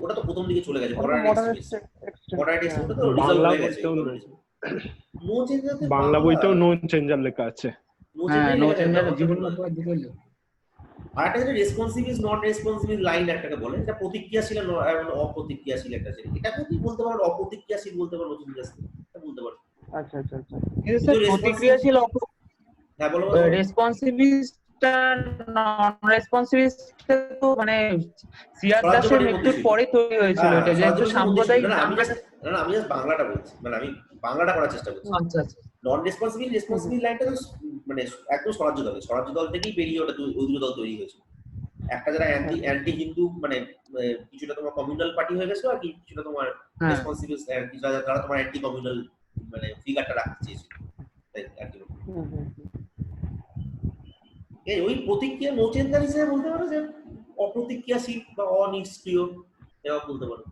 ওটা তো প্রথম দিকে চলে গেছে। বাংলা বইতেও নো চেঞ্জার লেখা আছে। নো চেঞ্জার জীবন দিল। আর একটা যেটা responsive is not responsive line একটাকে বলে, এটা প্রতিক্রিয়াশীল আর অপ্রতিক্রিয়াশীল একটা ছিল। এটাকে কি বলতে পারো? অপ্রতিক্রিয়াশীল বলতে পারো, এটা বলতে পারো। আচ্ছা আচ্ছা আচ্ছা। প্রতিক্রিয়াশীল হ্যাঁ বলো। রেসপন্সিভিস্টটা নন রেসপন্সিভিস্টটা তো মানে সিআর দাসের মৃত্যুর পরে তৈরি হয়েছিল, এটা যেহেতু সাম্প্রদায়িক। আমি জাস্ট বাংলাটা বলছি, মানে আমি বাংলাটা করার চেষ্টা করছি। আচ্ছা আচ্ছা। নন রেসপন্সিবিল লাইনটা তো মানে একদম স্বরাজ্য দল থেকেই বেরিয়ে ওটা ওই দুটো দল তৈরি হয়েছিল। একটা যারা অ্যান্টি হিন্দু মানে কিছুটা তোমার কমিউনাল পার্টি হয়ে গেছে, আর কিছুটা তোমার রেসপন্সিবল যারা তোমার অ্যান্টি কমিউনাল মানে ফিগারটা রাখতে চেয়েছিল। তাই আর কি এই ওই প্রতিক্রিয়া নো চেঞ্জার হিসেবে বলতে পারো, যে অপ্রতিক্রিয়াশীল বা অনিষ্ক্রিয় এরকম বলতে পারো।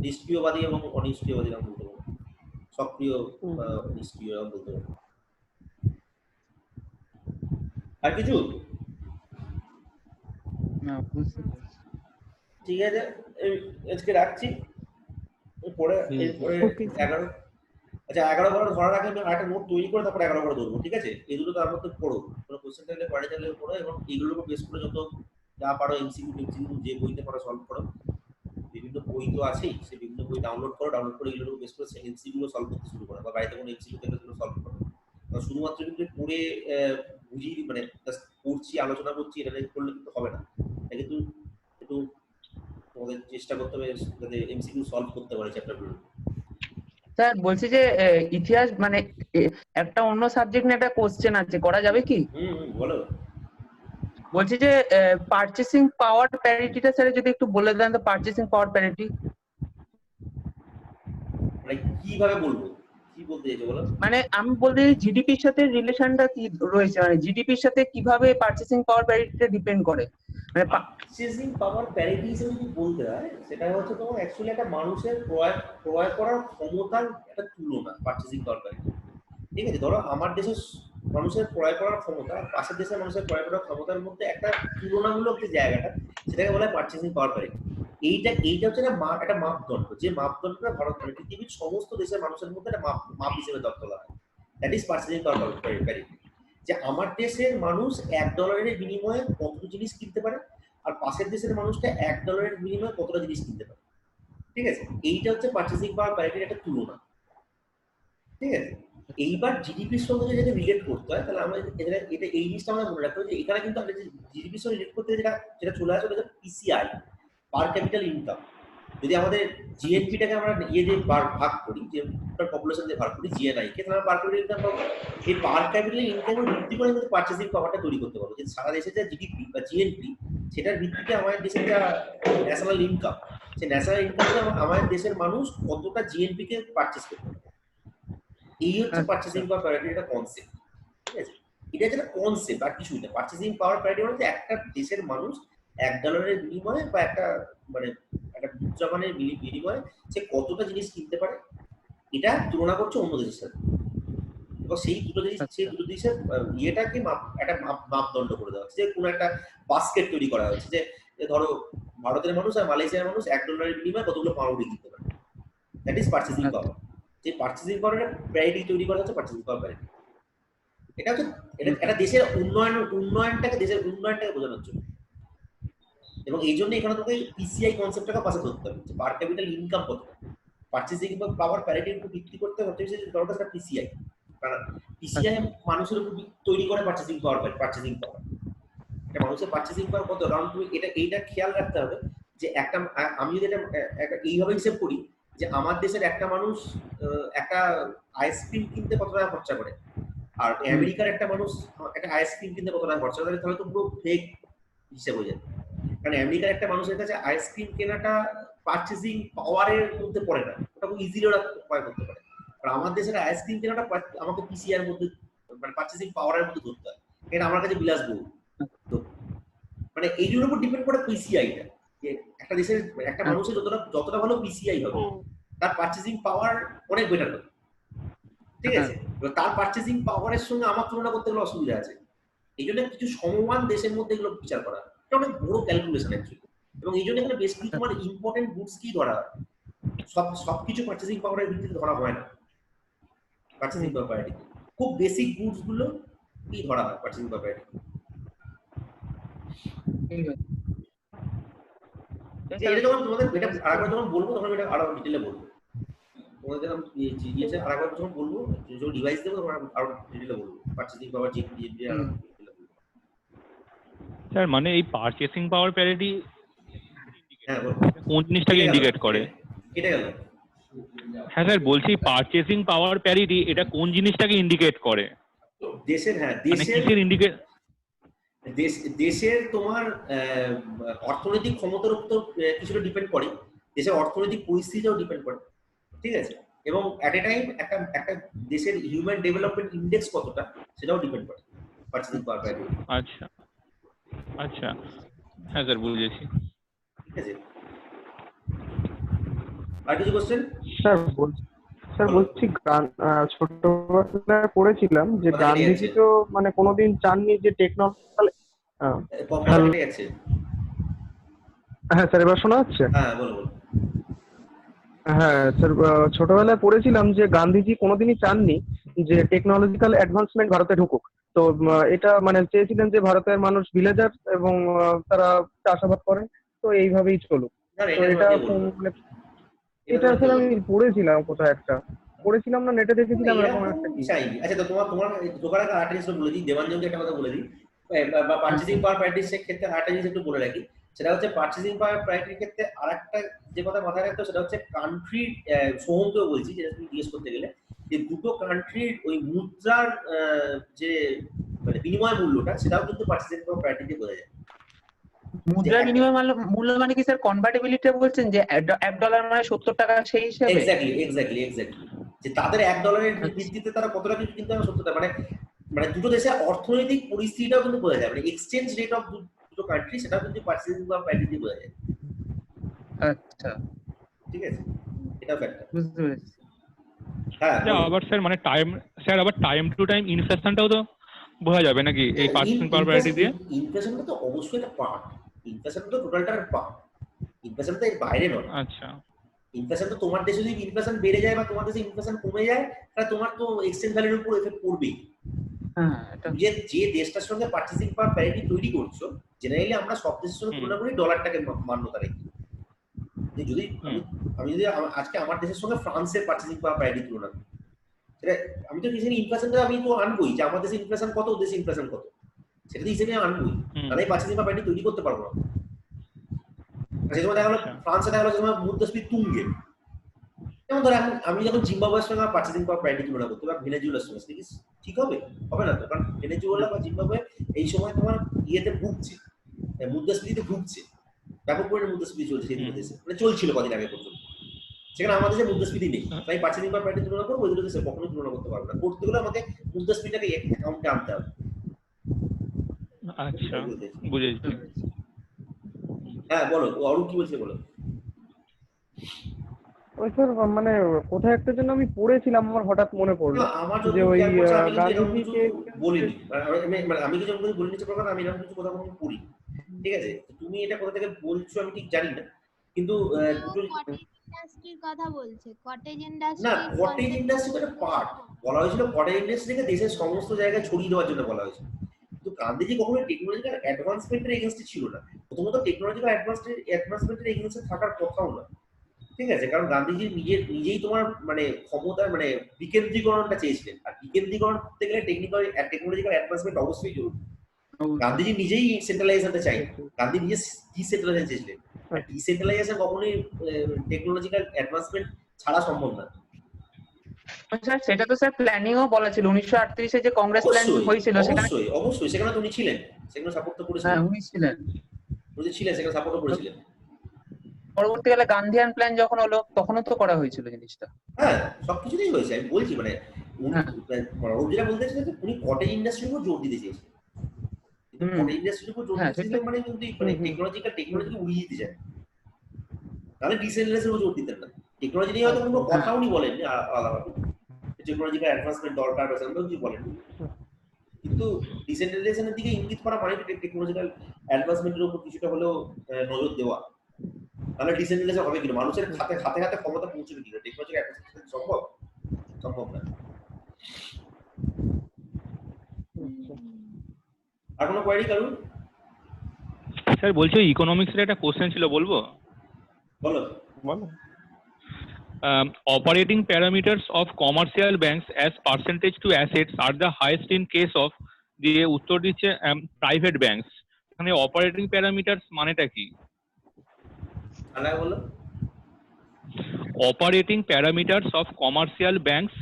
নিষ্ক্রিয়বাদী এবং অনিষ্ক্রিয়বাদী এরকম বলতে পারো, সক্রিয় বা নিষ্ক্রিয় এরকম বলতে পারো। আর কিছু? ঠিক আছে, আজকে রাখছি। এরপরে 11, আচ্ছা 11 ধরার আগে আমি একটা নোট তৈরি করে তারপরে 11 ধরবো। ঠিক আছে, এই দুটো তার মধ্যে পড়ো, কোনো কোশ্চেন থাকলে পড়ে থাকলে পড়ো, এবং এইগুলোর উপর বেস করে যত যা পারো এমসিকিউ যে বইতে পারো সলভ করো। বিভিন্ন বই তো আছেই, সেই বিভিন্ন বই ডাউনলোড করে এগুলোর উপর বেস করে এমসিকিউ গুলো সলভ করতে শুরু করো, বা বাড়িতে কোনো এমসিকিউ থাকলে সেগুলো সলভ করো। শুধুমাত্র কিন্তু পড়ে বুঝি মানে পড়ছি আলোচনা করছি এটা করলে কিন্তু হবে না, কিন্তু একটু তোমাদের চেষ্টা করতে হবে যাতে এমসিকিউ সলভ করতে পারে চ্যাপ্টারগুলো। স্যার বলছি যে ইতিহাস মানে একটা অন্য সাবজেক্ট নিয়ে একটা কোশ্চেন আছে, করা যাবে কি? বলো। বলছি যে পারচেসিং পাওয়ার প্যারিটিটা স্যার যদি একটু বলে দেন তো, পারচেসিং পাওয়ার প্যারিটি মানে কিভাবে বলবো, কি বলতে চাইছো বলো? মানে আমি বলতে জিডিপির সাথে রিলেশনটা কি রয়েছে, মানে জিডিপির সাথে কিভাবে পারচেসিং পাওয়ার প্যারিটিটা ডিপেন্ড করে। পারচেজিং পাওয়ার প্যারিটি হিসেবে যদি বলতে হয়, সেটা হচ্ছে তোমার অ্যাকচুয়ালি একটা মানুষের ক্রয় করার ক্ষমতার একটা তুলনা পারচেজিং পাওয়ার প্যারিটি। ঠিক আছে, ধরো আমার দেশের মানুষের ক্রয় করার ক্ষমতা আর পাশের দেশের মানুষের ক্রয় করার ক্ষমতার মধ্যে একটা তুলনামূলক যে জায়গাটা, সেটাকে বলা হয় পারচেজিং পাওয়ার প্যারিটি। এইটা হচ্ছে একটা মাপদণ্ড, যে মাপদণ্ডটা ভারত মানে পৃথিবীর সমস্ত দেশের মানুষের মধ্যে একটা মাপ হিসেবে তোলা হয়। That is purchasing power parity. যে আমার দেশের মানুষ $1 বিনিময়ে কতটা জিনিস কিনতে পারে, আর পাশের দেশের মানুষটা $1 বিনিময়ে কতটা জিনিস কিনতে পারে। ঠিক আছে, এইটা হচ্ছে পারচেজিং পাওয়ার প্যারিটির একটা তুলনা। ঠিক আছে, এইবার জিডিপির সঙ্গে যদি রিলেট করতে হয়, তাহলে আমরা এটা এই জিনিসটা আমরা মনে রাখতে হবে যে এখানে কিন্তু আমরা জিডিপির সঙ্গে রিলেট করতে যেটা চলে আসে ওটা পিসিআই, পার ক্যাপিটাল ইনকাম। যদি আমাদের জিএনপিটাকে আমরা ভাগ করি, যে পপুলেশন দিয়ে ভাগ করি জিএনআই কে, তাহলে পার ক্যাপিটাল ইনকাম পাবো। এই পার ক্যাপিটাল ইনকামের ভিত্তি করে কিন্তু পারচেজিং পাওয়ারটা তৈরি করতে পারবো, যে সারা দেশের যে জিডিপি বা জিএনপি, সেটার ভিত্তিতে আমাদের দেশের যা ন্যাশনাল ইনকাম, সেই ন্যাশনাল ইনকামে আমাদের দেশের মানুষ কতটা জিএনপি কে পারচেজ করতে পারে। এই হচ্ছে পারচেজিং পাওয়ার প্যারিটির একটা কনসেপ্ট। ঠিক আছে, এটা হচ্ছে একটা কনসেপ্ট আর কিছুই না। পারচেজিং পাওয়ার প্যারিটি মানে একটা দেশের মানুষ $1 বিনিময়ে বা একটা মুদ্রামানের বিনিময়ে সে কতটা জিনিস কিনতে পারে, এটা তুলনা করছে অন্য দেশের সাথে। এবং সেই দুটো দেশের ইয়েটাকে একটা মাপদণ্ড করে দেওয়া হচ্ছে, যে কোনো একটা বাস্কেট তৈরি করা হয়েছে, যে ধরো ভারতের মানুষ আর মালয়েশিয়ার মানুষ $1 বিনিময়ে কতগুলো পাউরুটি কিনতে পারে। দ্যাট ইজ পারচেজিং পাওয়ার। যে পারচেজিং পাওয়ারের প্যারিটি তৈরি করা হচ্ছে পারচেজিং পাওয়ার প্যারিটি। এটা হচ্ছে একটা দেশের উন্নয়নটাকে বোঝানোর জন্য। এবং এই জন্য এখানে তোমাকে পিসিআই কনসেপ্টটাকে পাশে ধরতে হবে, যে পার ক্যাপিটাল ইনকাম কত। পারচেজিং পাওয়ার প্যারিটির উপর ভিত্তি করতে হচ্ছে যে দরকার একটা পিসিআই, কারণ পিসিআই মানুষের উপর তৈরি করে পারচেজিং পাওয়ার। এটা মানুষের পারচেজিং পাওয়ার কত, কারণ তুমি এইটা খেয়াল রাখতে হবে যে আমি যদি এটা এইভাবে হিসেব করি, যে আমার দেশের একটা মানুষ একটা আইসক্রিম কিনতে কত টাকা খরচা করে, আর আমেরিকার একটা মানুষ একটা আইসক্রিম কিনতে কত টাকা খরচা করে, তাহলে তো পুরো ফেক হিসেব হয়ে যাবে। কারণ আমেরিকার একটা মানুষের কাছে আইসক্রিম কেনাটা পারচেজিং পাওয়ারের মধ্যে পড়ে না, ওটা খুব ইজিলি ওরা ক্রয় করতে পারে। আর আমার দেশের আইসক্রিম কেনাটা আমাকে পিসিআর মধ্যে মানে পারচেজিং পাওয়ারের মধ্যে ধরতে হয়, এটা আমার কাছে বিলাসবহুল। তো মানে এইগুলোর উপর ডিপেন্ড করে পিসিআইটা, যে একটা দেশের একটা মানুষের যতটা ভালো পিসিআই হবে, তার পারচেজিং পাওয়ার অনেক বেটার হবে। ঠিক আছে, তার পারচেজিং পাওয়ারের সঙ্গে আমার তুলনা করতে গেলে অসুবিধা আছে। এই জন্য কিছু সমমান দেশের মধ্যে এগুলো বিচার করা, এটা অনেক বড় ক্যালকুলেশন অ্যাকচুয়ালি। এবং এই জন্য এখানে বেশ কিছু তোমার ইম্পর্টেন্ট গুডস কি ধরা হয়, সবকিছু পারচেজিং পাওয়ারের ভিত্তিতে ধরা হয় না। পারচেজিং পাওয়ার প্যারিটি খুব বেসিক গুডস গুলো কি ধরা হয় পারচেজিং পাওয়ার প্যারিটি। এটা যখন তোমাদের এটা আরেকবার যখন বলবো তখন এটা আরো ডিটেইলে বলবো। তোমাদের আমি দিয়েছে আরেকবার যখন বলবো, যখন ডিভাইস দেবো তখন আরো ডিটেইলে বলবো পারচেজিং পাওয়ার জিএনপি আর স্যার। মানে এই পারচেসিং পাওয়ার প্যারিটি হ্যাঁ কোন জিনিসটাকে ইন্ডিকেট করে? কেটে গেল। হ্যাঁ স্যার, বলছি পারচেসিং পাওয়ার প্যারিটি এটা কোন জিনিসটাকে ইন্ডিকেট করে? দেশের, হ্যাঁ দেশের তোমার অর্থনৈতিক ক্ষমতার উপর কিছুটা ডিপেন্ড করে, দেশের অর্থনৈতিক পরিস্থিতিও ডিপেন্ড করে। ঠিক আছে, এবং অ্যাট এ টাইম একটা দেশের হিউম্যান ডেভেলপমেন্ট ইন্ডেক্স কতটা সেটাও ডিপেন্ড করে পারচেজিং পাওয়ার প্যারিটি। আচ্ছা আচ্ছা, হ্যাঁ স্যার বুঝেছি। ঠিক আছে, আর কিছু কোশ্চেন? স্যার বলছি ছোটবেলায় পড়েছিলাম যে গান্ধীজি তো মানে কোনোদিন চাননি যে টেকনোলজিক্যাল। হ্যাঁ স্যার, এবার শোনা যাচ্ছে? হ্যাঁ বলো। হ্যাঁ স্যার, ছোটবেলায় পড়েছিলাম যে গান্ধীজি কোনোদিনই চাননি যে টেকনোলজিক্যাল অ্যাডভান্সমেন্ট ভারতে ঢুকুক। তো এটা মানে চেয়েছিলেন যে ভারতের মানুষ ভিলেজার এবং তারা চাষাবাদ করেন, তো এইভাবেই চলুক। তো এটা মানে এটা স্যার আমি পড়েছিলাম, কোথাও একটা পড়েছিলাম না নেটে দেখেছিলাম এরকম একটা কি। আচ্ছা, তো তোমার আরেকটা জিনিস বলে দিই, দেবাঞ্জনকে একটা কথা বলে দিই, বা পারচেজিং পাওয়ার প্যারিটির ক্ষেত্রে আরেকটা জিনিস একটু বলে রাখি। সেটা হচ্ছে পারচেজিং পাওয়ার প্যারিটির ক্ষেত্রে আরেকটা যে কথা মাথায় রাখতে হবে সেটা হচ্ছে কান্ট্রির, সোহমকেও বলছি যেটা তুমি জিজ্ঞেস করতে গেলে, যে দুটো কান্ট্রির ওই মুদ্রার যে মানে বিনিময় মূল্যটা, সেটাও কিন্তু পারচেজিং পাওয়ার প্যারিটিতে বোঝা যায়। মুদ্রা বিনিময় মূল্য মানে কি স্যার কনভার্টিবিলিটি বলছেন, যে $1 মানে 70 টাকা সেই হিসাবে? এক্স্যাক্টলি যে তাদের $1 ভিত্তিতে তারা কত টাকা কিন্তু 70 টাকা, মানে দুটো দেশের অর্থনৈতিক পরিস্থিতিটাও কিন্তু বোঝা যায়, মানে এক্সচেঞ্জ রেট অফ দুটো কান্ট্রি, সেটাও কিন্তু পার্চেসিং পাওয়ার প্যারিটি বোঝা যায়। আচ্ছা, ঠিক আছে, এটাও ফ্যাক্টর। বুঝতে পেরেছি। হ্যাঁ আবার স্যার মানে টাইম টু টাইম ইনফ্লেশনটাও তো বোঝা যাবে নাকি এই পার্চেসিং পাওয়ার প্যারিটি দিয়ে? ইনফ্লেশনটা তো অবশ্যই একটা পার্ট, ইনফ্লেশন তো টোটালটার পার্ট, ইনফ্লেশন তো এর বাইরে নয়। আচ্ছা, ইনফ্লেশন তো তোমার দেশে যদি ইনফ্লেশন বেড়ে যায় বা তোমার দেশে ইনফ্লেশন কমে যায়, তাহলে তোমার তো এক্সচেঞ্জ ভ্যালুর উপর এফেক্ট পড়বেই। হ্যাঁ, এটা যে দেশটার সঙ্গে পার্চেসিং পাওয়ার প্যারিটি তৈরি করছো, জেনারেলি আমরা সব দেশের সঙ্গে তুলনা করি ডলারটাকে মান্যতা রেখে। যদি আমি যদি আজকে আমার দেশের সঙ্গে ফ্রান্সের পার্চেসিং পাওয়ার প্যারিটি তুলনা করি, সেটা আমি তো হিসেবে ইনফ্লেশনটা আমি তো আনবই, যে আমার দেশে ইনফ্লেশন কত, ওর দেশে ইনফ্লেশন কত, সেটা তো হিসেবে আনবই, তাহলে এই পার্চেসিং পাওয়ার প্যারিটি তৈরি করতে পারবো না। যেমন দেখা গেলো ফ্রান্সে দেখা গেলো যে মুদ্রাস্ফীতি তুঙ্গে, যেমন ধর আমি যখন জিম্বাবুয়ের সঙ্গে পার্চেসিং পাওয়ার প্যারিটি তুলনা করতে পারি ভেনেজুয়েলার সঙ্গে, ঠিক হবে? হবে না তো, কারণ ভেনেজুয়েলা বা জিম্বাবুয়ে এই সময় তোমার ইয়েতে ভুগছে, মুদ্রাস্ফীতিতে ভুগছে, ব্যাপক পরিমাণে মুদ্রাস্ফীতি চলছে সেই দুটো দেশে, মানে চলছিল কদিন আগে পর্যন্ত। সেখানে আমাদের দেশে মুদ্রাস্ফীতি নেই, তাই পার্চেসিং পাওয়ার প্যারিটি তুলনা করবো, ওই দুটো দেশে কখনোই তুলনা করতে পারবো না। করতে গেলে আমাকে মুদ্রাস্ফীতিটাকে অ্যাকাউন্টে আনতে হবে। আচ্ছা, বুঝেছি। হ্যাঁ বলো, অরূপ কি বলছে বলো। ওই স্যার মানে কোথায় একটা জন্য আমি পড়েছিলাম, আমার হঠাৎ মনে পড়লো যে ওই গান্ধীজিকে বলিনি, আমি কিছু বলিনি, আমি এরকম কিছু কথা কোনো পড়ি, ঠিক আছে? তুমি এটা কোথা থেকে বলছো আমি ঠিক জানি না, কিন্তু ইন্ডাস্ট্রির কথা বলছে, কটেজ ইন্ডাস্ট্রি। না, কটেজ ইন্ডাস্ট্রি তো একটা পার্ট, বলা হয়েছিল কটেজ ইন্ডাস্ট্রিকে দেশের সমস্ত জায়গায় ছড়িয়ে দেওয়ার জন্য বলা হয়েছিল। কিন্তু গান্ধীজি কখনো টেকনোলজিক্যাল অ্যাডভান্সমেন্টের এগেইনস্টে ছিল না, প্রথমত টেকনোলজিক্যাল অ্যাডভান্সমেন্টের এগেইনস্টে থাকার কথাও না, ঠিক আছে? কারণ গান্ধীজি নিজেই তোমার মানে ক্ষমতার মানে বিকেন্দ্রীকরণটা চেয়েছিলেন, আর বিকেন্দ্রীকরণ করতে গেলে টেকনোলজিক্যাল অ্যাডভান্সমেন্ট অবশ্যই জরুরি। গান্ধীজি নিজেই সেন্ট্রালাইজেশনটা চাই, গান্ধী নিজে ডিসেন্ট্রালাইজেশন চেয়েছিলেন। ডিসেন্ট্রালাইজেশন কখনোই টেকনোলজিক্যাল অ্যাডভান্সমেন্ট ছাড়া সম্ভব না। স্যার সেটা তো স্যার প্ল্যানিংও বলা ছিল 1938 যে কংগ্রেস প্ল্যান হয়েছিল, সেখানে অবশ্যই সেখানে তো উনি ছিলেন, সেখানে সাপোর্ট তো করেছিলেন। হ্যাঁ উনি ছিলেন, সেখানে সাপোর্ট করেছিলেন। পরবর্তীকালে গান্ধিয়ান প্ল্যান যখন হলো তখনও তো করা হয়েছিল জিনিসটা। হ্যাঁ, সবকিছুতেই হয়েছে, আমি বলছি মানে উনি যেটা বলতে চাইছেন যে উনি কটেজ ইন্ডাস্ট্রির উপর জোর দিতে চেয়েছেন, কটেজ ইন্ডাস্ট্রির উপর জোর দিতে চেয়েছিলেন মানে কিন্তু টেকনোলজিকে উড়িয়ে দিতে চান, তাহলে ডিসেন্ট্রালাইজেশনের উপর জোর দিতেন না। টেকনোলজি নিয়ে হয়তো কোনো কথা উনি বলেননি আলাদাভাবে, টেকনোলজিক্যাল অ্যাডভান্সমেন্ট দরকার বা সেরকম কিছু বলেননি, কিন্তু ডিসেন্ট্রালাইজেশনের দিকে ইঙ্গিত করা মানে টেকনোলজিক্যাল অ্যাডভান্সমেন্টের উপর কিছুটা হলেও নজর দেওয়া। তাহলে ডিসেন্ট্রালাইজেশন হবে কিনা, মানুষের হাতে হাতে ক্ষমতা পৌঁছবে কিনা, টেকনোলজিক্যাল অ্যাডভান্সমেন্ট সম্ভব না। আর কোনো কোয়েরি কারণ? স্যার বলছি ইকোনমিক্সের একটা কোশ্চেন ছিল, বলবো? বলো। Operating parameters of commercial banks as percentage to assets are the highest in case of, দিয়ে উত্তর দিচ্ছে প্রাইভেট ব্যাংকস। এখানে অপারেটিং প্যারামিটারস মানেটা কি? বলো। Operating parameters of commercial banks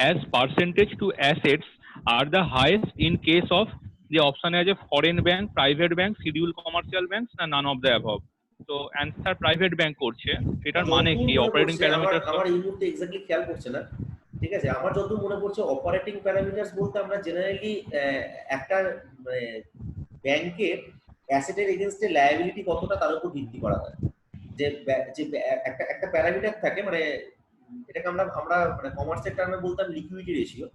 as percentage to assets are the highest in case of, the option আছে foreign bank, private bank, schedule commercial banks না none of the above. তো answer private bank করছে, এটার মানে কি? Operating parameters আমার এই মুহূর্তে এক্স্যাক্টলি খেয়াল করছে না, ঠিক আছে? আমার যতদূর মনে পড়ছে অপারেটিং প্যারামিটারস বলতে আমরা জেনারেলি একটা মানে ব্যাংকের অ্যাসেটের এগেইনস্টে লায়াবিলিটি কতটা তার উপর ভিত্তি করা হয়, যে একটা প্যারামিটার থাকে, মানে এটাকে আমরা মানে কমার্সের টার্মে বলতাম লিকুইডিটি রেশিও,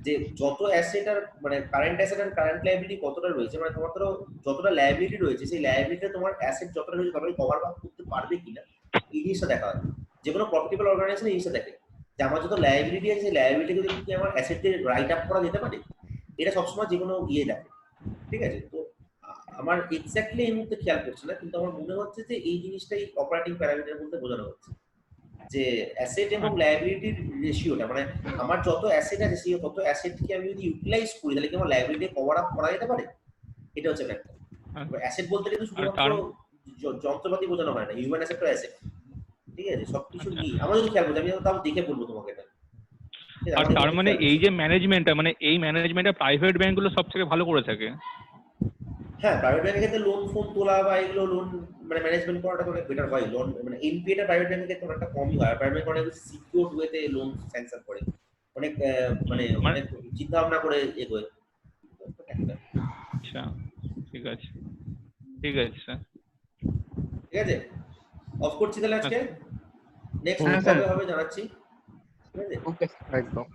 যে যত অ্যাসেট আর মানে কারেন্ট অ্যাসেট আর কারেন্ট লায়াবিলিটি কতটা রয়েছে, মানে তোমার ধরো যতটা লায়াবিলিটি রয়েছে সেই লায়াবিলিটি তোমার অ্যাসেট যতটা রয়েছে ততটাই কভার করতে পারবে কিনা, এই জিনিসটা দেখা হয়। যে কোনো প্রফিটেবল অর্গানাইজেশন এই জিনিসটা দেখে যে আমার যত লায়াবিলিটি আছে সেই লায়াবিলিটিকে যদি কি আমার অ্যাসেটে রাইট আপ করা যেতে পারে, এটা সবসময় যে কোনো ইয়ে দেখে, ঠিক আছে? তো আমার এক্স্যাক্টলি এই মুহূর্তে খেয়াল করছে না, কিন্তু আমার মনে হচ্ছে যে এই জিনিসটাই অপারেটিং প্যারামিটার বলতে বোঝানো হচ্ছে, যে অ্যাসেট এবং লায়াবিলিটির রেশিওটা, মানে আমার যত অ্যাসেট আছে সেই তত অ্যাসেটকে আমি যদি ইউটিলাইজ করি তাহলে কি আমার লায়াবিলিটি কভার আপ করা যেতে পারে, এটা হচ্ছে ফ্যাক্টর। অ্যাসেট বলতে কিন্তু শুধুমাত্র যন্ত্রপাতি বোঝানো হয় না, হিউম্যান অ্যাসেট তো অ্যাসেট, ঠিক আছে? সবকিছু কি আমরা যদি খেয়াল করি, আমি তাও দেখে বলবো তোমাকে এটা। আর তার মানে এই যে ম্যানেজমেন্টটা, মানে এই ম্যানেজমেন্টটা প্রাইভেট ব্যাংকগুলো সবথেকে ভালো করে থাকে। হ্যাঁ, প্রাইভেট ব্যাংকের ক্ষেত্রে লোন ফোন তোলা বা এগুলো লোন মানে ম্যানেজমেন্ট করাটা অনেক বেটার হয়। লোন মানে এনপিএটা প্রাইভেট ব্যাংকের ক্ষেত্রে অনেকটা কমই হয়, প্রাইভেট ব্যাংক অনেক সিকিউরড ওয়েতে লোন স্যাংশন করে, অনেক মানে অনেক চিন্তা ভাবনা করে এগোয়। আচ্ছা, ঠিক আছে। ঠিক আছে স্যার। ঠিক আছে, অফ করছি তাহলে আজকে, নেক্সট হ্যাঁ, কবে স্যার। হবে জানাচ্ছি। ঠিক আছে, ওকে একদম।